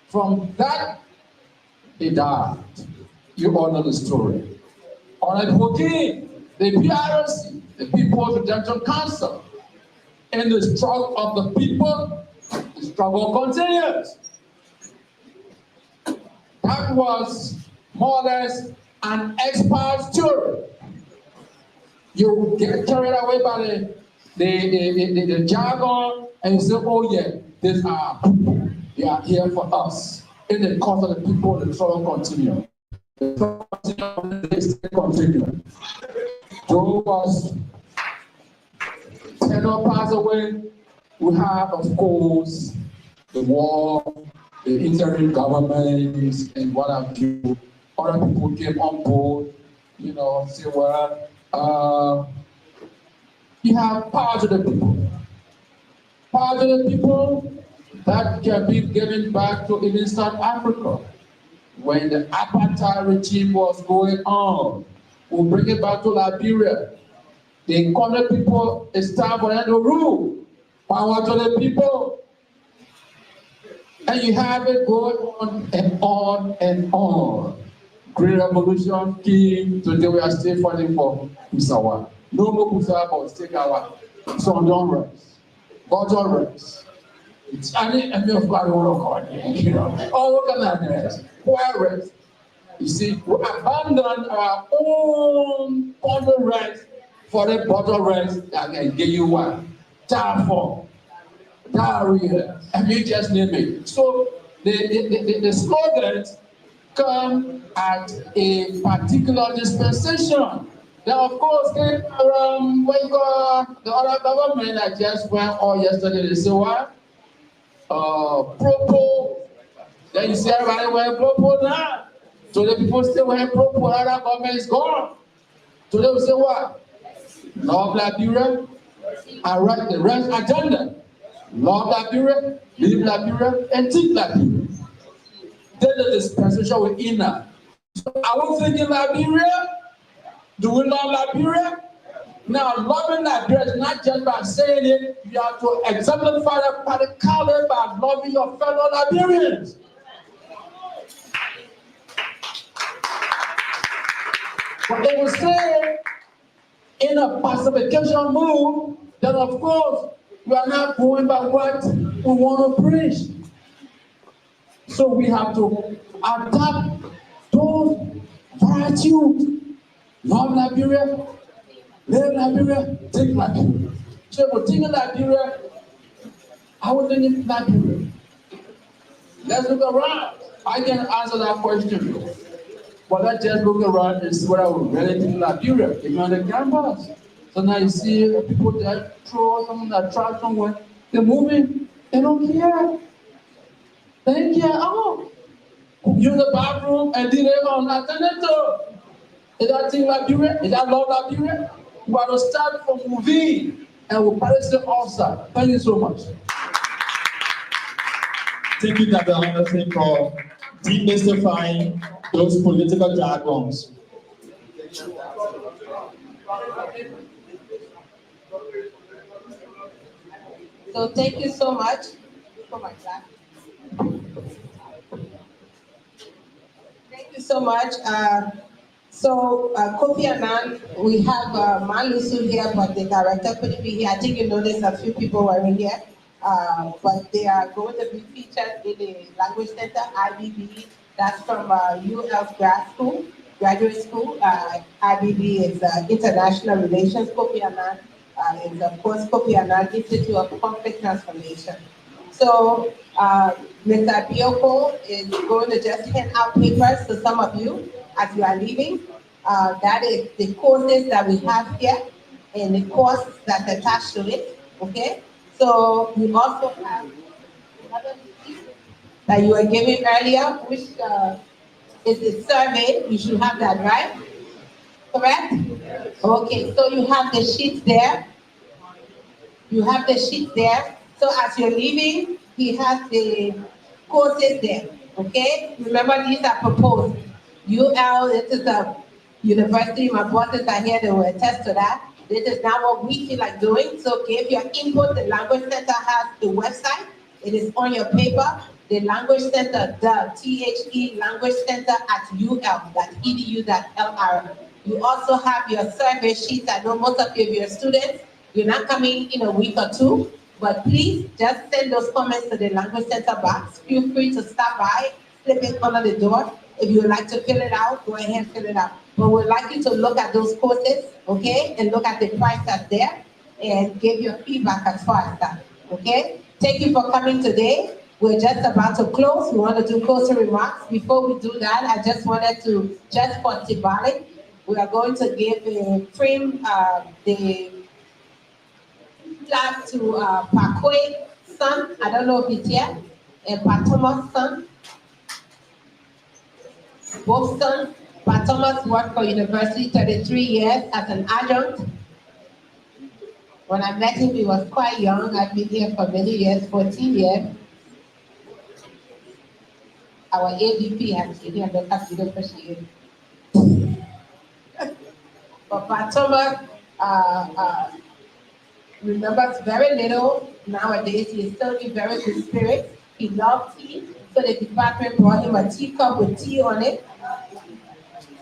From that, he died. You all know the story. On a booking, the PRC, the People's Redemption Council, in the struggle of the people, the struggle continues. That was more or less an expired story. You get carried away by the jargon and you say, oh yeah, these are people. They are here for us. In the cause of the people, the struggle continues. The struggle continues. Joe was 10 or passed away. We have, of course, the war, the interim governments, and what have you. Other people came on board, you know, say, well, you have power to the people. Power to the people that can be given back to even South Africa. When the apartheid regime was going on, we'll bring it back to Liberia. The colored people, it's time for them to rule. Power to the people. And you have it going on and on and on. Green Revolution came, today we are still fighting for Kusawa. No more Kusawa, but take our son don't rest. Bottom rest. It's only a of God all organized. Where rest? You see, we abandon our own bottom rest for the bottom rest that can give you one. Typhoid, diarrhea, and you just name it. So the slogans come at a particular dispensation. Then of course, when you go, the other government that just went on yesterday, they say what? Propo. Then you see everybody wearing propo now. So the people still wearing propo, other government is gone. So they will say what? Love Liberia, I write the rest agenda. Love Liberia, live Liberia, and think Liberia. Then the dispensation with Ina. So I was thinking Liberia. Do we love Liberia? Now, loving Liberia is not just by saying it, you have to exemplify that practically by loving your fellow Liberians. But they will say, in a pacification move, then of course, we are not going by what we want to preach. So we have to adapt those virtues. Love Liberia, live Liberia, think Liberia. So if we're thinking Liberia, I would think it's Liberia. Let's look around. I can answer that question. But let's just look around and see what I would really think Liberia. Even on the campus. So now you see people that throw someone that try somewhere, they're moving, they don't care. They don't care. Oh, use the bathroom and did it on attended to. Is that thing Liberia? Is that love Liberia? We are to start from moving and we'll punish the outside. Thank you so much. Thank you, Dr. Anderson, for demystifying those political jargons. So thank you so much for my class. Thank you so much. Kofi Annan, we have Malusu here, but the director couldn't be here. I think you noticed a few people weren't here, but they are going to be featured in the Language Center, IBB. That's from UL's graduate school. IBB is International Relations. Kofi Annan is, of course, Kofi Annan Institute of Conflict Transformation. So Mr. Bioko is going to just hand out papers to some of you as you are leaving. That is the courses that we have here and the course that's attached to it, okay? So we also have another sheet that you were giving earlier, which is a survey. You should have that, right? Correct? Okay, so you have the sheet there. You have the sheet there. So as you're leaving, he has the courses there, okay? Remember, these are proposed. UL, this is a university, my bosses are here, they will attest to that. This is not what we feel like doing, so give your input. The Language Center has the website. It is on your paper. The Language Center, the THE Language Center at ul.edu.lr. You also have your survey sheets. I know most of you, your students, you're not coming in a week or two, but please just send those comments to the Language Center box. Feel free to stop by, slip it under the door. If you would like to fill it out, go ahead and fill it out. But we'd like you to look at those courses, okay, and look at the price that's there and give your feedback as far as that, okay? Thank you for coming today. We're just about to close. We want to do closing remarks. Before we do that, I just wanted to, just for symbolic, we are going to give a frame, the flag to Pakwe's son. I don't know if it's here, and Patoma's son. Both sons. Thomas worked for university 33 years as an adjunct. When I met him, he was quite young. I've been here for many years, 14 years. Our AVP has been here, but that's the appreciate. But Thomas remembers very little. Nowadays, he is still in very good spirits. He loved tea, so the department brought him a teacup with tea on it.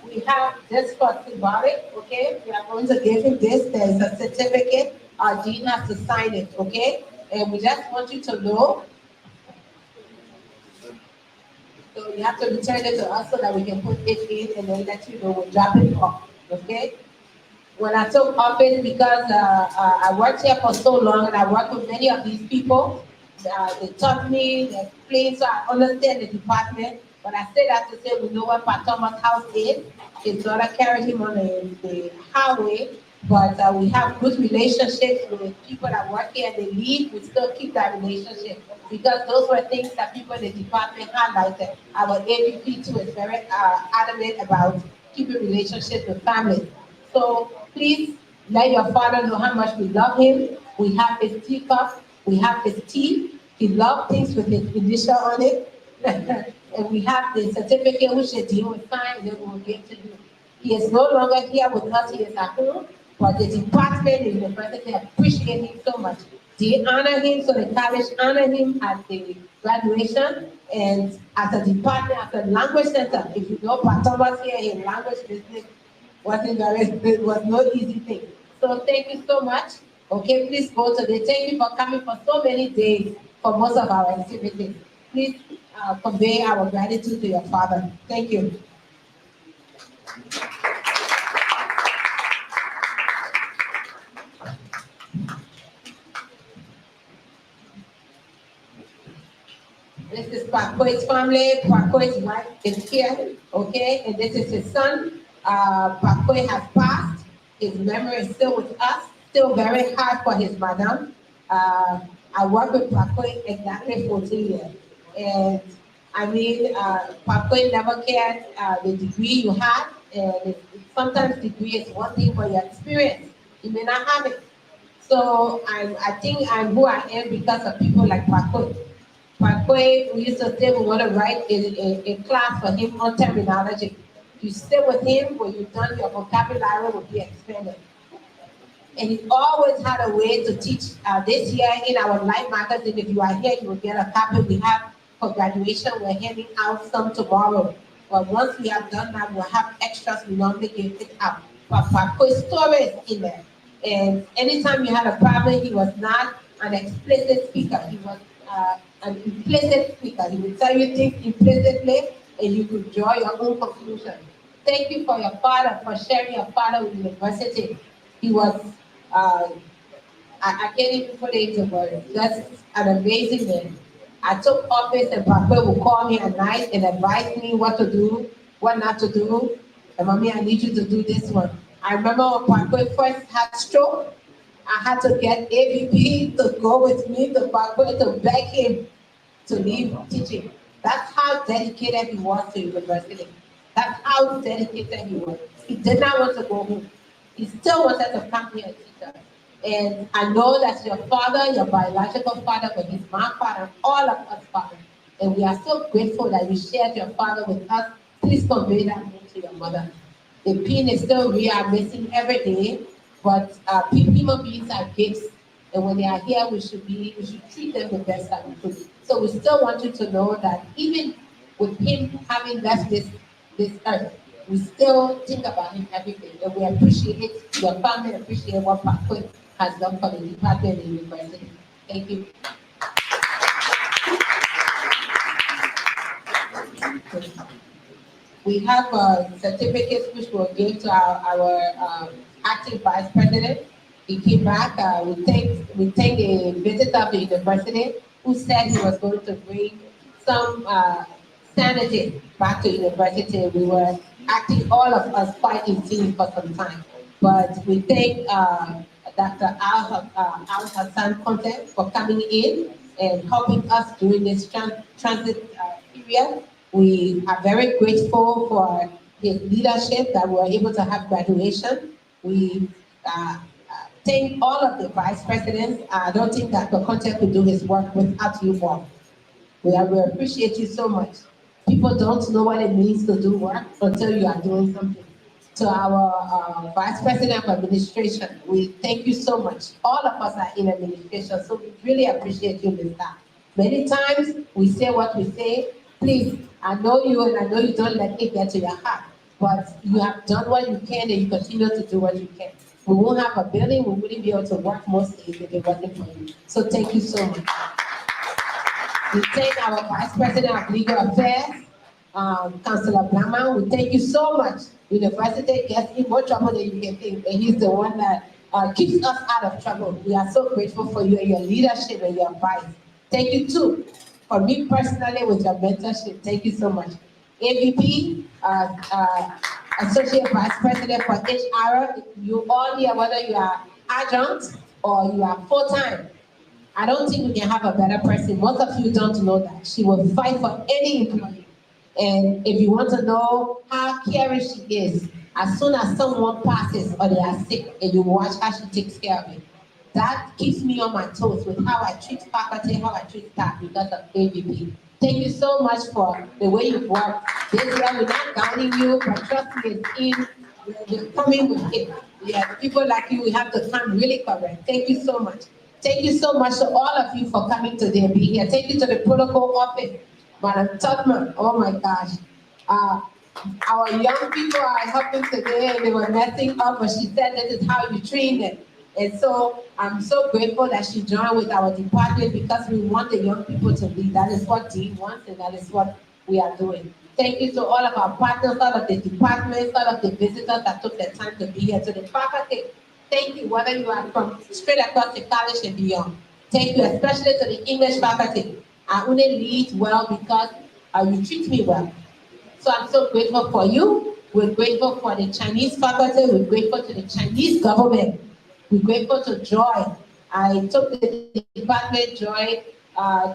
we have this for symbolic, okay? We are going to give him this. There's a certificate. Our dean has to sign it, okay? And we just want you to know. So you have to return it to us so that we can put it in and then let you know we'll drop it off, okay? When I took office, because I worked here for so long and I worked with many of these people, they taught me, they explained, so I understand the department. But I say that to say we know what Pat Thomas' house is. His daughter carried him on the highway, but we have good relationships with people that work here and they leave. We still keep that relationship because those were things that people in the department highlighted. Our AVP too is very adamant about keeping relationships with families. So please let your father know how much we love him. We have his teacup, we have his tea. He loves things with his initial on it. And we have the certificate which the dean will sign and then we will give to you. He is no longer here with us, he is at home, but the department, the university appreciate him so much. They honor him, so the college honor him at the graduation. And as a department, as a language center, if you know Pat Thomas here in language business, it was no easy thing. So thank you so much. Okay, please go today. Thank you for coming for so many days for most of our activities. Please convey our gratitude to your father. Thank you. This is Pako's family. Pako's wife is here, okay? And this is his son. Pako has passed. His memory is still with us, still very hard for his madam. I worked with Pako exactly 14 years. And I mean, Pako never cared the degree you had. And sometimes degree is one thing, but your experience, you may not have it. So I think I'm who I am because of people like Pako. Pakwe, we used to say we want to write a class for him on terminology. You stay with him, when you're done, your vocabulary will be expanded. And he always had a way to teach. This year in our Life magazine, if you are here, you will get a copy we have for graduation. We're handing out some tomorrow. But once we have done that, we'll have extras we normally give it out. But Pakwe's story is in there. And anytime you had a problem, he was not an explicit speaker. He was an implicit speaker. He would tell you things implicitly and you could draw your own conclusion. Thank you for your father, for sharing your father with the university. He was, I can't even put it into words, just an amazing man. I took office and Papa would call me at night and advise me what to do, what not to do. And mommy, I need you to do this one. I remember when Papa first had stroke, I had to get AVP to go with me to Papa to beg him to leave teaching. That's how dedicated he was to university. That's how dedicated he was. He did not want to go home. He still wanted to come here and teach us. And I know that's your father, your biological father, but he's my father, all of us father. And we are so grateful that you shared your father with us. Please convey that to your mother. The pain is still we are missing every day, but human beings are gifts. And when they are here, we should treat them the best that we could. So we still want you to know that even with him having left this earth, we still think about him every day. And we appreciate it, your family appreciate what Patrick has done for the department and university. Thank you. We have certificates which we'll give to our acting vice president. He came back. We thank the visitor of the university who said he was going to bring some sanity back to university. We were acting, all of us, quite in team for some time. But we thank Dr. Al Hassan Conte for coming in and helping us during this transit period. We are very grateful for his leadership that we were able to have graduation. We thank all of the vice presidents. I don't think Dr. Conte could do his work without you all. We appreciate you so much. People don't know what it means to do work until you are doing something. To our Vice President of Administration, we thank you so much. All of us are in administration, so we really appreciate you, Ms. Staff. Many times we say what we say. Please, I know you and I know you don't let it get to your heart. but you have done what you can and you continue to do what you can. We won't have a building, we wouldn't be able to work most days if it wasn't for you. So thank you so much. We thank our Vice President of Legal Affairs, Councillor Blama. We thank you so much. University gets in more trouble than you can think, and he's the one that keeps us out of trouble. We are so grateful for you and your leadership and your advice. Thank you too, for me personally, with your mentorship. Thank you so much. AVP, Associate Vice President for HR, you all here, whether you are adjunct or you are full-time, I don't think we can have a better person. Most of you don't know that. She will fight for any employee. And if you want to know how caring she is, as soon as someone passes or they are sick and you watch how she takes care of it, that keeps me on my toes with how I treat faculty, how I treat staff because of AVP. Thank you so much for the way you've worked. This year we're not doubting you, but trust me, we're coming with it. Yeah, people like you, we have to come really correct. Thank you so much. Thank you so much to all of you for coming today and being here. Thank you to the protocol office, Madam Tubman. Oh my gosh. Our young people are helping today and they were messing up, but she said this is how you train them. And so I'm so grateful that she joined with our department because we want the young people to lead. That is what Dean wants and that is what we are doing. Thank you to all of our partners, all of the departments, all of the visitors that took the time to be here, to the faculty. Thank you, whether you are from straight across the college and beyond. Thank you, especially to the English faculty. I only lead well because you treat me well. So I'm so grateful for you. We're grateful for the Chinese faculty. We're grateful to the Chinese government. We're grateful to Joy. I took the department, Joy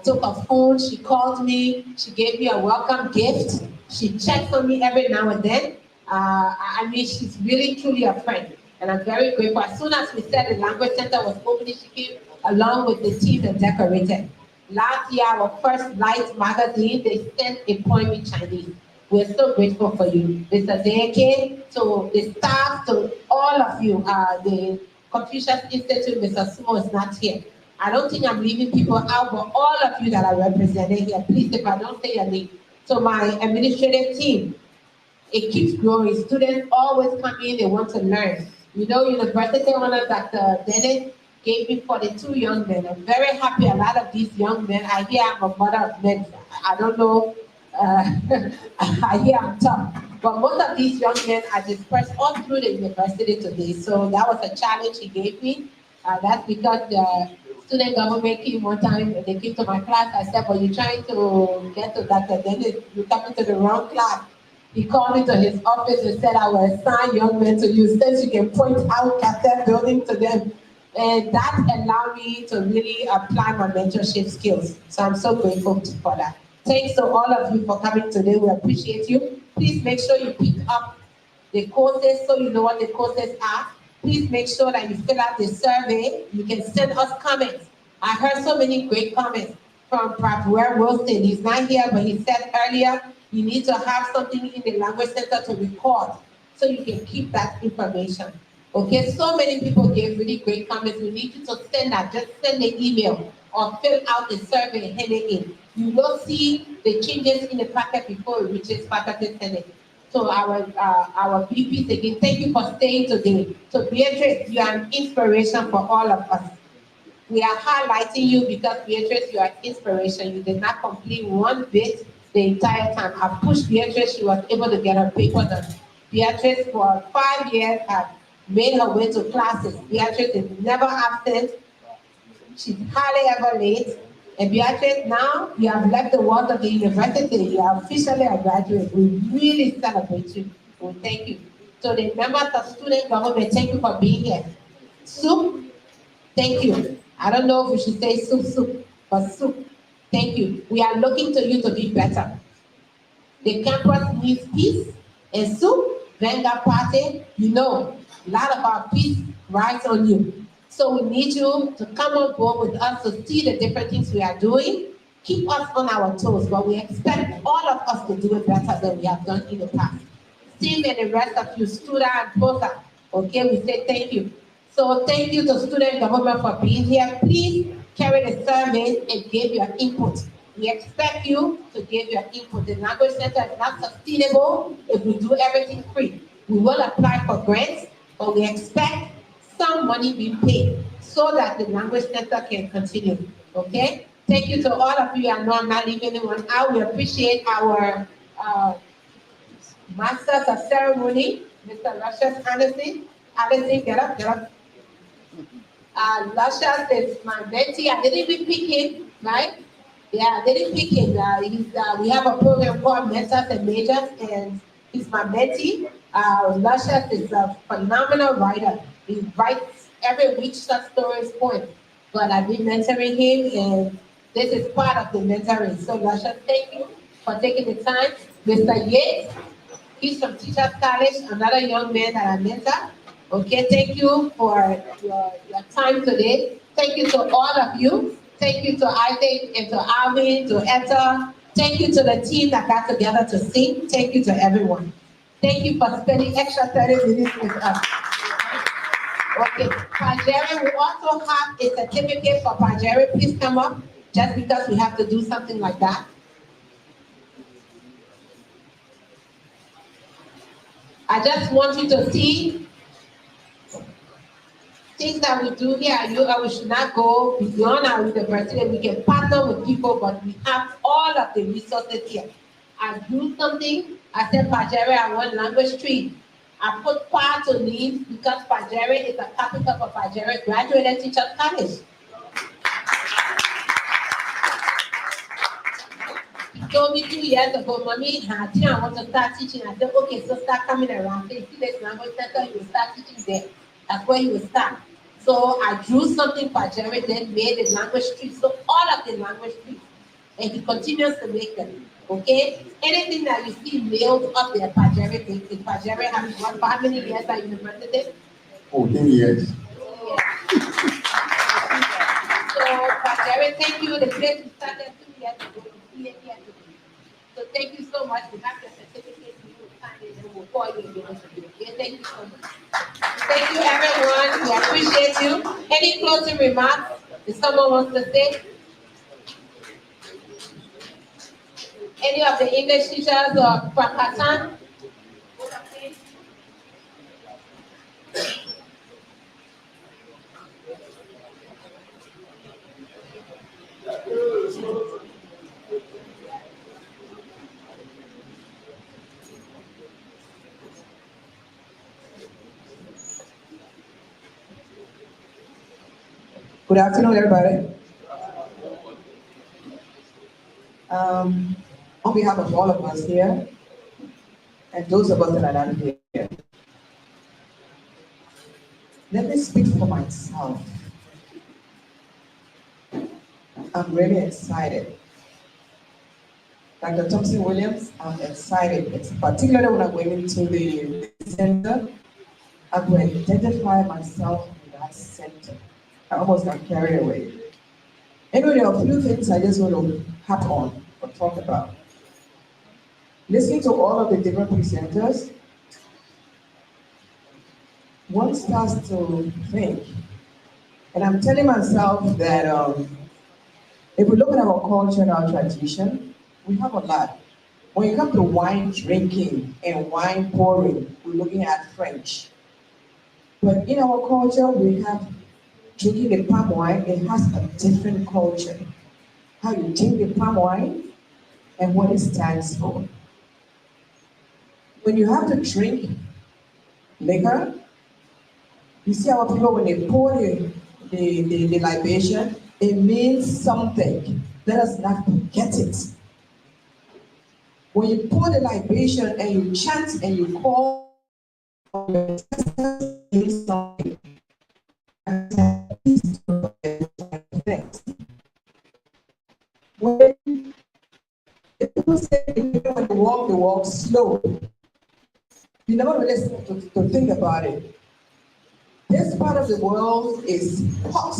took a phone, she called me, she gave me a welcome gift. She checks on me every now and then. I mean, she's really, truly a friend. And I'm very grateful. As soon as we said the language center was opening, she came along with the team and decorated. Last year, our first Light magazine, they sent a poem in Chinese. We're so grateful for you. Mr. Deke, to the staff, to all of you. The Confucius Institute, Mr. Sumo is not here. I don't think I'm leaving people out, but all of you that are represented here, please, if I don't say your name. So my administrative team, it keeps growing. Students always come in, they want to learn. You know, University owner Dr. Dennis gave me 42 young men. I'm very happy a lot of these young men, I hear I'm a mother of men. I don't know, I hear I'm tough. But most of these young men are dispersed all through the university today. So that was a challenge he gave me. That's because the student government came one time, they came to my class, I said, well, you're trying to get to Dr. Dennis, you're coming to the wrong class. He called me to his office and said, I will assign young men to you since you can point out Cassette building to them. And that allowed me to really apply my mentorship skills. So I'm so grateful for that. Thanks to all of you for coming today. We appreciate you. Please make sure you pick up the courses so you know what the courses are. Please make sure that you fill out the survey. You can send us comments. I heard so many great comments from Prapuer Wilson. He's not here, but he said earlier, you need to have something in the language center to record so you can keep that information. Okay, so many people gave really great comments. We need you to send that. Just send the email or fill out the survey and hand it in. You will see the changes in the packet before it reaches faculty senate. So our VPs again, thank you for staying today. So Beatrice, you are an inspiration for all of us. We are highlighting you because Beatrice, you are inspiration. You did not complete one bit the entire time. I pushed Beatrice, she was able to get her paper done. Beatrice for 5 years has made her way to classes. Beatrice is never absent. She's hardly ever late. And Beatrice, now you have left the walls of the university. You are officially a graduate. We really celebrate you. We thank you. So the members of student government, thank you for being here. Soup, thank you. I don't know if we should say soup, but soup, thank you. We are looking to you to be better. The campus needs peace and soup, Vanguard Party, you know, a lot of our peace rides on you. So we need you to come on board with us to see the different things we are doing. Keep us on our toes, but we expect all of us to do it better than we have done in the past. Steve and the rest of you, Studa and Posa, okay, we say thank you. So thank you to student government for being here. Please carry the surveys and give your input. We expect you to give your input. The language center is not sustainable if we do everything free. We will apply for grants, but we expect some money be paid so that the language center can continue. Okay? Thank you to all of you. I know I'm not leaving anyone out. We appreciate our masters of ceremony, Mr. Luscious Anderson. Anderson, get up, get up. Luscious is my mentee. I didn't even pick him, right? Yeah, I didn't pick him. We have a program called Mentors and Majors, and he's my mentee. Luscious is a phenomenal writer. He writes every week short stories, poems. But I've been mentoring him, and this is part of the mentoring. So, Luscious, thank you for taking the time. Mr. Yates, he's from Teachers College, another young man that I mentor. Okay, thank you for your time today. Thank you to all of you. Thank you to Isaac and to Alvin, to Etta. Thank you to the team that got together to sing. Thank you to everyone. Thank you for spending extra 30 minutes with us. Okay, Pajere, we also have a certificate for Pajere. Please come up, just because we have to do something like that. I just want you to see things that we do here. We should not go beyond our university. We can partner with people, but we have all of the resources here. I do something. I said, Pajere, I want language tree. I put Kwa to leave because Pajere is the capital for Pajere Graduate Teachers College. He told me 2 years ago, Mommy, I think I want to start teaching. I said, okay, so start coming around. So you see this language center, you will start teaching there. That's where you will start. So I drew something Pajere, then made a language tree. So all of the language trees. And he continues to make them. Okay? Anything that you see mailed up there, Pajere makes it. Pajere has what, how many years at university? 14 years. So Pajere, thank you. The place we started 2 years ago. So thank you so much. We have your certificate. We will sign it and we'll call you again. Okay, thank you so much. Thank you, everyone. We appreciate you. Any closing remarks if someone wants to say? Any of the English teachers or Pakistan? Good afternoon, everybody. On behalf of all of us here, and those of us that are not here, let me speak for myself. I'm really excited. Dr. Thompson Williams, I'm excited, particularly when I'm going into the center. I'm going to identify myself in that center. I almost got carried away. Anyway, there are a few things I just want to hop on or talk about. Listening to all of the different presenters, one starts to think, and I'm telling myself that if we look at our culture and our tradition, we have a lot. When you come to wine drinking and wine pouring, we're looking at French. But in our culture, we have drinking the palm wine. It has a different culture. How you drink the palm wine and what it stands for. When you have to drink liquor, you see our people, when they pour the libation, it means something. Let us not forget it. When you pour the libation and you chant and you call, it means something. When people say when they walk slow, you never really stop to think about it. This part of the world is hot,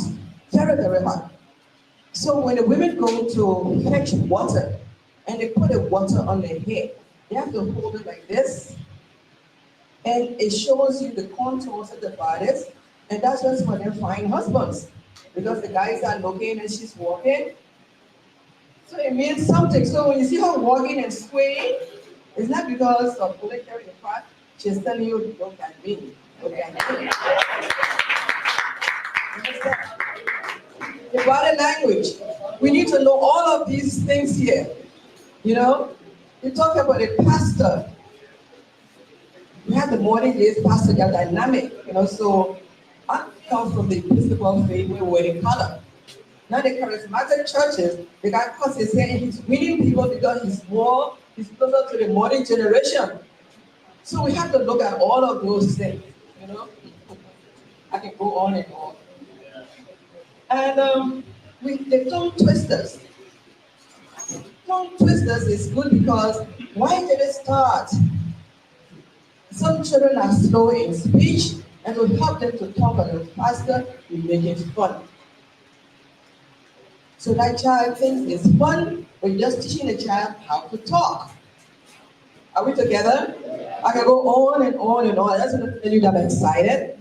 very, very hot. So when the women go to fetch water and they put the water on their head, they have to hold it like this. And it shows you the contours of the bodies. And that's just for their fine husbands. Because the guys are looking and she's walking. So it means something. So when you see her walking and swaying, it's not because of political impact. She's telling you, look at me, look at me. The body language. We need to know all of these things here. You know, you talk about a pastor. We have the morning days pastor, they're dynamic, you know, so I come from the Episcopal faith where we're in color. Now the charismatic churches, the guy comes and saying he's winning people because he's closer to the modern generation. So we have to look at all of those things, you know. I can go on and on. And the tongue twisters. Tongue twisters is good because why did it start? Some children are slow in speech, and we help them to talk a little faster, we make it fun. So that child thinks it's fun, we're just teaching the child how to talk. Are we together? I can go on and on and on. I just want to tell you that I'm excited.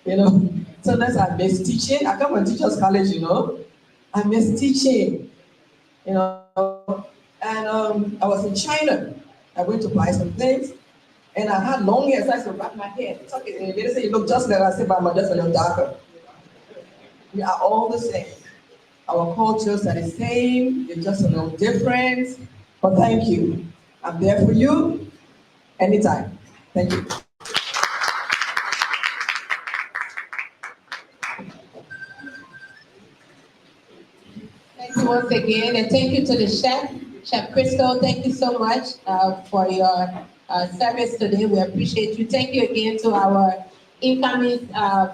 You know, sometimes I miss teaching. I come from teachers college, you know. I miss teaching, you know. And I was in China. I went to buy some things, and I had long hair, so I used to wrap my hair. They say you look just like I said, but I'm just a little darker. We are all the same. Our cultures are the same, they're just a little different. But thank you. I'm there for you anytime. Thank you. Thank you once again, and thank you to the Chef Crystal. Thank you so much for your service today. We appreciate you. Thank you again to our incoming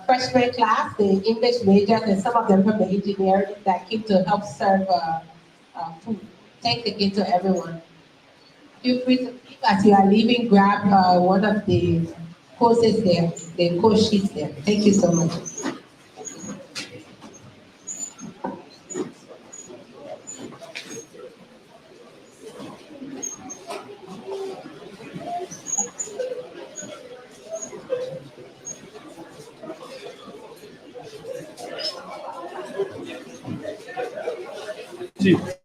freshman class, the English majors, and some of them from the engineering that came to help serve food. Thanks again to everyone. Feel free to, as you are leaving, grab one of the courses there, the course sheets there. Thank you so much. Chief.